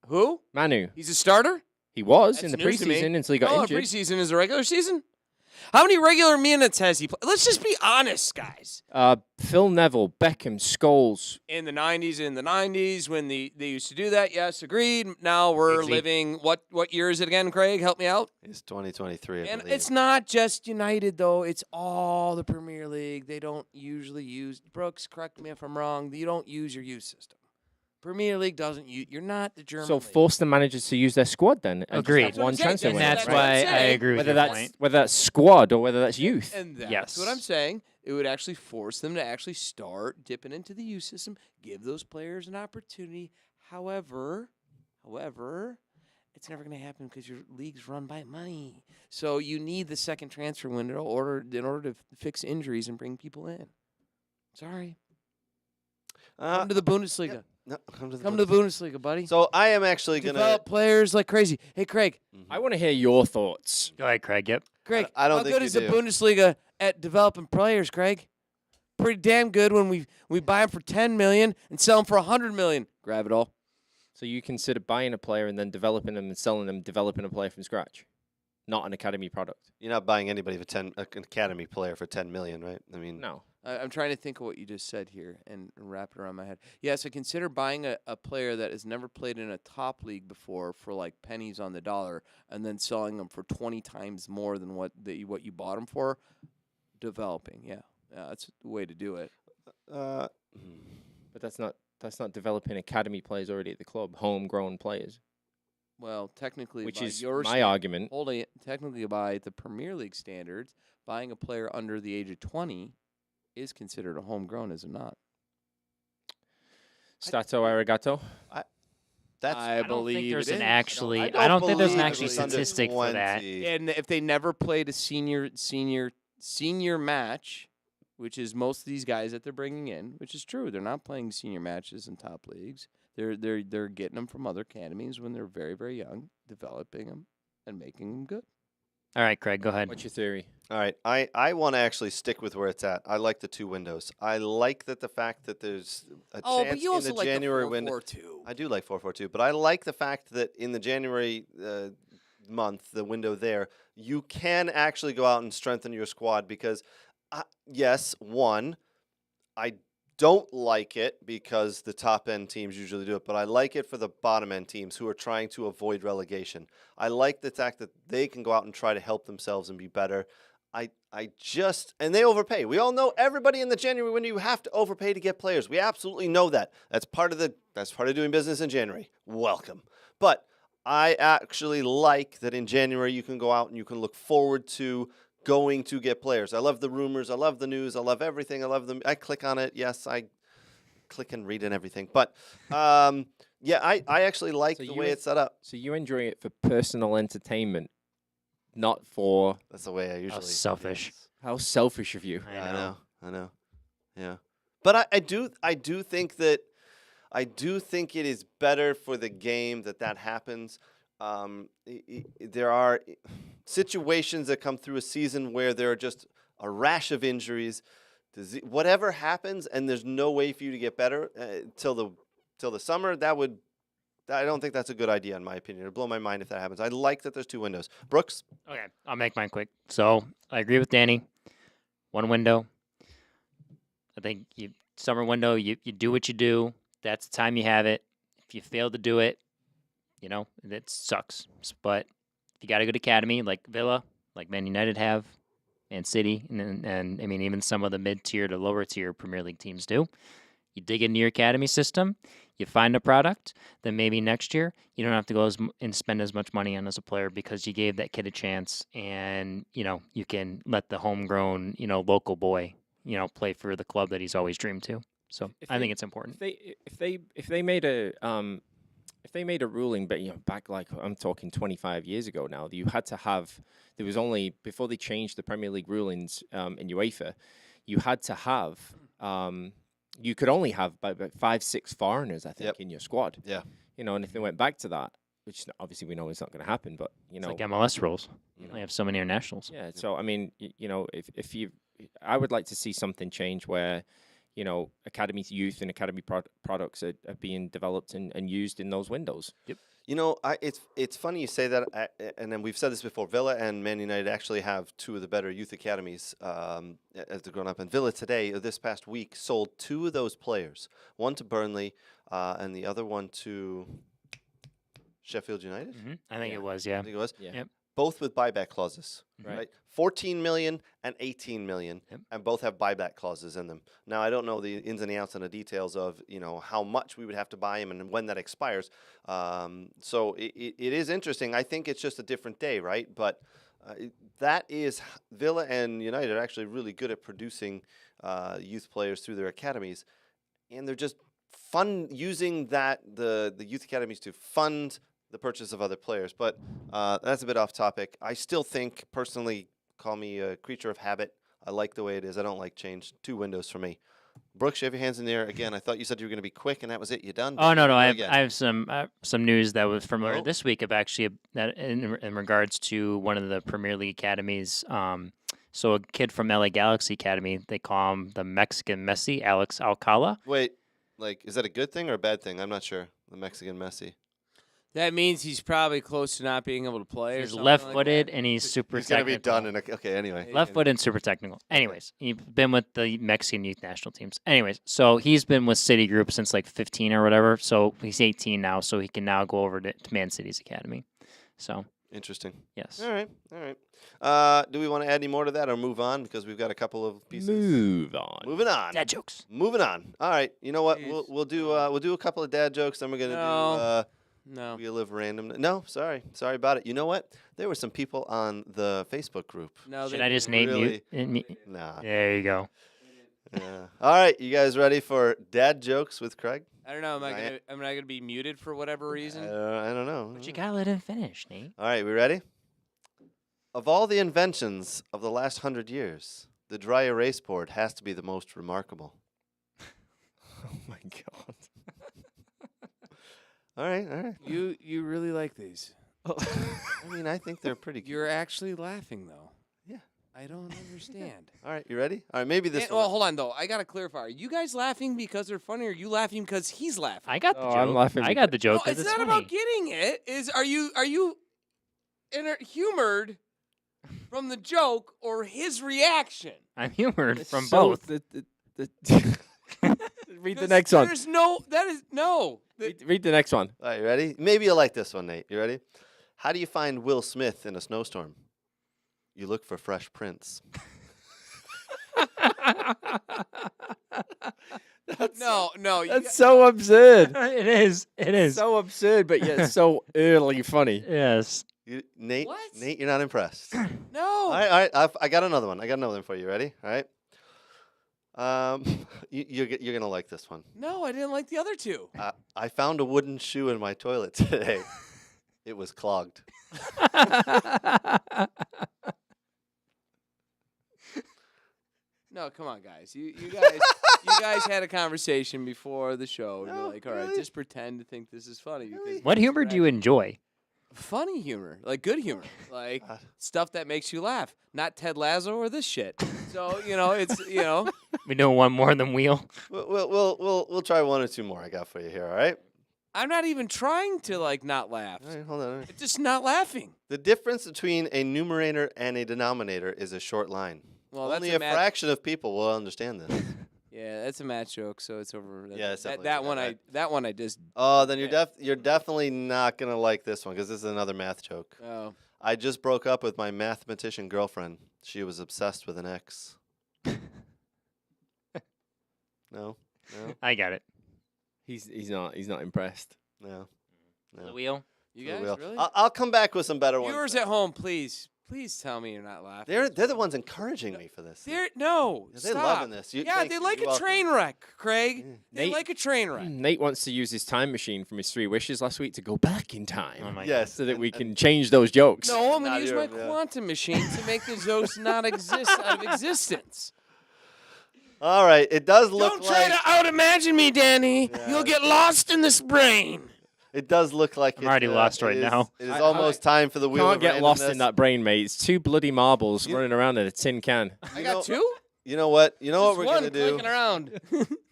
Who? Manu. He's a starter? He was That's in the news to me. preseason until he got injured. Preseason is a regular season? How many regular minutes has he played? Let's just be honest, guys. Phil Neville, Beckham, Scholes. In the 90s, when they used to do that, yes, agreed. Now we're living, what year is it again, Craig? Help me out. It's 2023, And it's not just United, though. It's all the Premier League. They don't usually use, Brooks, correct me if I'm wrong, you don't use your youth system. Premier League doesn't use, you're not the German So league. force the managers to use their squad then. And Agreed. just have one transfer And window, that's right? why I agree with whether your that's point. whether that's squad or whether that's youth. And that's Yes. what I'm saying. It would actually force them to actually start dipping into the youth system, give those players an opportunity. However, it's never going to happen because your league's run by money. So you need the second transfer window in order to fix injuries and bring people in. Sorry. Come to the Bundesliga. Yeah. No, come to the Bundesliga, buddy. So I am actually going to develop players like crazy. Hey, Craig. I want to hear your thoughts. Go ahead, Craig. Yep. Craig, I don't how think good you is do. the Bundesliga at developing players, Craig? Pretty damn good when we buy them for $10 million and sell them for $100 million. Grab it all. So you consider buying a player and then developing them and selling them, developing a player from scratch, not an academy product. You're not buying anybody for an academy player for $10 million, right? I mean, No. I'm trying to think of what you just said here and wrap it around my head. Yes, I consider buying a player that has never played in a top league before for like pennies on the dollar and then selling them for 20 times more than what you bought them for. Developing, yeah, that's the way to do it. But that's not developing academy players already at the club, homegrown players. Well, technically, Which by is your my argument. Technically, by the Premier League standards, buying a player under the age of 20 is considered a homegrown, is it not? Stato arigato. That's I don't think believe there's it an is. actually. I I don't think there's an believe actually it's under statistic for that. 20. And if they never played a senior match, which is most of these guys that they're bringing in, which is true, they're not playing senior matches in top leagues. They're getting them from other academies when they're very, very young, developing them and making them good. All right, Craig, go ahead. What's your theory? All right, I want to actually stick with where it's at. I like the 2 windows. I like that the fact that there's a chance in the January window. I do like 4-4-2, but I like the fact that in the January month, the window there, you can actually go out and strengthen your squad because, yes, one, I don't like it because the top end teams usually do it, but I like it for the bottom end teams who are trying to avoid relegation. I like the fact that they can go out and try to help themselves and be better. And they overpay. We all know everybody in the January window, you have to overpay to get players. We absolutely know that. That's part of doing business in January. Welcome. But I actually like that in January you can go out and you can look forward to going to get players. I love the rumors. I love the news. I love everything. I love them. I click on it. Yes, I click and read and everything. But yeah, I actually like the way it's set up. So you enjoy it for personal entertainment, not for... That's the way I usually... How selfish. How selfish of you. I know. Yeah. But I do think that... I do think it is better for the game that happens. There are situations that come through a season where there are just a rash of injuries. Whatever happens, and there's no way for you to get better till the summer. I don't think that's a good idea, in my opinion. It'll blow my mind if that happens. I like that there's 2 windows. Brooks? Okay, I'll make mine quick. So I agree with Danny. 1 window. I think summer window, you do what you do. That's the time you have it. If you fail to do it, that sucks. But if you got a good academy like Villa, like Man United have, Man City, and I mean even some of the mid-tier to lower-tier Premier League teams do, you dig into your academy system, you find a product, then maybe next year you don't have to go and spend as much money on as a player because you gave that kid a chance, and you can let the homegrown local boy play for the club that he's always dreamed to. So I think it's important. If they made a ruling, but back like I'm talking 25 years ago now, you had to have. There was only before they changed the Premier League rulings in UEFA, you had to have. You could only have about 5-6 foreigners, I think, in your squad. Yeah. And if they went back to that, which obviously we know is not going to happen, but it's like MLS rules. They have so many internationals. Yeah. So I mean, I would like to see something change where. Academy youth and academy products are being developed and used in those windows. Yep. It's funny you say that, and then we've said this before. Villa and Man United actually have 2 of the better youth academies as they're growing up. And Villa today, this past week, sold 2 of those players. One to Burnley, and the other one to Sheffield United. Mm-hmm. I think it was. Yeah. I think it was. Yeah. Yep. Both with buyback clauses, Right. right? 14 million and 18 million, and both have buyback clauses in them. Now, I don't know the ins and the outs and the details of how much we would have to buy him and when that expires. So it is interesting. I think it's just a different day, right? But that is Villa and United are actually really good at producing youth players through their academies, and they're just using the youth academies to fund the purchase of other players. But that's a bit off topic. I still think, personally, call me a creature of habit. I like the way it is. I don't like change. 2 windows for me. Brooks, you have your hands in the air again. I thought you said you were going to be quick, and that was it. You done? Oh no! I have some news that was from this week of actually that in regards to one of the Premier League academies. So a kid from LA Galaxy Academy, they call him the Mexican Messi, Alex Alcala. Wait, is that a good thing or a bad thing? I'm not sure. The Mexican Messi. That means he's probably close to not being able to play. He's left-footed and he's super technical. He's going to be done okay, anyway. Left-footed and super technical. Anyways, he's been with the Mexican youth national teams. Anyways, so he's been with Citigroup since like 15 or whatever. So he's 18 now, so he can now go over to Man City's academy. So interesting. Yes. All right. Do we want to add any more to that or move on? Because we've got a couple of pieces. Moving on. Dad jokes. Moving on. All right. You know what? We'll do a couple of dad jokes. Then we're going to do... No. We live random. No, sorry about it. You know what? There were some people on the Facebook group. No, should I just name you? Nah. There you go. Yeah. All right, you guys ready for dad jokes with Craig? I don't know. Am I gonna be muted for whatever reason? I don't know. But you gotta let him finish, Nate. All right, we ready? Of all the inventions of the last 100 years, the dry erase board has to be the most remarkable. Oh my god. All right. You really like these. I mean, I think they're pretty good. You're actually laughing though. Yeah. I don't understand. All right, you ready? All right, maybe this one. Well, hold on though. I gotta clarify. Are you guys laughing because they're funny, or are you laughing because he's laughing? I got the joke. I'm laughing I got the joke. No, 'cause it's it's not funny. about getting it. Are you humored from the joke or his reaction? I'm humored from So both. Read the next one. There's no. That is no. Read the next one. All right, you ready? Maybe you'll like this one, Nate. You ready? How do you find Will Smith in a snowstorm? You look for fresh prints. No. That's so absurd. It is. It is. So absurd, but yet so early funny. Yes. Nate, What? Nate, you're not impressed. All No. right. I got another one. I got another one for you. Ready? All right. You're gonna like this one. No, I didn't like the other two. I found a wooden shoe in my toilet today. It was clogged. No, come on, guys. You guys had a conversation before the show. And you're like, all right, really? just pretend to think this is funny. Because What humor do you enjoy? funny humor, like good humor, like stuff that makes you laugh. Not Ted Lasso or this shit. So it's We know one more than Wheel. We'll try one or two more. I got for you here. All right. I'm not even trying to like not laugh. All right. Hold on. It's just not laughing. The difference between a numerator and a denominator is a short line. Well, Only that's a fraction of people will understand this. Yeah, that's a match joke, so it's over. Yeah, it's definitely that over, one. right? That one I just. Oh, then you're definitely not gonna like this one because this is another math joke. Oh. I just broke up with my mathematician girlfriend. She was obsessed with an X. No. I got it. He's not impressed. No. The Wheel. You guys Will. really? I'll come back with some better ones. Viewers at home, please tell me you're not laughing. They're the ones encouraging me for this. They're They're stop. loving this. They like a train wreck, Craig. They Nate- like a train wreck. Nate wants to use his time machine from his 3 wishes last week to go back in time. Oh my Yes. So that we can change those jokes. No, I'm Not gonna use my your- yeah. quantum machine to make the jokes not exist out of existence. All right. It does look Don't try like to out-imagine me, Danny. Yeah. You'll get lost in this brain. it does look like I'm already lost right now. It is almost time for the wheel. Can't of get lost randomness. in that brain, mate. It's 2 bloody marbles running around in a tin can. I got two. You know what? You know what Just we're one gonna do? clicking around.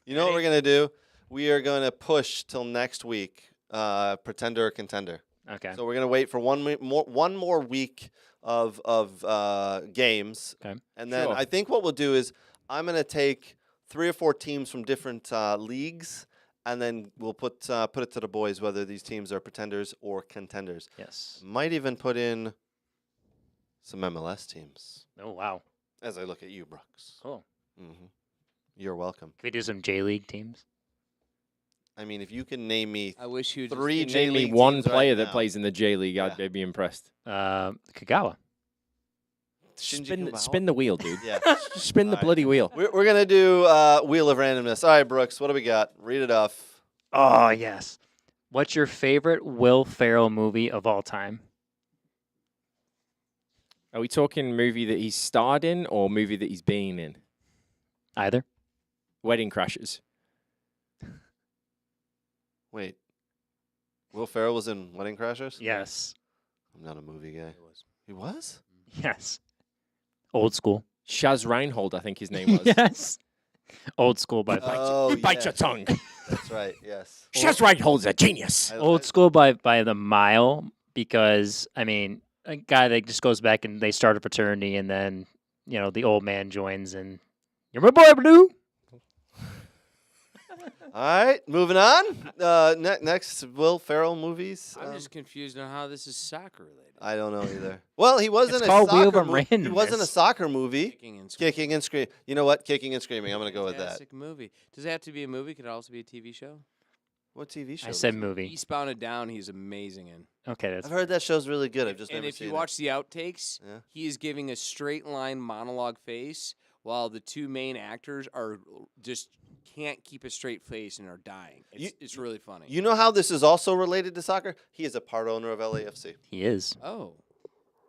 You know what we're gonna do? We are gonna push till next week. Pretender or contender. Okay. So we're gonna wait for one more week of games. Okay. And then Sure. I think what we'll do is I'm gonna take 3 or 4 teams from different leagues, and then we'll put it to the boys whether these teams are pretenders or contenders. Yes. Might even put in some MLS teams. Oh wow. As I look at you, Brooks. Cool. Mm-hmm. You're welcome. Can we do some J League teams? I mean, if you can name me I wish you'd 3 Name J me League one teams right player that now. plays in the J League, Yeah. I'd be impressed. Kagawa. Shinji Spin the wheel, dude. Yeah. Just spin the All right. bloody wheel. We're going to do Wheel of Randomness. All right, Brooks, what do we got? Read it off. Oh yes. What's your favorite Will Ferrell movie of all time? Are we talking movie that he's starred in or movie that he's been in? Either. Wedding Crashers. Wait. Will Ferrell was in Wedding Crashers? Yes. I'm not a movie guy. He was? Yes. Old school. Shaz Reinhold, I think his name was. Yes. Old school by Oh, Bite your yes. tongue. That's right, yes. Shaz Reinhold's a genius. Old school by the mile, because I mean a guy that just goes back and they start a fraternity and then the old man joins and you're my boy Blue. All right, moving on. Next, Will Ferrell movies. I'm just confused on how this is soccer related. I don't know either. Well, he was It's in a called Wheel soccer of movie. He was in a Randomness. soccer movie. Kicking and screaming. Kicking and Screaming. You know what? Kicking and Screaming. I'm going to go with that. Fantastic movie. Does it have to be a movie? Could it also be a TV show? What TV show? I is said it? movie. Eastbound and Down, he's amazing in. Okay, that's I've heard that show's really good. I've just And never if seen you it. watch the outtakes, Yeah. he is giving a straight line monologue face while the 2 main actors are just can't keep a straight face and are dying. It's really funny. You know how this is also related to soccer? He is a part owner of LAFC. He is. Oh.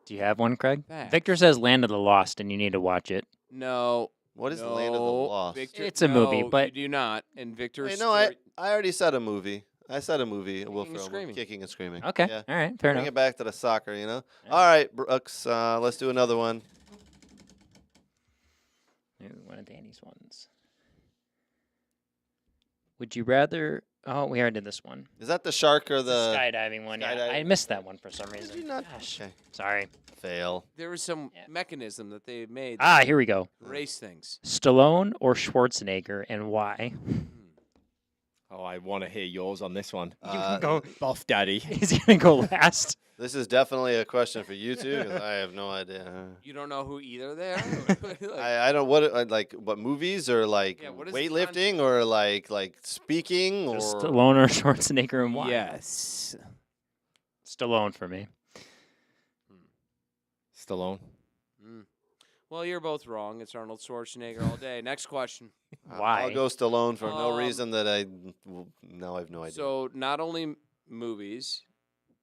Do you have one, Craig? Facts. Victor says Land of the Lost, and you need to watch it. No. What is the Land of the Lost? Victor, It's a movie, but- you do not. And Victor. Wait, no, I already said a movie. I said a movie. Will and Ferrell, Screaming. Kicking and Screaming. Okay. Yeah. All right. Fair Bring enough. it back to the soccer, you know? All right, Brooks, let's do another one. Ooh, one of Danny's ones. Would you rather? Oh, we already did this one. Is that the shark or The the skydiving one. Yeah, skydiving? I missed that one for some Did reason. you not? Gosh, Okay. sorry. Fail. There was some mechanism that they made. Ah, here we go. Race things. Stallone or Schwarzenegger, and why? Oh, I want to hear yours on this one. You can go. Buff Daddy. Is he gonna go last? This is definitely a question for you two because I have no idea. You don't know who either they are? Like, I don't what movies or like Yeah, what is the weightlifting or like speaking or Just Stallone or Schwarzenegger, and why? yes. Stallone for me. Stallone. Well, you're both wrong. It's Arnold Schwarzenegger all day. Next question. Why? I'll go Stallone for no Um, reason that I have no idea. So not only movies,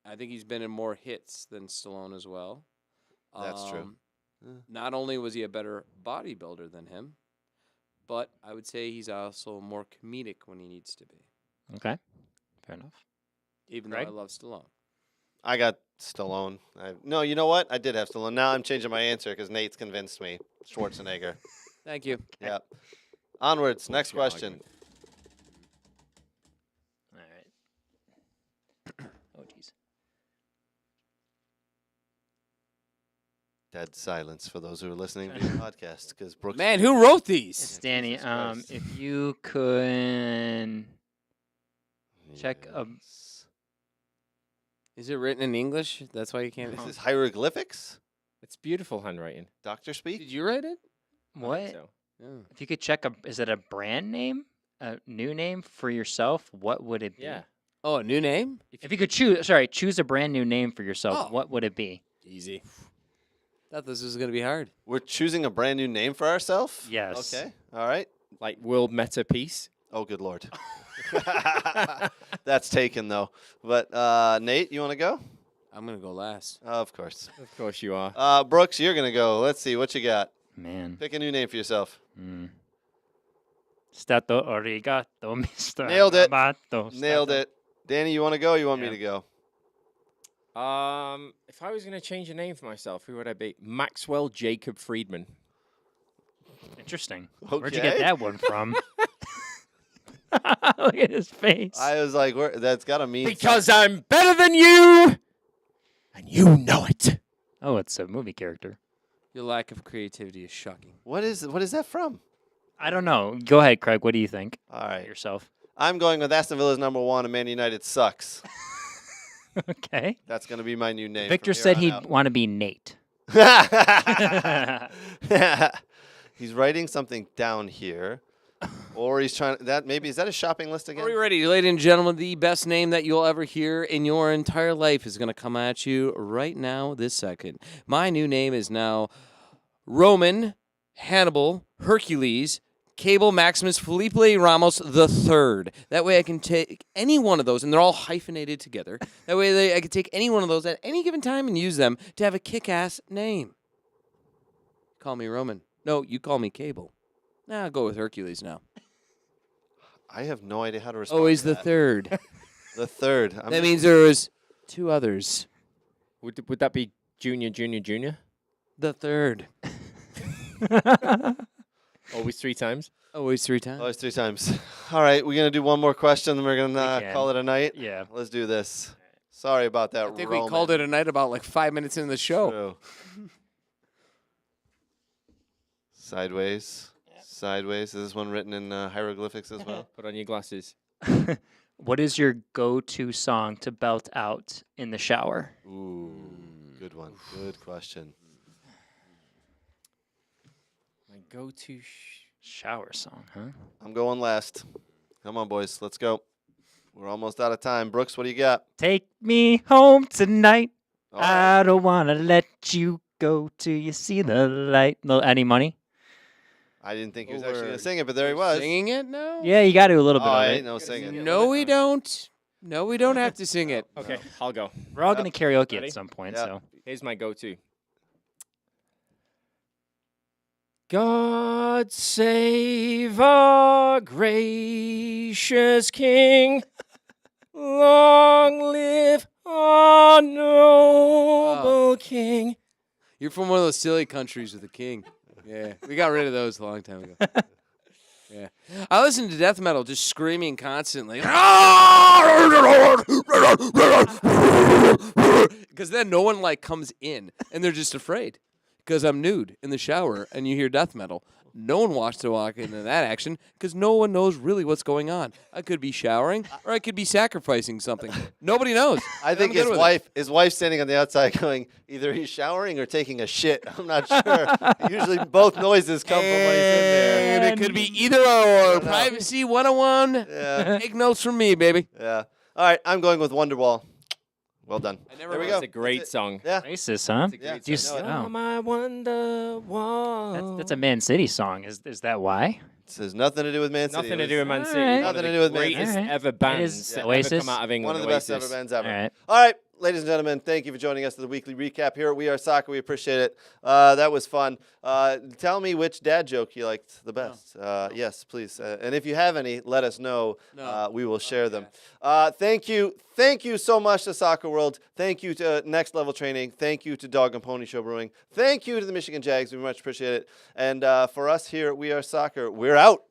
I think he's been in more hits than Stallone as well. That's true. Not only was he a better bodybuilder than him, but I would say he's also more comedic when he needs to be. Okay. Fair enough. Even Greg? though I love Stallone. I got Stallone. No, you know what? I did have Stallone. Now I'm changing my answer because Nate's convinced me. Schwarzenegger. Thank you. Yeah. Onwards. Next your question. All right. Oh, jeez. Dead silence for those who are listening to the podcast because Brooks. Man, who wrote these? It's Danny. Jesus Christ. If you could check a. Is it written in English? That's why you can't. Is this hieroglyphics? It's beautiful handwriting. Doctor speak? Did you write it? What? So. Yeah. If you could check a, is it a brand name, a new name for yourself? What would it be? Yeah. Oh, a new name? If you could choose a brand new name for yourself, Oh. what would it be? Easy. Thought this was gonna be hard. We're choosing a brand new name for ourselves? Yes. Okay. All right. Like world meta peace. Oh, good Lord. That's taken, though. But, Nate, you want to go? I'm gonna go last. Of course. Of course you are. Brooks, you're going to go. Let's see. What you got? Man. Pick a new name for yourself. Stato origato, Mr. Nailed it. Amato, Nailed stato- it. Danny, you want to go or you want me Yeah. to go? If I was going to change a name for myself, who would I be? Maxwell Jacob Friedman. Interesting. Okay. Where'd you get that one from? Look at his face. I was like, that's got to mean Because I'm better than you, and you know it. Oh, it's a movie character. Your lack of creativity is shocking. What is that from? I don't know. Go ahead, Craig. What do you think? All right. Yourself. I'm going with Aston Villa's #1 and Man United sucks. Okay. That's going to be my new name. Victor from here said on he'd out. want to be Nate. He's writing something down here. Or he's trying is that a shopping list again? Are we ready, ladies and gentlemen? The best name that you'll ever hear in your entire life is going to come at you right now, this second. My new name is now Roman Hannibal Hercules Cable Maximus Felipe Ramos III. That way I can take any one of those, and they're all hyphenated together. That way I can take any one of those at any given time and use them to have a kick-ass name. Call me Roman. No, you call me Cable. Nah, I'll go with Hercules now. I have no idea how to respond. Always to the that. third. The third. That means there was two others. Would that be Junior? The third. Always 3 times? Always 3 times. Always 3 times. All right, we're going to do one more question, then we're going We to can. call it a night. Yeah. Let's do this. Sorry about that, I think Roman. we called it a night about like 5 minutes into the show. True. Sideways. Sideways. Is this one written in hieroglyphics as well? Put on your glasses. What is your go-to song to belt out in the shower? Ooh, good one. Good question. My go-to Shower song, huh? I'm going last. Come on, boys. Let's go. We're almost out of time. Brooks, what do you got? Take me home tonight. All right. I don't want to let you go till you see the light. No, any money? I didn't think he was actually going to sing it, but there he was. Singing it now? Yeah, you got to do a little bit Oh, of ain't it. no singing. No, we don't. No, we don't have to sing it. Okay, I'll go. We're all going to karaoke Ready? at some point, Yeah. so. Here's my go-to. God save our gracious King. Long live our noble King. You're from one of those silly countries with a king. Yeah, we got rid of those a long time ago. Yeah, I listen to death metal, just screaming constantly, because then no one like comes in, and they're just afraid. Because I'm nude in the shower, and you hear death metal. No one wants to walk into that action because no one knows really what's going on. I could be showering, or I could be sacrificing something. Nobody knows. I think his wife's standing on the outside going, either he's showering or taking a shit. I'm not sure. Usually both noises come from when he's in there. And it could be either or. Privacy 101. Yeah. Take notes from me, baby. Yeah. All right, I'm going with Wonderwall. Well done. There we go. It's a great song. Yeah. Racist, huh? Yeah. Do you I know it. oh. My Wonderwall. That's a Man City song. Is that why? This has nothing to do with Man City. Nothing to do with Man City. Alright. One of Nothing the to do with Man City. greatest Alright. ever It bands is that ever Oasis. come out of England. One of the best ever Oasis. bands ever. All right. All right, ladies and gentlemen, thank you for joining us to the weekly recap here at We Are Soccer. We appreciate it. That was fun. Tell me which dad joke you liked the best. Yes, please. And if you have any, let us know. We will share them. Thank you. Thank you so much to Soccer World. Thank you to Next Level Training. Thank you to Dog and Pony Show Brewing. Thank you to the Michigan Jags. We much appreciate it. And for us here at We Are Soccer, we're out.